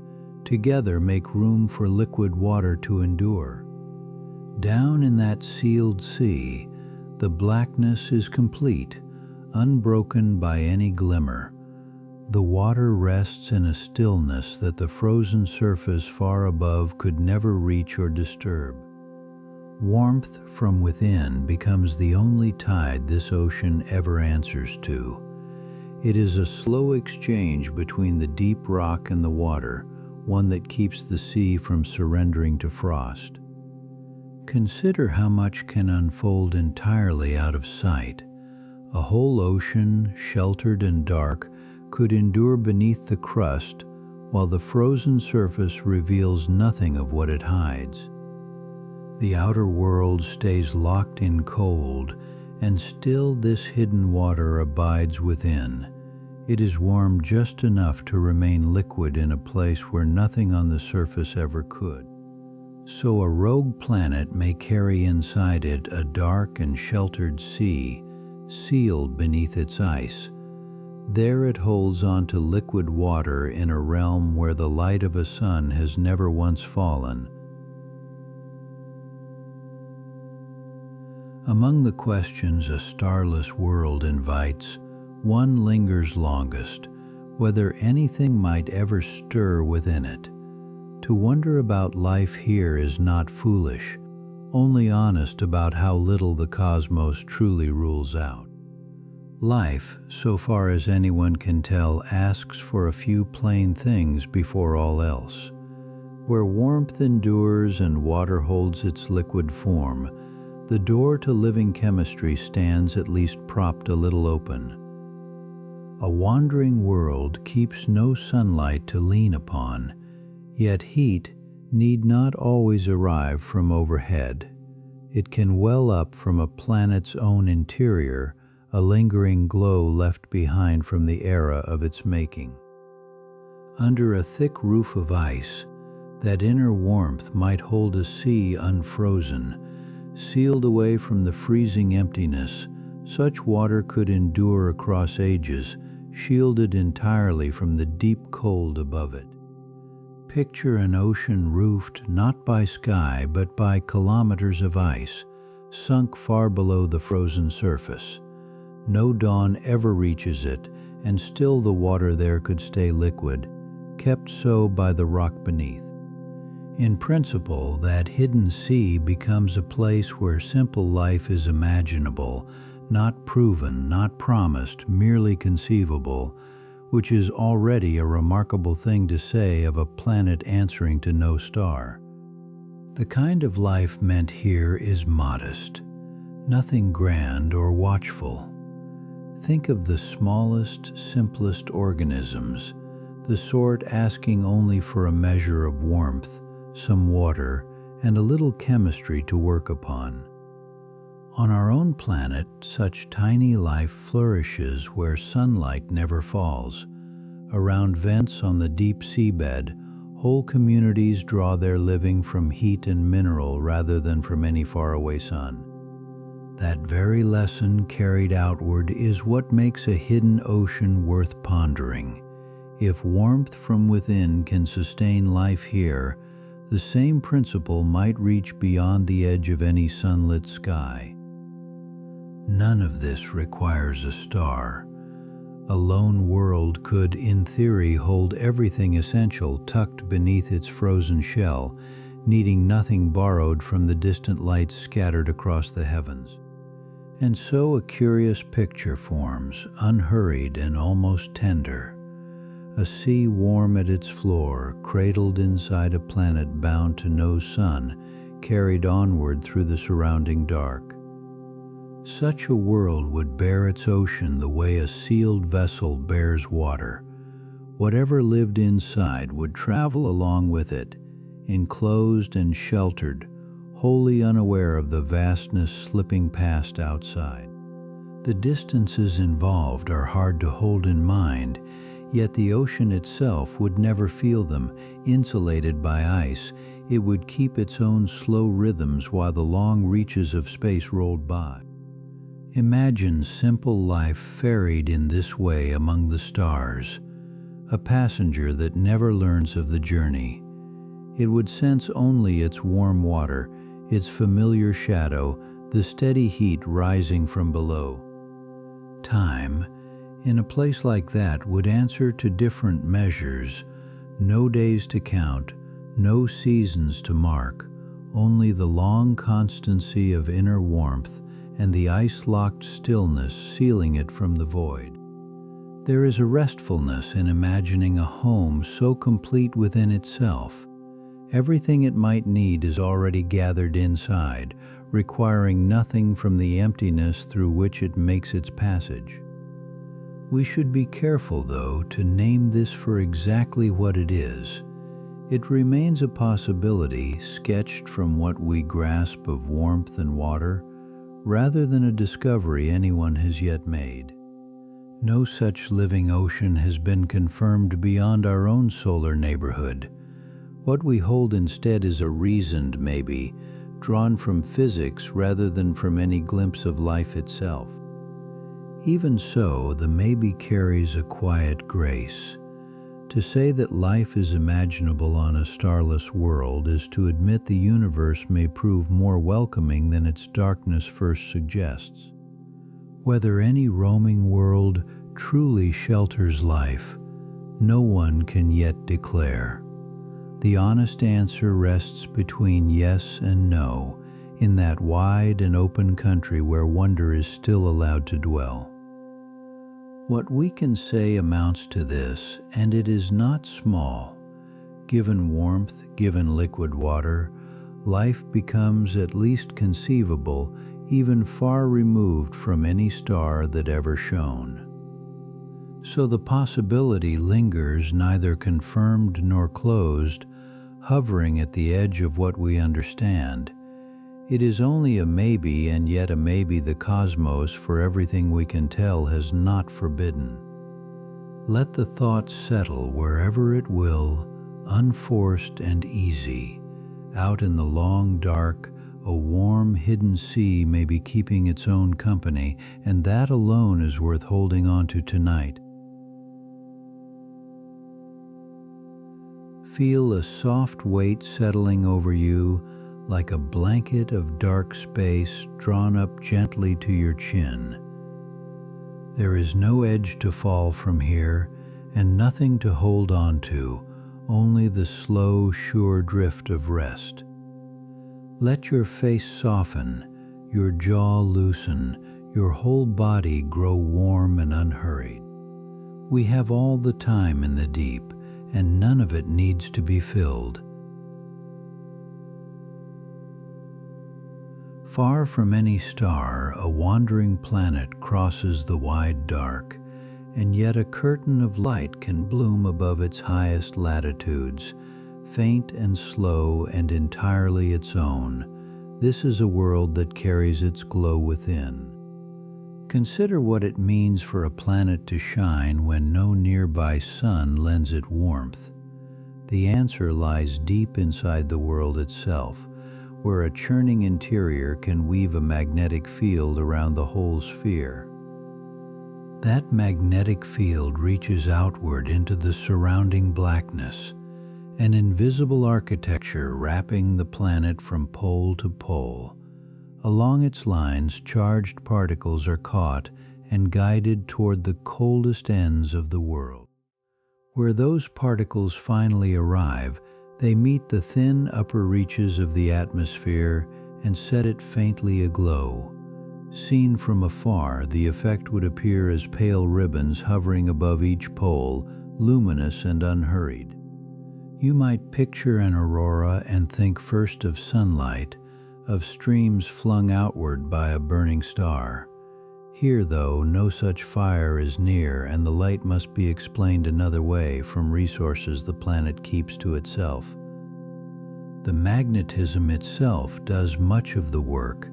together make room for liquid water to endure. Down in that sealed sea, the blackness is complete, unbroken by any glimmer. The water rests in a stillness that the frozen surface far above could never reach or disturb. Warmth from within becomes the only tide this ocean ever answers to. It is a slow exchange between the deep rock and the water, one that keeps the sea from surrendering to frost. Consider how much can unfold entirely out of sight. A whole ocean, sheltered and dark, could endure beneath the crust, while the frozen surface reveals nothing of what it hides. The outer world stays locked in cold, and still this hidden water abides within. It is warm just enough to remain liquid in a place where nothing on the surface ever could. So a rogue planet may carry inside it a dark and sheltered sea, sealed beneath its ice. There it holds on to liquid water in a realm where the light of a sun has never once fallen. Among the questions a starless world invites, one lingers longest: whether anything might ever stir within it. To wonder about life here is not foolish, only honest about how little the cosmos truly rules out. Life, so far as anyone can tell, asks for a few plain things before all else. Where warmth endures and water holds its liquid form, the door to living chemistry stands at least propped a little open. A wandering world keeps no sunlight to lean upon, yet heat need not always arrive from overhead. It can well up from a planet's own interior, a lingering glow left behind from the era of its making. Under a thick roof of ice, that inner warmth might hold a sea unfrozen, sealed away from the freezing emptiness. Such water could endure across ages, shielded entirely from the deep cold above it. Picture an ocean roofed not by sky but by kilometers of ice, sunk far below the frozen surface. No dawn ever reaches it, and still the water there could stay liquid, kept so by the rock beneath. In principle, that hidden sea becomes a place where simple life is imaginable, not proven, not promised, merely conceivable, which is already a remarkable thing to say of a planet answering to no star. The kind of life meant here is modest, nothing grand or watchful. Think of the smallest, simplest organisms, the sort asking only for a measure of warmth, some water, and a little chemistry to work upon. On our own planet, such tiny life flourishes where sunlight never falls. Around vents on the deep seabed, whole communities draw their living from heat and mineral rather than from any faraway sun. That very lesson carried outward is what makes a hidden ocean worth pondering. If warmth from within can sustain life here, the same principle might reach beyond the edge of any sunlit sky. None of this requires a star. A lone world could, in theory, hold everything essential tucked beneath its frozen shell, needing nothing borrowed from the distant lights scattered across the heavens. And so a curious picture forms, unhurried and almost tender. A sea warm at its floor, cradled inside a planet bound to no sun, carried onward through the surrounding dark. Such a world would bear its ocean the way a sealed vessel bears water. Whatever lived inside would travel along with it, enclosed and sheltered, wholly unaware of the vastness slipping past outside. The distances involved are hard to hold in mind, yet the ocean itself would never feel them. Insulated by ice, it would keep its own slow rhythms while the long reaches of space rolled by. Imagine simple life ferried in this way among the stars, a passenger that never learns of the journey. It would sense only its warm water, its familiar shadow, the steady heat rising from below. Time, in a place like that, would answer to different measures. No days to count, no seasons to mark, only the long constancy of inner warmth and the ice-locked stillness sealing it from the void. There is a restfulness in imagining a home so complete within itself. Everything it might need is already gathered inside, requiring nothing from the emptiness through which it makes its passage. We should be careful, though, to name this for exactly what it is. It remains a possibility sketched from what we grasp of warmth and water, rather than a discovery anyone has yet made. No such living ocean has been confirmed beyond our own solar neighborhood. What we hold instead is a reasoned maybe, drawn from physics rather than from any glimpse of life itself. Even so, the maybe carries a quiet grace. To say that life is imaginable on a starless world is to admit the universe may prove more welcoming than its darkness first suggests. Whether any roaming world truly shelters life, no one can yet declare. The honest answer rests between yes and no, in that wide and open country where wonder is still allowed to dwell. What we can say amounts to this, and it is not small. Given warmth, given liquid water, life becomes at least conceivable, even far removed from any star that ever shone. So the possibility lingers, neither confirmed nor closed, hovering at the edge of what we understand. It is only a maybe, and yet a maybe the cosmos, for everything we can tell, has not forbidden. Let the thought settle wherever it will, unforced and easy. Out in the long dark, a warm hidden sea may be keeping its own company, and that alone is worth holding on to tonight. Feel a soft weight settling over you, like a blanket of dark space drawn up gently to your chin. There is no edge to fall from here, and nothing to hold on to, only the slow, sure drift of rest. Let your face soften, your jaw loosen, your whole body grow warm and unhurried. We have all the time in the deep, and none of it needs to be filled. Far from any star, a wandering planet crosses the wide dark, and yet a curtain of light can bloom above its highest latitudes, faint and slow and entirely its own. This is a world that carries its glow within. Consider what it means for a planet to shine when no nearby sun lends it warmth. The answer lies deep inside the world itself, where a churning interior can weave a magnetic field around the whole sphere. That magnetic field reaches outward into the surrounding blackness, an invisible architecture wrapping the planet from pole to pole. Along its lines, charged particles are caught and guided toward the coldest ends of the world. Where those particles finally arrive, they meet the thin upper reaches of the atmosphere and set it faintly aglow. Seen from afar, the effect would appear as pale ribbons hovering above each pole, luminous and unhurried. You might picture an aurora and think first of sunlight, of streams flung outward by a burning star. Here, though, no such fire is near, and the light must be explained another way, from resources the planet keeps to itself. The magnetism itself does much of the work,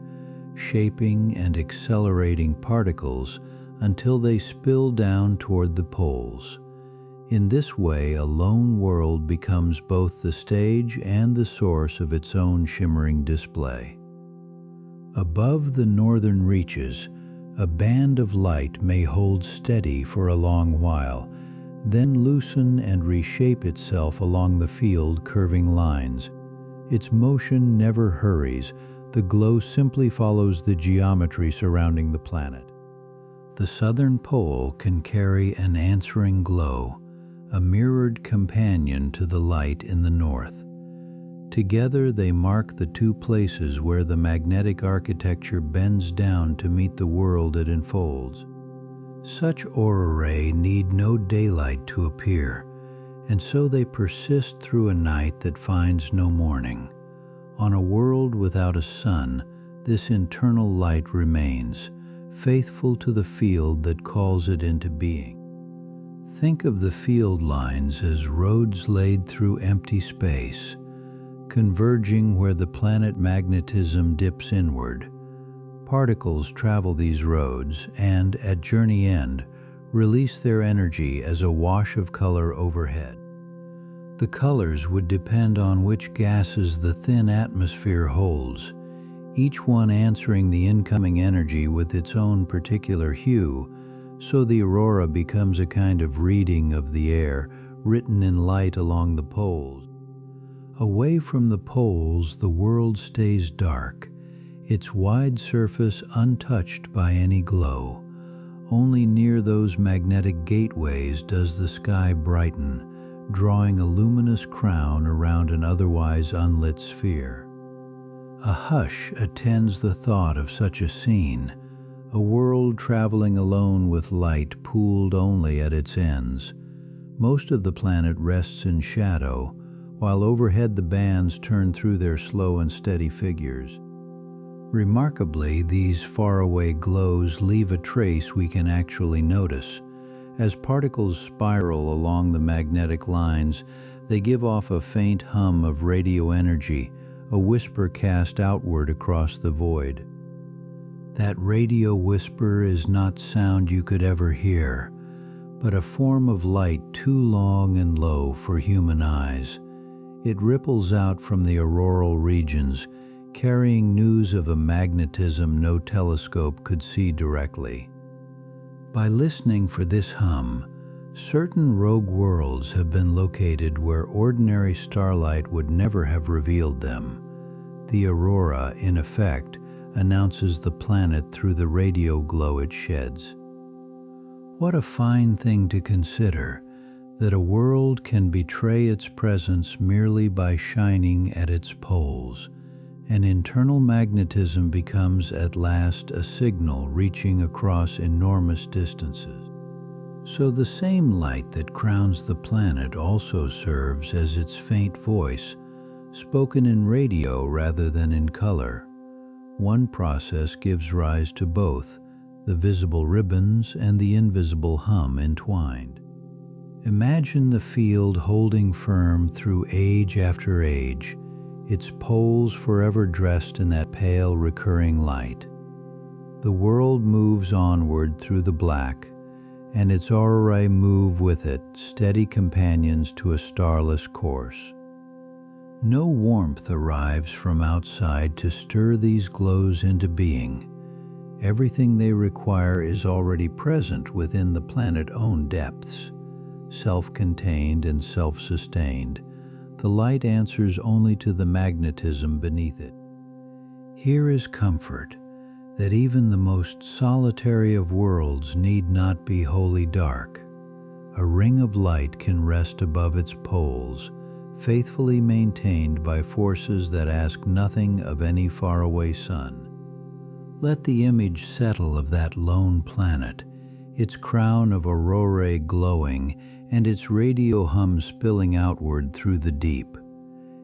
shaping and accelerating particles until they spill down toward the poles. In this way, a lone world becomes both the stage and the source of its own shimmering display. Above the northern reaches, a band of light may hold steady for a long while, then loosen and reshape itself along the field curving lines. Its motion never hurries, the glow simply follows the geometry surrounding the planet. The southern pole can carry an answering glow, a mirrored companion to the light in the north. Together they mark the two places where the magnetic architecture bends down to meet the world it enfolds. Such aurorae need no daylight to appear, and so they persist through a night that finds no morning. On a world without a sun, this internal light remains, faithful to the field that calls it into being. Think of the field lines as roads laid through empty space, converging where the planet magnetism dips inward. Particles travel these roads and, at journey end, release their energy as a wash of color overhead. The colors would depend on which gases the thin atmosphere holds, each one answering the incoming energy with its own particular hue, so the aurora becomes a kind of reading of the air, written in light along the poles. Away from the poles, the world stays dark, its wide surface untouched by any glow. Only near those magnetic gateways does the sky brighten, drawing a luminous crown around an otherwise unlit sphere. A hush attends the thought of such a scene, a world traveling alone with light pooled only at its ends. Most of the planet rests in shadow, while overhead the bands turn through their slow and steady figures. Remarkably, these faraway glows leave a trace we can actually notice. As particles spiral along the magnetic lines, they give off a faint hum of radio energy, a whisper cast outward across the void. That radio whisper is not sound you could ever hear, but a form of light too long and low for human eyes. It ripples out from the auroral regions, carrying news of a magnetism no telescope could see directly. By listening for this hum, certain rogue worlds have been located where ordinary starlight would never have revealed them. The aurora, in effect, announces the planet through the radio glow it sheds. What a fine thing to consider, that a world can betray its presence merely by shining at its poles. An internal magnetism becomes at last a signal reaching across enormous distances. So the same light that crowns the planet also serves as its faint voice, spoken in radio rather than in color. One process gives rise to both, the visible ribbons and the invisible hum entwined. Imagine the field holding firm through age after age, its poles forever dressed in that pale recurring light. The world moves onward through the black, and its aurorae move with it, steady companions to a starless course. No warmth arrives from outside to stir these glows into being. Everything they require is already present within the planet's own depths. Self-contained and self-sustained, the light answers only to the magnetism beneath it. Here is comfort, that even the most solitary of worlds need not be wholly dark. A ring of light can rest above its poles, faithfully maintained by forces that ask nothing of any faraway sun. Let the image settle of that lone planet, its crown of aurorae glowing, and its radio hum spilling outward through the deep.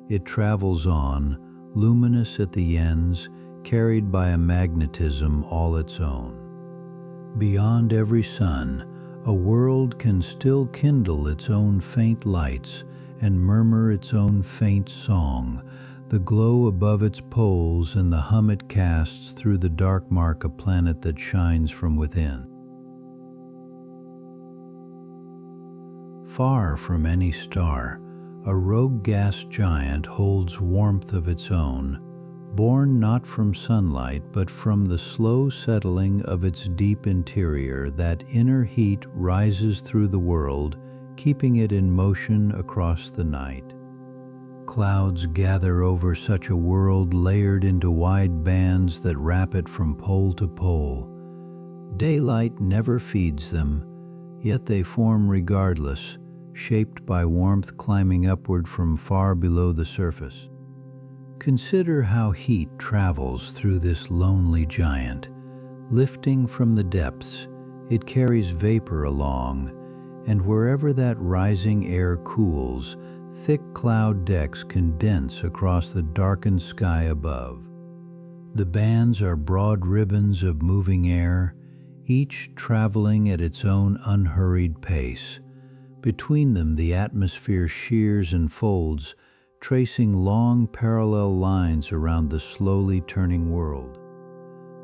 It travels on, luminous at the ends, carried by a magnetism all its own. Beyond every sun, a world can still kindle its own faint lights and murmur its own faint song, the glow above its poles and the hum it casts through the dark mark a planet that shines from within. Far from any star, a rogue gas giant holds warmth of its own, born not from sunlight but from the slow settling of its deep interior. That inner heat rises through the world, keeping it in motion across the night. Clouds gather over such a world, layered into wide bands that wrap it from pole to pole. Daylight never feeds them, yet they form regardless, shaped by warmth climbing upward from far below the surface. Consider how heat travels through this lonely giant. Lifting from the depths, it carries vapor along, and wherever that rising air cools, thick cloud decks condense across the darkened sky above. The bands are broad ribbons of moving air, each traveling at its own unhurried pace. Between them the atmosphere shears and folds, tracing long parallel lines around the slowly turning world.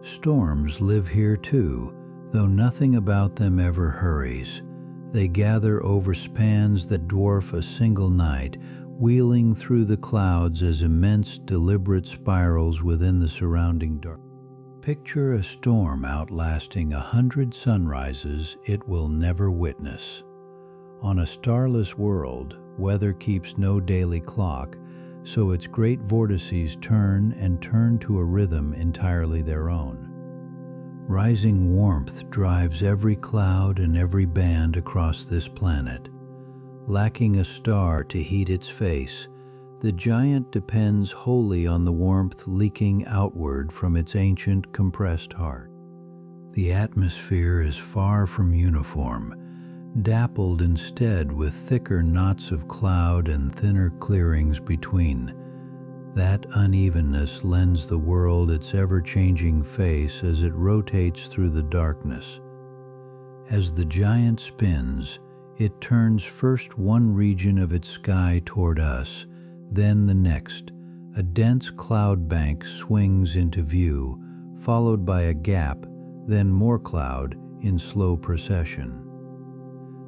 Storms live here too, though nothing about them ever hurries. They gather over spans that dwarf a single night, wheeling through the clouds as immense, deliberate spirals within the surrounding dark. Picture a storm outlasting 100 sunrises it will never witness. On a starless world, weather keeps no daily clock, so its great vortices turn and turn to a rhythm entirely their own. Rising warmth drives every cloud and every band across this planet. Lacking a star to heat its face, the giant depends wholly on the warmth leaking outward from its ancient compressed heart. The atmosphere is far from uniform, dappled instead with thicker knots of cloud and thinner clearings between. That unevenness lends the world its ever-changing face as it rotates through the darkness. As the giant spins, it turns first one region of its sky toward us, then the next. A dense cloud bank swings into view, followed by a gap, then more cloud in slow procession.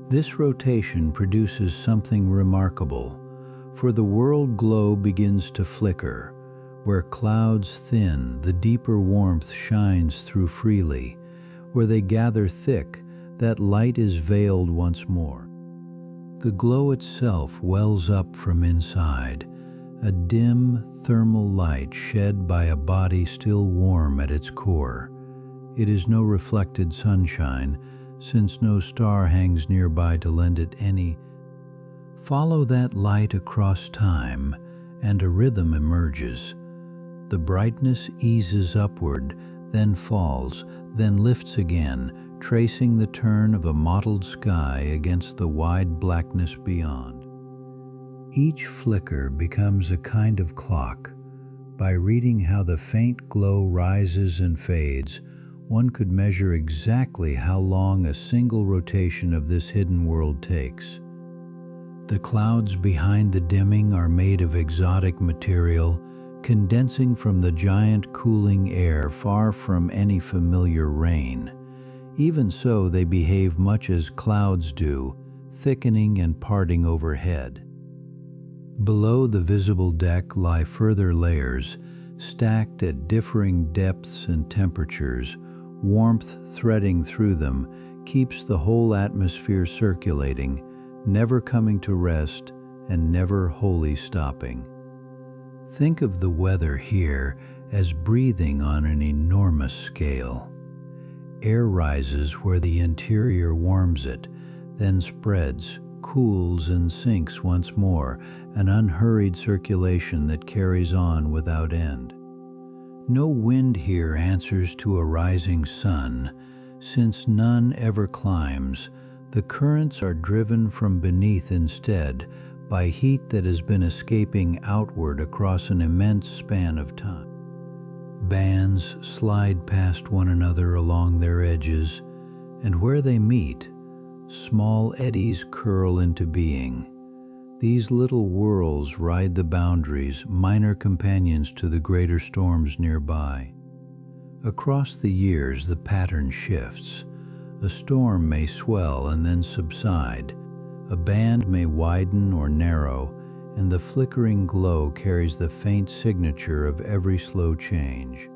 This rotation produces something remarkable, for the world glow begins to flicker. Where clouds thin, the deeper warmth shines through freely. Where they gather thick, that light is veiled once more. The glow itself wells up from inside, a dim thermal light shed by a body still warm at its core. It is no reflected sunshine, since no star hangs nearby to lend it any. Follow that light across time, and a rhythm emerges. The brightness eases upward, then falls, then lifts again, tracing the turn of a mottled sky against the wide blackness beyond. Each flicker becomes a kind of clock. By reading how the faint glow rises and fades, one could measure exactly how long a single rotation of this hidden world takes. The clouds behind the dimming are made of exotic material, condensing from the giant cooling air far from any familiar rain. Even so, they behave much as clouds do, thickening and parting overhead. Below the visible deck lie further layers, stacked at differing depths and temperatures. Warmth threading through them keeps the whole atmosphere circulating, never coming to rest and never wholly stopping. Think of the weather here as breathing on an enormous scale. Air rises where the interior warms it, then spreads, cools and sinks once more, an unhurried circulation that carries on without end. No wind here answers to a rising sun, since none ever climbs. The currents are driven from beneath instead, by heat that has been escaping outward across an immense span of time. Bands slide past one another along their edges, and where they meet, small eddies curl into being. These little whirls ride the boundaries, minor companions to the greater storms nearby. Across the years, the pattern shifts. A storm may swell and then subside. A band may widen or narrow, and the flickering glow carries the faint signature of every slow change.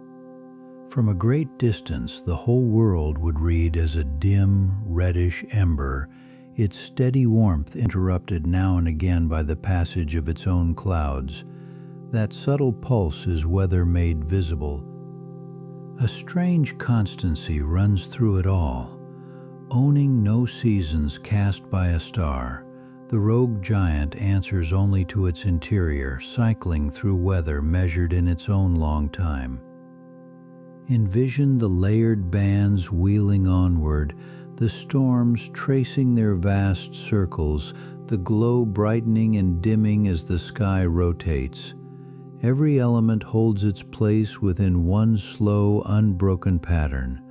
From a great distance, the whole world would read as a dim, reddish ember, its steady warmth interrupted now and again by the passage of its own clouds. That subtle pulse is weather made visible. A strange constancy runs through it all. Owning no seasons cast by a star, the rogue giant answers only to its interior, cycling through weather measured in its own long time. Envision the layered bands wheeling onward, the storms tracing their vast circles, the glow brightening and dimming as the sky rotates. Every element holds its place within one slow, unbroken pattern.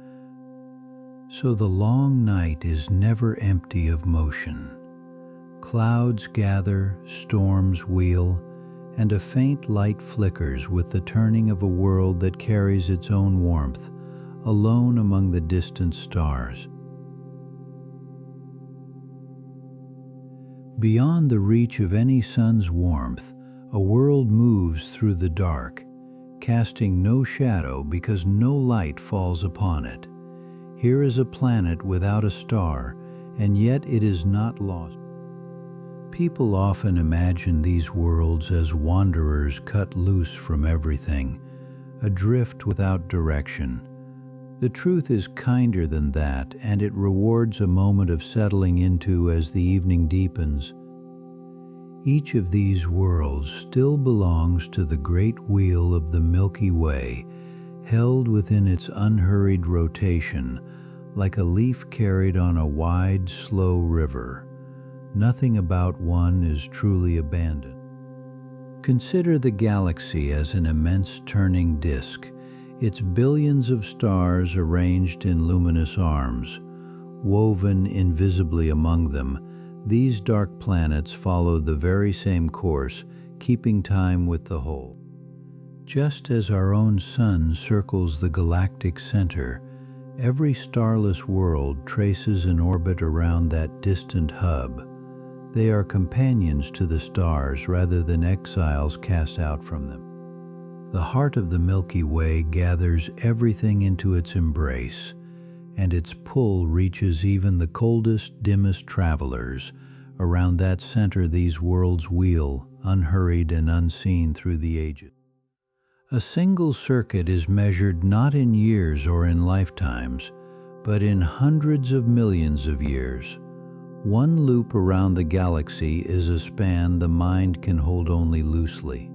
So the long night is never empty of motion. Clouds gather, storms wheel, and a faint light flickers with the turning of a world that carries its own warmth, alone among the distant stars. Beyond the reach of any sun's warmth, a world moves through the dark, casting no shadow because no light falls upon it. Here is a planet without a star, and yet it is not lost. People often imagine these worlds as wanderers cut loose from everything, adrift without direction. The truth is kinder than that, and it rewards a moment of settling into as the evening deepens. Each of these worlds still belongs to the great wheel of the Milky Way, held within its unhurried rotation, like a leaf carried on a wide, slow river. Nothing about one is truly abandoned. Consider the galaxy as an immense turning disk, its billions of stars arranged in luminous arms. Woven invisibly among them, these dark planets follow the very same course, keeping time with the whole. Just as our own sun circles the galactic center, every starless world traces an orbit around that distant hub. They are companions to the stars rather than exiles cast out from them. The heart of the Milky Way gathers everything into its embrace, and its pull reaches even the coldest, dimmest travelers. Around that center these worlds wheel, unhurried and unseen through the ages. A single circuit is measured not in years or in lifetimes, but in hundreds of millions of years. One loop around the galaxy is a span the mind can hold only loosely.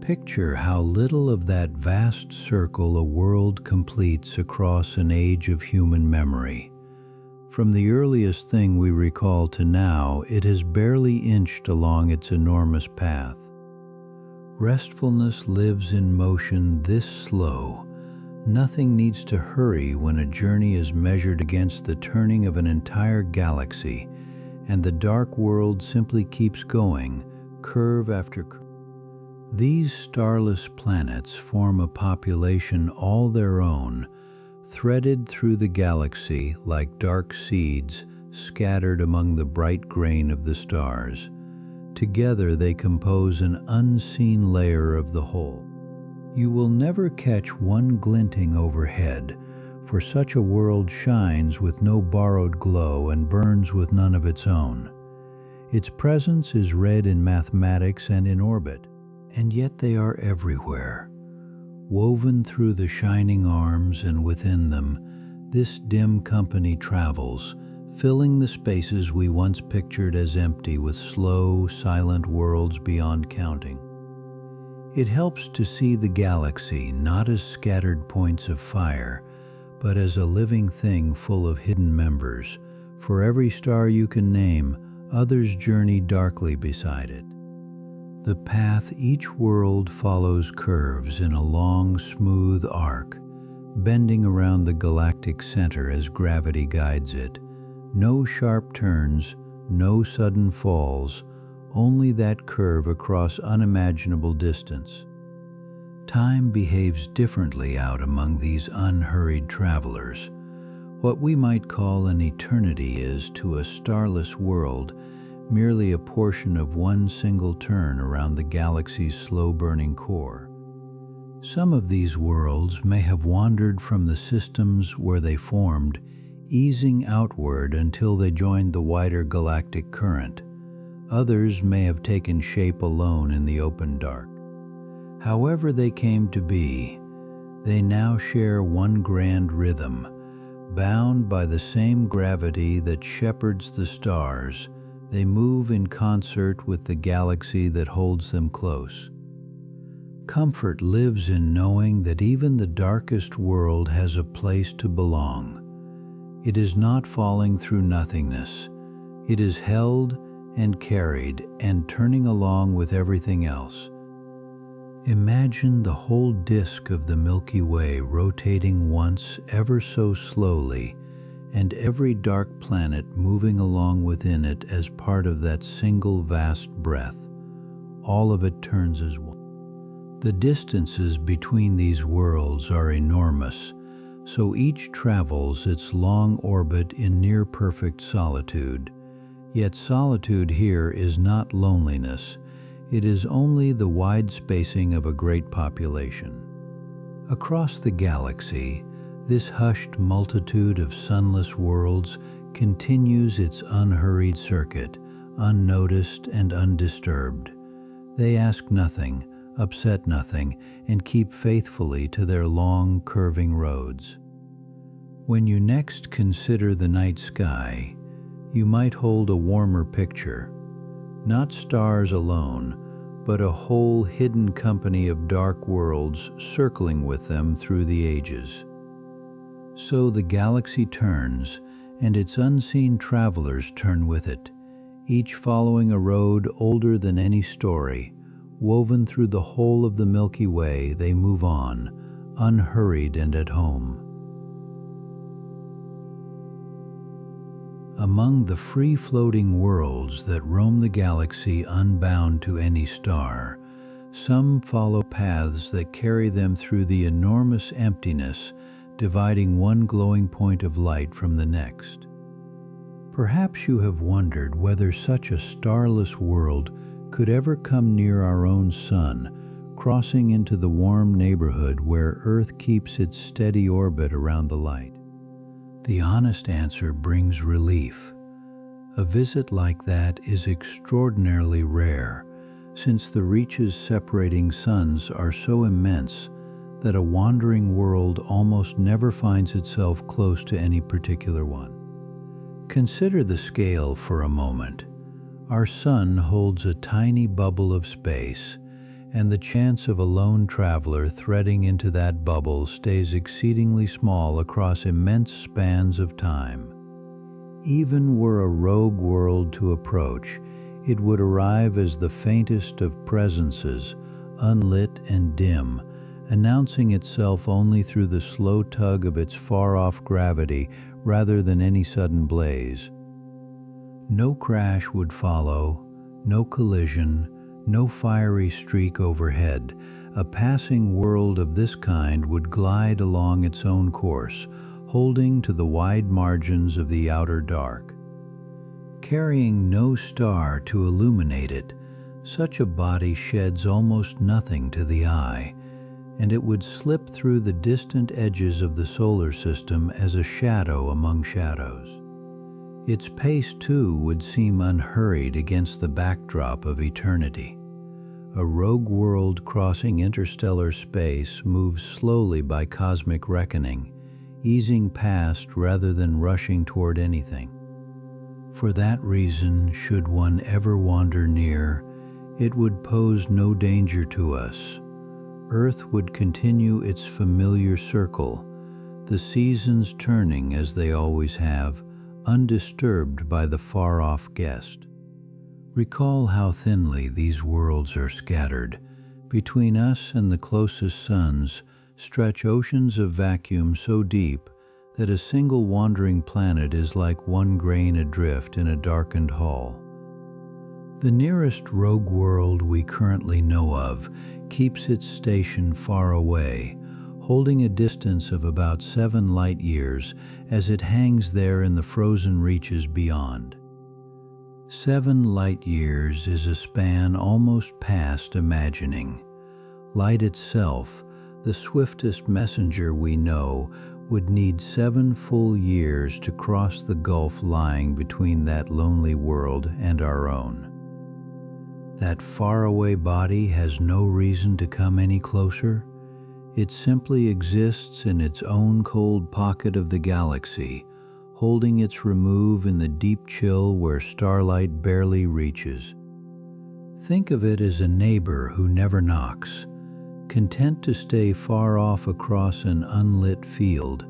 Picture how little of that vast circle a world completes across an age of human memory. From the earliest thing we recall to now, it has barely inched along its enormous path. Restfulness lives in motion this slow. Nothing needs to hurry when a journey is measured against the turning of an entire galaxy, and the dark world simply keeps going, curve after curve. These starless planets form a population all their own, threaded through the galaxy like dark seeds scattered among the bright grain of the stars. Together they compose an unseen layer of the whole. You will never catch one glinting overhead, for such a world shines with no borrowed glow and burns with none of its own. Its presence is read in mathematics and in orbit, and yet they are everywhere. Woven through the shining arms and within them, this dim company travels, filling the spaces we once pictured as empty with slow, silent worlds beyond counting. It helps to see the galaxy not as scattered points of fire, but as a living thing full of hidden members. For every star you can name, others journey darkly beside it. The path each world follows curves in a long, smooth arc, bending around the galactic center as gravity guides it. No sharp turns, no sudden falls, only that curve across unimaginable distance. Time behaves differently out among these unhurried travelers. What we might call an eternity is, to a starless world, merely a portion of one single turn around the galaxy's slow-burning core. Some of these worlds may have wandered from the systems where they formed, easing outward until they joined the wider galactic current. Others may have taken shape alone in the open dark. However they came to be, they now share one grand rhythm. Bound by the same gravity that shepherds the stars, they move in concert with the galaxy that holds them close. Comfort lives in knowing that even the darkest world has a place to belong. It is not falling through nothingness. It is held and carried and turning along with everything else. Imagine the whole disk of the Milky Way rotating once ever so slowly, and every dark planet moving along within it as part of that single vast breath. All of it turns as one. The distances between these worlds are enormous, so each travels its long orbit in near-perfect solitude. Yet solitude here is not loneliness. It is only the wide spacing of a great population. Across the galaxy, this hushed multitude of sunless worlds continues its unhurried circuit, unnoticed and undisturbed. They ask nothing, upset nothing, and keep faithfully to their long, curving roads. When you next consider the night sky, you might hold a warmer picture. Not stars alone, but a whole hidden company of dark worlds circling with them through the ages. So the galaxy turns, and its unseen travelers turn with it, each following a road older than any story. Woven through the whole of the Milky Way, they move on, unhurried and at home. Among the free-floating worlds that roam the galaxy unbound to any star, some follow paths that carry them through the enormous emptiness, dividing one glowing point of light from the next. Perhaps you have wondered whether such a starless world could ever come near our own sun, crossing into the warm neighborhood where Earth keeps its steady orbit around the light. The honest answer brings relief. A visit like that is extraordinarily rare, since the reaches separating suns are so immense that a wandering world almost never finds itself close to any particular one. Consider the scale for a moment. Our sun holds a tiny bubble of space, and the chance of a lone traveler threading into that bubble stays exceedingly small across immense spans of time. Even were a rogue world to approach, it would arrive as the faintest of presences, unlit and dim, announcing itself only through the slow tug of its far-off gravity rather than any sudden blaze. No crash would follow, no collision, no fiery streak overhead. A passing world of this kind would glide along its own course, holding to the wide margins of the outer dark. Carrying no star to illuminate it, such a body sheds almost nothing to the eye, and it would slip through the distant edges of the solar system as a shadow among shadows. Its pace, too, would seem unhurried against the backdrop of eternity. A rogue world crossing interstellar space moves slowly by cosmic reckoning, easing past rather than rushing toward anything. For that reason, should one ever wander near, it would pose no danger to us. Earth would continue its familiar circle, the seasons turning as they always have, undisturbed by the far-off guest. Recall how thinly these worlds are scattered. Between us and the closest suns stretch oceans of vacuum so deep that a single wandering planet is like one grain adrift in a darkened hull. The nearest rogue world we currently know of keeps its station far away, holding a distance of about 7 light-years as it hangs there in the frozen reaches beyond. 7 light-years is a span almost past imagining. Light itself, the swiftest messenger we know, would need 7 full years to cross the gulf lying between that lonely world and our own. That faraway body has no reason to come any closer. It simply exists in its own cold pocket of the galaxy, holding its remove in the deep chill where starlight barely reaches. Think of it as a neighbor who never knocks, content to stay far off across an unlit field,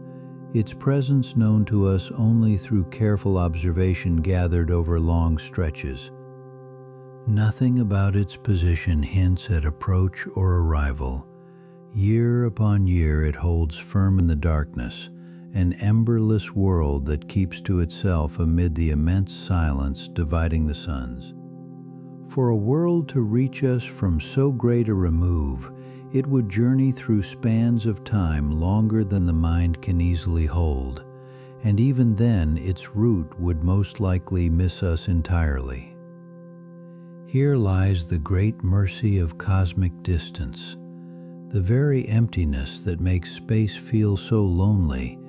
its presence known to us only through careful observation gathered over long stretches. Nothing about its position hints at approach or arrival. Year upon year it holds firm in the darkness, an emberless world that keeps to itself amid the immense silence dividing the suns. For a world to reach us from so great a remove, it would journey through spans of time longer than the mind can easily hold, and even then its route would most likely miss us entirely. Here lies the great mercy of cosmic distance. The very emptiness that makes space feel so lonely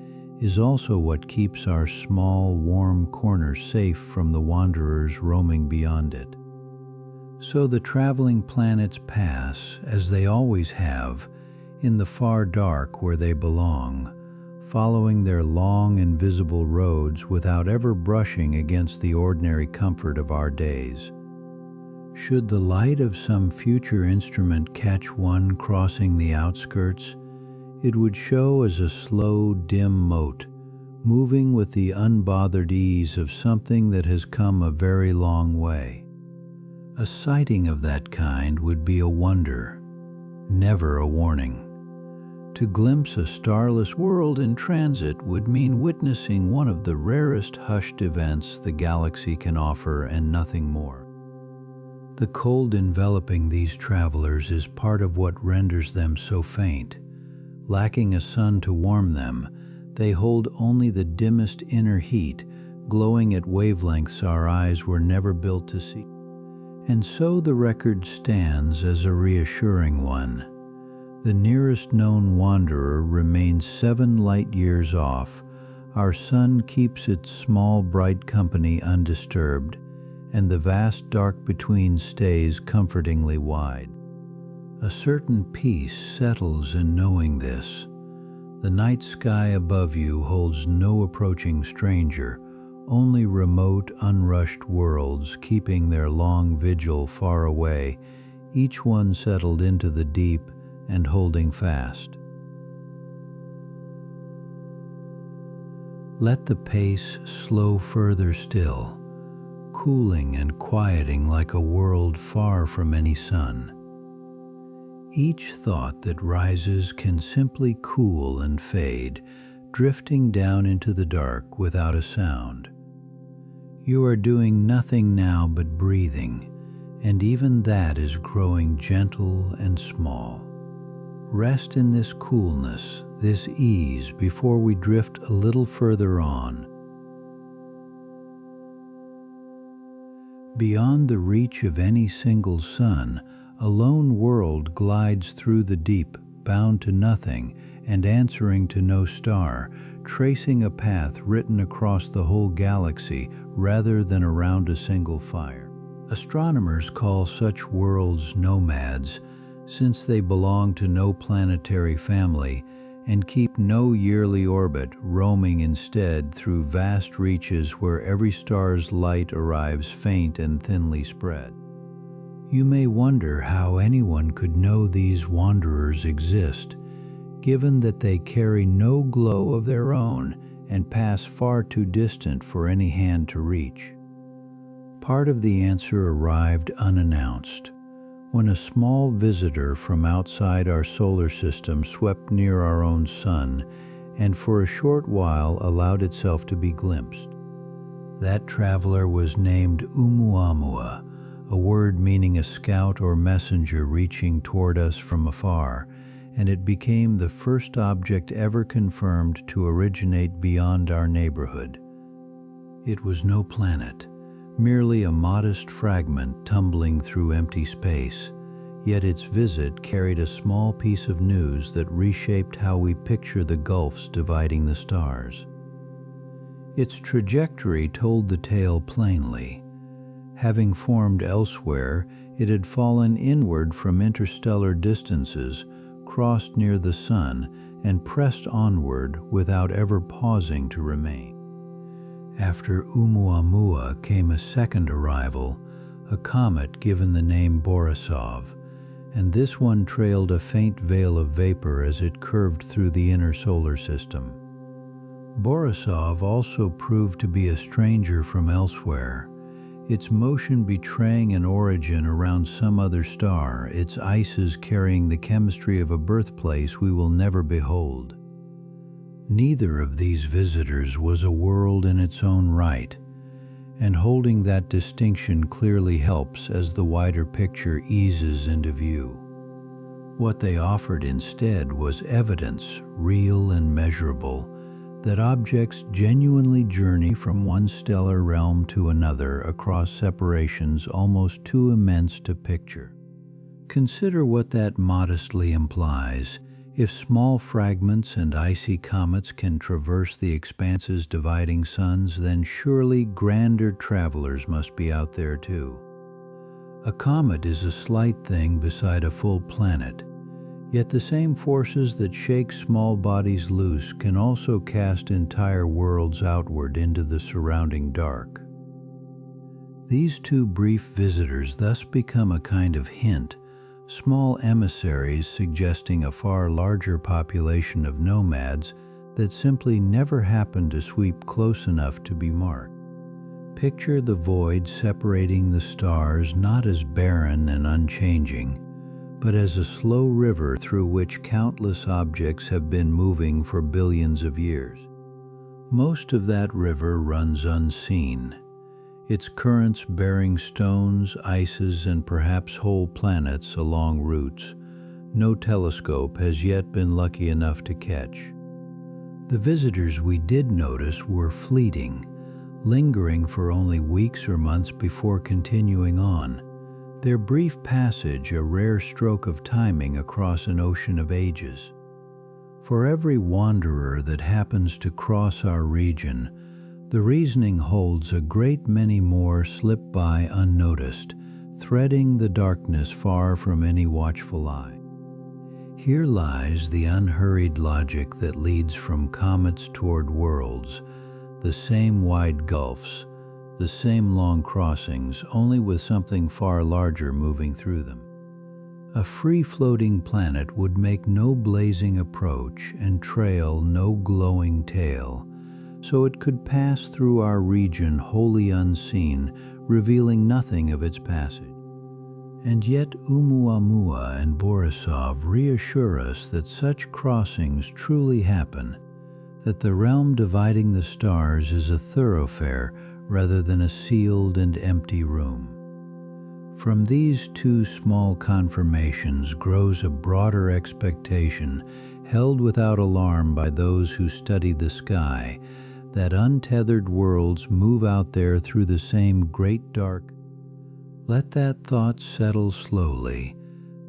is also what keeps our small, warm corner safe from the wanderers roaming beyond it. So the traveling planets pass, as they always have, in the far dark where they belong, following their long invisible roads without ever brushing against the ordinary comfort of our days. Should the light of some future instrument catch one crossing the outskirts, it would show as a slow, dim mote, moving with the unbothered ease of something that has come a very long way. A sighting of that kind would be a wonder, never a warning. To glimpse a starless world in transit would mean witnessing one of the rarest hushed events the galaxy can offer and nothing more. The cold enveloping these travelers is part of what renders them so faint. Lacking a sun to warm them, they hold only the dimmest inner heat, glowing at wavelengths our eyes were never built to see. And so the record stands as a reassuring one. The nearest known wanderer remains 7 light years off. Our sun keeps its small bright company undisturbed, and the vast dark between stays comfortingly wide. A certain peace settles in knowing this. The night sky above you holds no approaching stranger, only remote, unrushed worlds keeping their long vigil far away, each one settled into the deep and holding fast. Let the pace slow further still, cooling and quieting like a world far from any sun. Each thought that rises can simply cool and fade, drifting down into the dark without a sound. You are doing nothing now but breathing, and even that is growing gentle and small. Rest in this coolness, this ease, before we drift a little further on. Beyond the reach of any single sun, a lone world glides through the deep, bound to nothing and answering to no star, tracing a path written across the whole galaxy rather than around a single fire. Astronomers call such worlds nomads, since they belong to no planetary family and keep no yearly orbit, roaming instead through vast reaches where every star's light arrives faint and thinly spread. You may wonder how anyone could know these wanderers exist, given that they carry no glow of their own and pass far too distant for any hand to reach. Part of the answer arrived unannounced, when a small visitor from outside our solar system swept near our own sun and for a short while allowed itself to be glimpsed. That traveler was named Oumuamua, a word meaning a scout or messenger reaching toward us from afar, and it became the first object ever confirmed to originate beyond our neighborhood. It was no planet, merely a modest fragment tumbling through empty space, yet its visit carried a small piece of news that reshaped how we picture the gulfs dividing the stars. Its trajectory told the tale plainly. Having formed elsewhere, it had fallen inward from interstellar distances, crossed near the sun, and pressed onward without ever pausing to remain. After Oumuamua came a second arrival, a comet given the name Borisov, and this one trailed a faint veil of vapor as it curved through the inner solar system. Borisov also proved to be a stranger from elsewhere, its motion betraying an origin around some other star, its ices carrying the chemistry of a birthplace we will never behold. Neither of these visitors was a world in its own right, and holding that distinction clearly helps as the wider picture eases into view. What they offered instead was evidence, real and measurable, that objects genuinely journey from one stellar realm to another across separations almost too immense to picture. Consider what that modestly implies. If small fragments and icy comets can traverse the expanses dividing suns, then surely grander travelers must be out there too. A comet is a slight thing beside a full planet, yet the same forces that shake small bodies loose can also cast entire worlds outward into the surrounding dark. These two brief visitors thus become a kind of hint, small emissaries suggesting a far larger population of nomads that simply never happened to sweep close enough to be marked. Picture the void separating the stars not as barren and unchanging, but as a slow river through which countless objects have been moving for billions of years. Most of that river runs unseen, its currents bearing stones, ices, and perhaps whole planets along routes no telescope has yet been lucky enough to catch. The visitors we did notice were fleeting, lingering for only weeks or months before continuing on, their brief passage a rare stroke of timing across an ocean of ages. For every wanderer that happens to cross our region, the reasoning holds a great many more slip by unnoticed, threading the darkness far from any watchful eye. Here lies the unhurried logic that leads from comets toward worlds, the same wide gulfs, the same long crossings, only with something far larger moving through them. A free-floating planet would make no blazing approach and trail no glowing tail, so it could pass through our region wholly unseen, revealing nothing of its passage. And yet Oumuamua and Borisov reassure us that such crossings truly happen, that the realm dividing the stars is a thoroughfare rather than a sealed and empty room. From these two small confirmations grows a broader expectation, held without alarm by those who study the sky, that untethered worlds move out there through the same great dark. Let that thought settle slowly,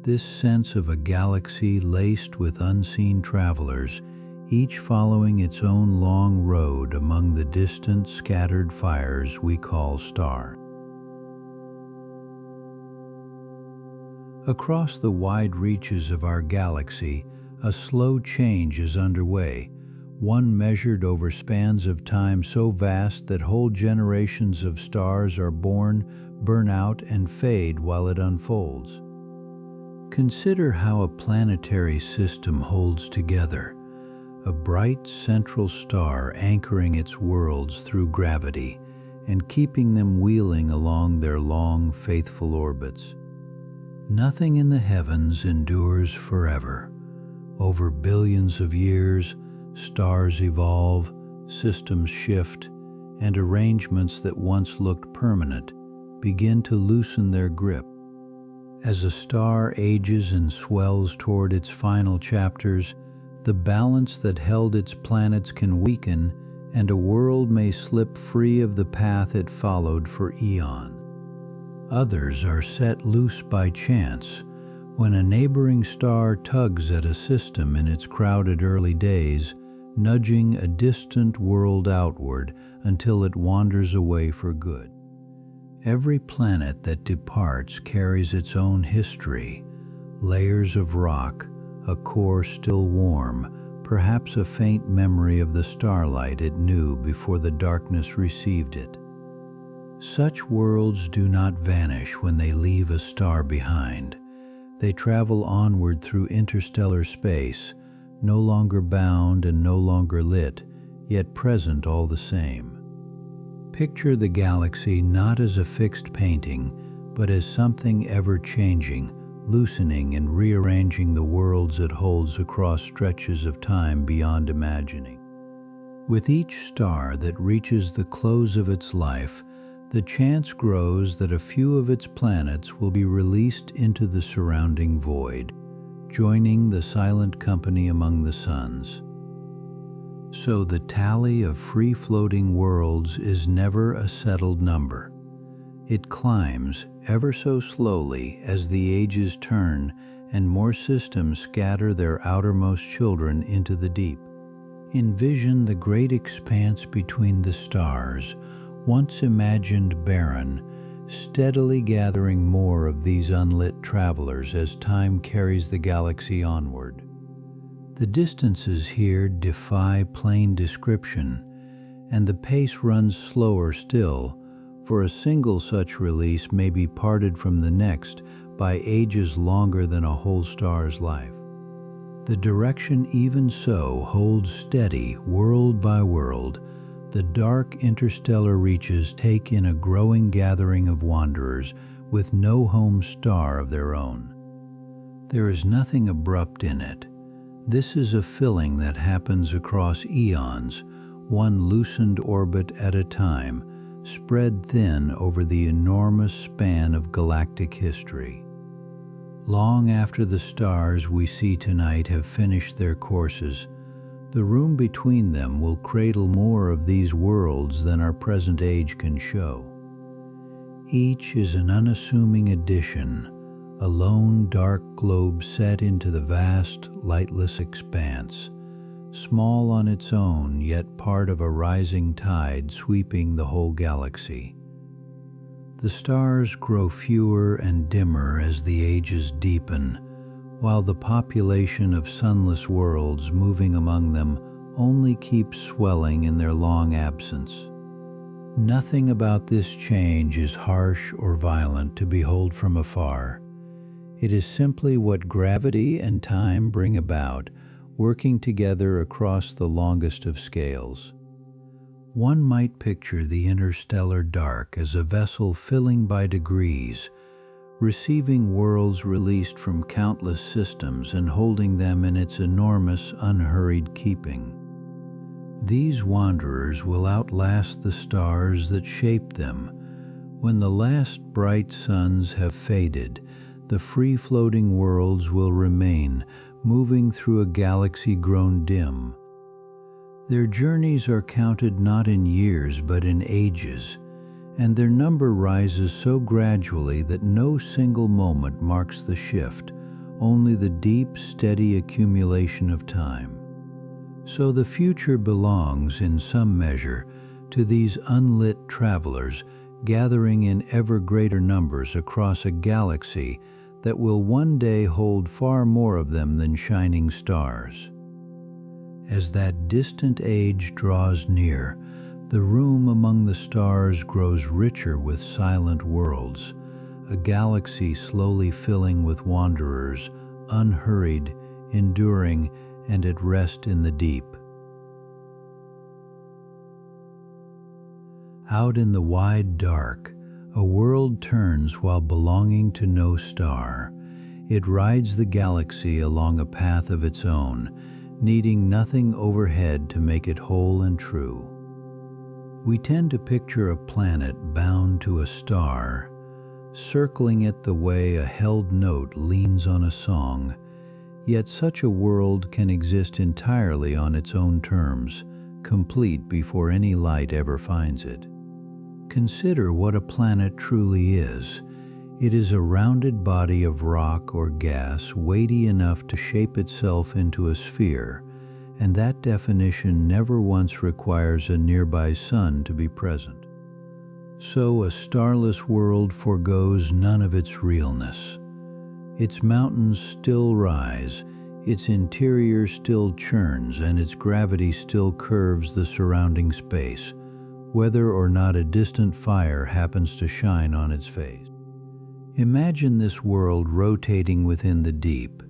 this sense of a galaxy laced with unseen travelers, each following its own long road among the distant scattered fires we call stars. Across the wide reaches of our galaxy, a slow change is underway, one measured over spans of time so vast that whole generations of stars are born, burn out, and fade while it unfolds. Consider how a planetary system holds together, a bright central star anchoring its worlds through gravity and keeping them wheeling along their long, faithful orbits. Nothing in the heavens endures forever. Over billions of years, stars evolve, systems shift, and arrangements that once looked permanent begin to loosen their grip. As a star ages and swells toward its final chapters, the balance that held its planets can weaken, and a world may slip free of the path it followed for eons. Others are set loose by chance, when a neighboring star tugs at a system in its crowded early days, nudging a distant world outward until it wanders away for good. Every planet that departs carries its own history, layers of rock, a core still warm, perhaps a faint memory of the starlight it knew before the darkness received it. Such worlds do not vanish when they leave a star behind. They travel onward through interstellar space, no longer bound and no longer lit, yet present all the same. Picture the galaxy not as a fixed painting, but as something ever-changing, loosening and rearranging the worlds it holds across stretches of time beyond imagining. With each star that reaches the close of its life, the chance grows that a few of its planets will be released into the surrounding void, joining the silent company among the suns. So the tally of free-floating worlds is never a settled number. It climbs ever so slowly as the ages turn and more systems scatter their outermost children into the deep. Envision the great expanse between the stars, once imagined barren, steadily gathering more of these unlit travelers as time carries the galaxy onward. The distances here defy plain description, and the pace runs slower still, for a single such release may be parted from the next by ages longer than a whole star's life. The direction even so holds steady world by world. The dark interstellar reaches take in a growing gathering of wanderers with no home star of their own. There is nothing abrupt in it. This is a filling that happens across eons, one loosened orbit at a time, spread thin over the enormous span of galactic history. Long after the stars we see tonight have finished their courses, the room between them will cradle more of these worlds than our present age can show. Each is an unassuming addition, a lone dark globe set into the vast, lightless expanse, small on its own, yet part of a rising tide sweeping the whole galaxy. The stars grow fewer and dimmer as the ages deepen, while the population of sunless worlds moving among them only keeps swelling in their long absence. Nothing about this change is harsh or violent to behold from afar. It is simply what gravity and time bring about, working together across the longest of scales. One might picture the interstellar dark as a vessel filling by degrees, receiving worlds released from countless systems and holding them in its enormous, unhurried keeping. These wanderers will outlast the stars that shaped them. When the last bright suns have faded, the free-floating worlds will remain, moving through a galaxy grown dim. Their journeys are counted not in years but in ages, and their number rises so gradually that no single moment marks the shift, only the deep, steady accumulation of time. So the future belongs, in some measure, to these unlit travelers gathering in ever greater numbers across a galaxy that will one day hold far more of them than shining stars. As that distant age draws near, the room among the stars grows richer with silent worlds, a galaxy slowly filling with wanderers, unhurried, enduring, and at rest in the deep. Out in the wide dark, a world turns while belonging to no star. It rides the galaxy along a path of its own, needing nothing overhead to make it whole and true. We tend to picture a planet bound to a star, circling it the way a held note leans on a song, yet such a world can exist entirely on its own terms, complete before any light ever finds it. Consider what a planet truly is. It is a rounded body of rock or gas weighty enough to shape itself into a sphere, and that definition never once requires a nearby sun to be present. So a starless world forgoes none of its realness. Its mountains still rise, its interior still churns, and its gravity still curves the surrounding space, whether or not a distant fire happens to shine on its face. Imagine this world rotating within the deep.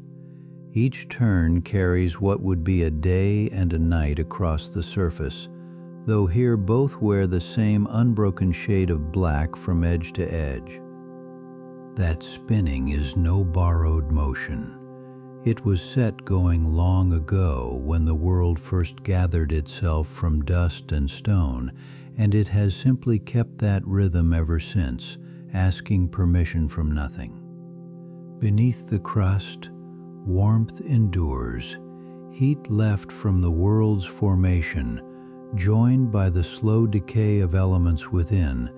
Each turn carries what would be a day and a night across the surface, though here both wear the same unbroken shade of black from edge to edge. That spinning is no borrowed motion. It was set going long ago when the world first gathered itself from dust and stone, and it has simply kept that rhythm ever since, asking permission from nothing. Beneath the crust, warmth endures, heat left from the world's formation, joined by the slow decay of elements within,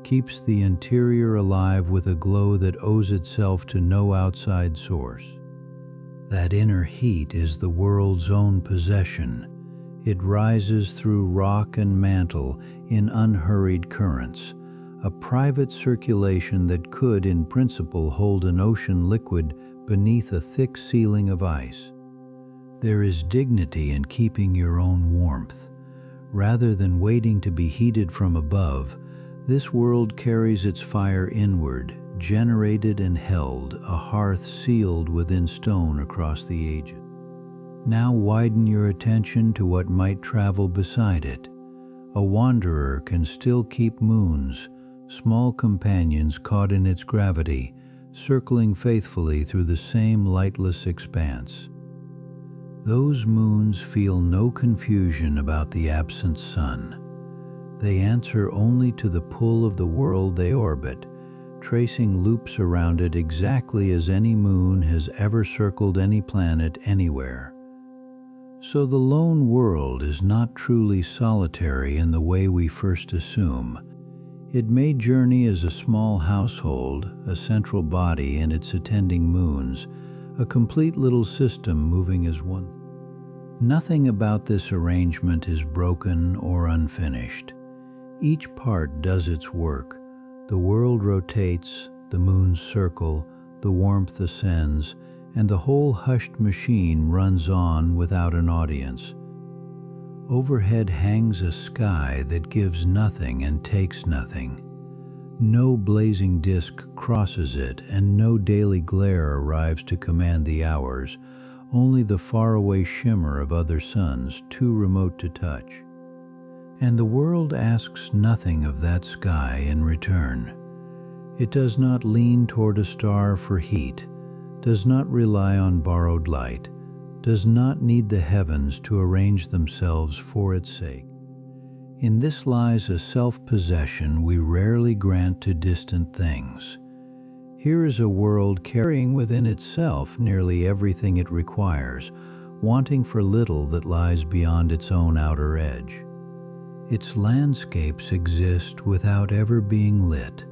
keeps the interior alive with a glow that owes itself to no outside source. That inner heat is the world's own possession. It rises through rock and mantle in unhurried currents, a private circulation that could, in principle, hold an ocean liquid beneath a thick ceiling of ice. There is dignity in keeping your own warmth. Rather than waiting to be heated from above, This world carries its fire inward, generated and held, a hearth sealed within stone across the ages. Now widen your attention to what might travel beside it. A wanderer can still keep moons, small companions caught in its gravity, circling faithfully through the same lightless expanse. Those moons feel no confusion about the absent sun. They answer only to the pull of the world they orbit, tracing loops around it exactly as any moon has ever circled any planet anywhere. So the lone world is not truly solitary in the way we first assume. It may journey as a small household, a central body and its attending moons, a complete little system moving as one. Nothing about this arrangement is broken or unfinished. Each part does its work. The world rotates, the moons circle, the warmth ascends, and the whole hushed machine runs on without an audience. Overhead hangs a sky that gives nothing and takes nothing. No blazing disk crosses it, and no daily glare arrives to command the hours, only the faraway shimmer of other suns too remote to touch. And the world asks nothing of that sky in return. It does not lean toward a star for heat, does not rely on borrowed light, does not need the heavens to arrange themselves for its sake. In this lies a self-possession we rarely grant to distant things. Here is a world carrying within itself nearly everything it requires, wanting for little that lies beyond its own outer edge. Its landscapes exist without ever being lit.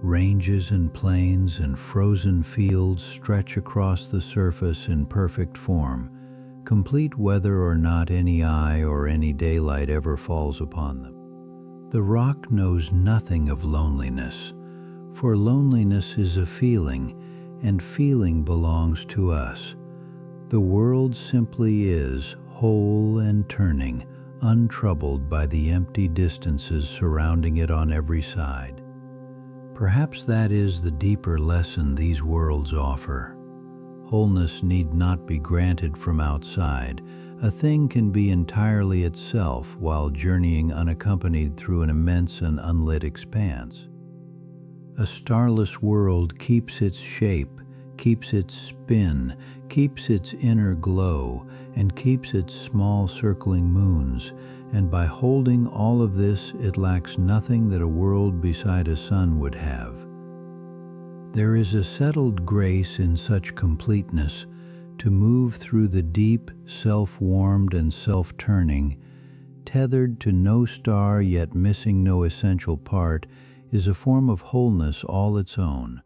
Ranges and plains and frozen fields stretch across the surface in perfect form, complete whether or not any eye or any daylight ever falls upon them. The rock knows nothing of loneliness, for loneliness is a feeling, and feeling belongs to us. The world simply is, whole and turning, untroubled by the empty distances surrounding it on every side. Perhaps that is the deeper lesson these worlds offer. Wholeness need not be granted from outside. A thing can be entirely itself while journeying unaccompanied through an immense and unlit expanse. A starless world keeps its shape, keeps its spin, keeps its inner glow, and keeps its small circling moons, and by holding all of this it lacks nothing that a world beside a sun would have. There is a settled grace in such completeness. To move through the deep, self-warmed and self-turning, tethered to no star yet missing no essential part, is a form of wholeness all its own.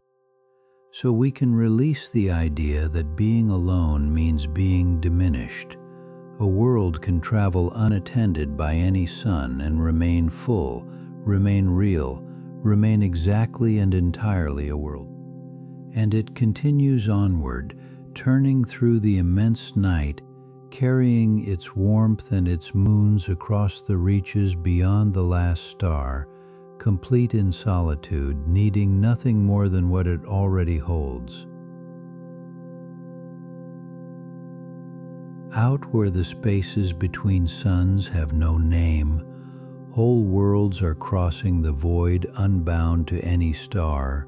So we can release the idea that being alone means being diminished. A world can travel unattended by any sun and remain full, remain real, remain exactly and entirely a world. And it continues onward, turning through the immense night, carrying its warmth and its moons across the reaches beyond the last star, complete in solitude, needing nothing more than what it already holds. Out where the spaces between suns have no name, whole worlds are crossing the void unbound to any star.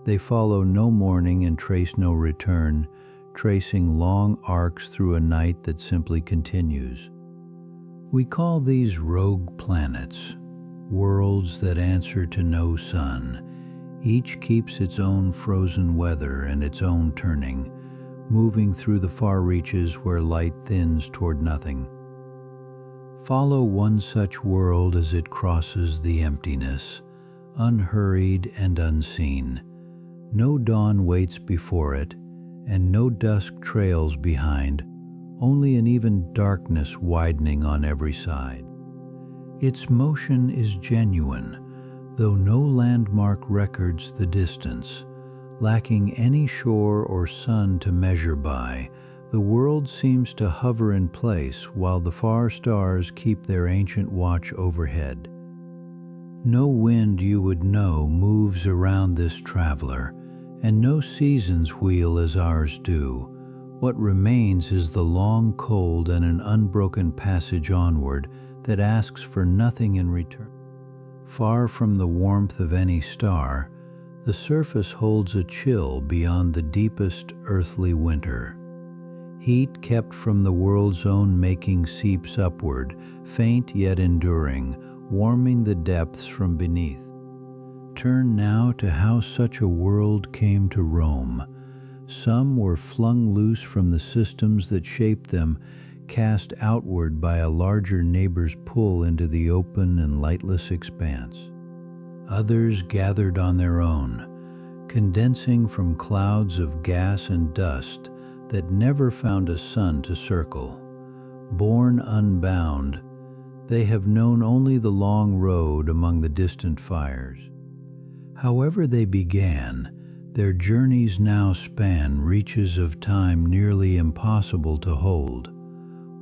They follow no morning and trace no return, tracing long arcs through a night that simply continues. We call these rogue planets, worlds that answer to no sun. Each keeps its own frozen weather and its own turning, moving through the far reaches where light thins toward nothing. Follow one such world as it crosses the emptiness, unhurried and unseen. No dawn waits before it, and no dusk trails behind, only an even darkness widening on every side. Its motion is genuine, though no landmark records the distance. Lacking any shore or sun to measure by, the world seems to hover in place while the far stars keep their ancient watch overhead. No wind you would know moves around this traveler, and no seasons wheel as ours do. What remains is the long cold and an unbroken passage onward that asks for nothing in return. Far from the warmth of any star, the surface holds a chill beyond the deepest earthly winter. Heat kept from the world's own making seeps upward, faint yet enduring, warming the depths from beneath. Turn now to how such a world came to roam. Some were flung loose from the systems that shaped them, cast outward by a larger neighbor's pull into the open and lightless expanse. Others gathered on their own, condensing from clouds of gas and dust that never found a sun to circle. Born unbound, they have known only the long road among the distant fires. However they began, their journeys now span reaches of time nearly impossible to hold.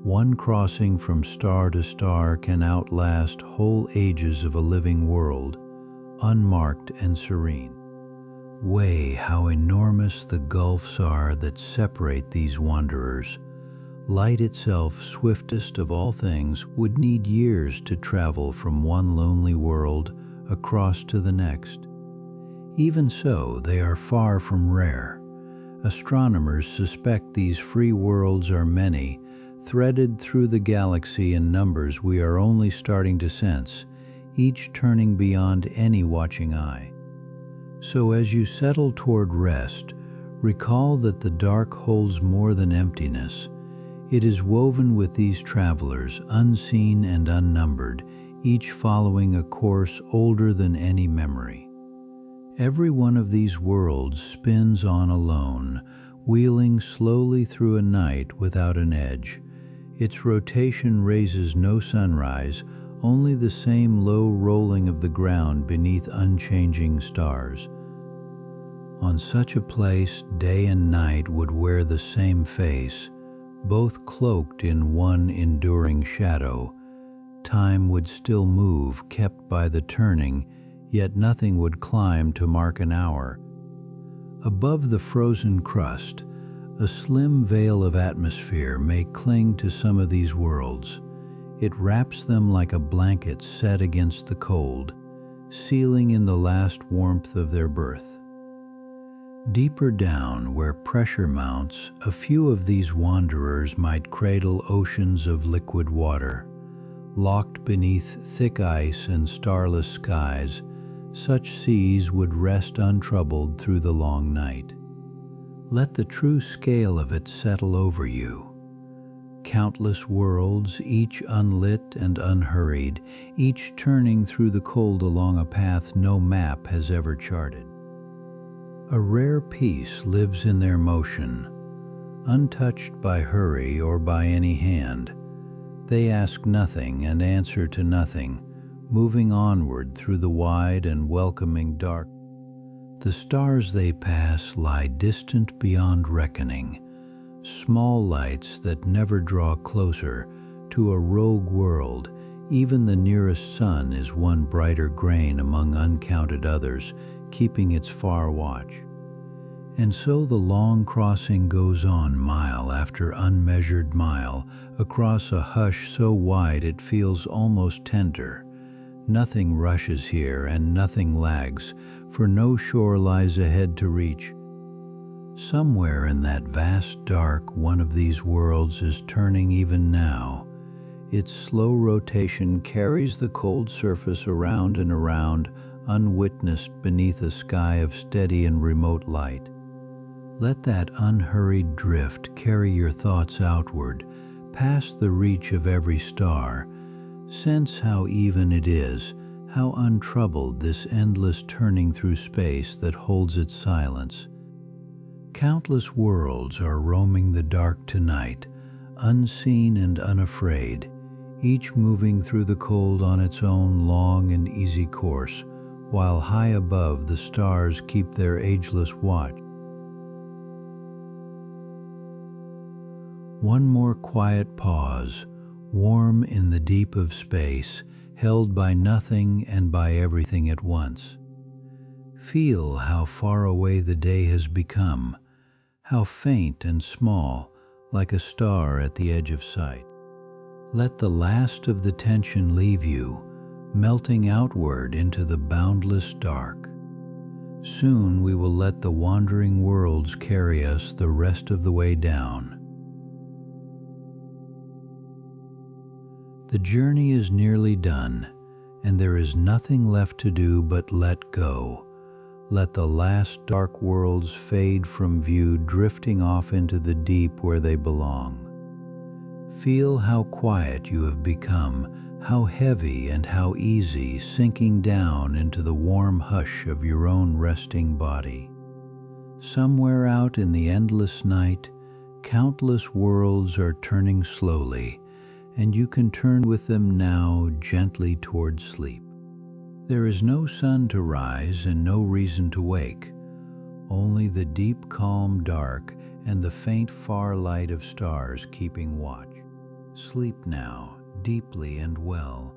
One crossing from star to star can outlast whole ages of a living world, unmarked and serene. Weigh how enormous the gulfs are that separate these wanderers. Light itself, swiftest of all things, would need years to travel from one lonely world across to the next. Even so, they are far from rare. Astronomers suspect these free worlds are many, threaded through the galaxy in numbers we are only starting to sense, each turning beyond any watching eye. So as you settle toward rest, recall that the dark holds more than emptiness. It is woven with these travelers, unseen and unnumbered, each following a course older than any memory. Every one of these worlds spins on alone, wheeling slowly through a night without an edge. Its rotation raises no sunrise, only the same low rolling of the ground beneath unchanging stars. On such a place, day and night would wear the same face, both cloaked in one enduring shadow. Time would still move, kept by the turning, yet nothing would climb to mark an hour. Above the frozen crust, a slim veil of atmosphere may cling to some of these worlds. It wraps them like a blanket set against the cold, sealing in the last warmth of their birth. Deeper down, where pressure mounts, a few of these wanderers might cradle oceans of liquid water. Locked beneath thick ice and starless skies, such seas would rest untroubled through the long night. Let the true scale of it settle over you. Countless worlds, each unlit and unhurried, each turning through the cold along a path no map has ever charted. A rare peace lives in their motion, untouched by hurry or by any hand. They ask nothing and answer to nothing, moving onward through the wide and welcoming dark. The stars they pass lie distant beyond reckoning, small lights that never draw closer to a rogue world. Even the nearest sun is one brighter grain among uncounted others, keeping its far watch. And so the long crossing goes on mile after unmeasured mile, across a hush so wide it feels almost tender. Nothing rushes here and nothing lags, for no shore lies ahead to reach. Somewhere in that vast dark, one of these worlds is turning even now. Its slow rotation carries the cold surface around and around, unwitnessed beneath a sky of steady and remote light. Let that unhurried drift carry your thoughts outward, past the reach of every star. Sense how even it is, how untroubled this endless turning through space that holds its silence. Countless worlds are roaming the dark tonight, unseen and unafraid, each moving through the cold on its own long and easy course, while high above the stars keep their ageless watch. One more quiet pause, warm in the deep of space, held by nothing and by everything at once. Feel how far away the day has become, how faint and small, like a star at the edge of sight. Let the last of the tension leave you, melting outward into the boundless dark. Soon we will let the wandering worlds carry us the rest of the way down. The journey is nearly done, and there is nothing left to do but let go. Let the last dark worlds fade from view, drifting off into the deep where they belong. Feel how quiet you have become, how heavy and how easy, sinking down into the warm hush of your own resting body. Somewhere out in the endless night, countless worlds are turning slowly, and you can turn with them now gently toward sleep. There is no sun to rise and no reason to wake, only the deep calm dark and the faint far light of stars keeping watch. Sleep now, deeply and well,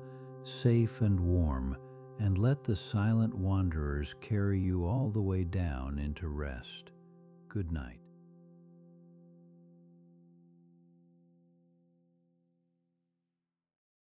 safe and warm, and let the silent wanderers carry you all the way down into rest. Good night.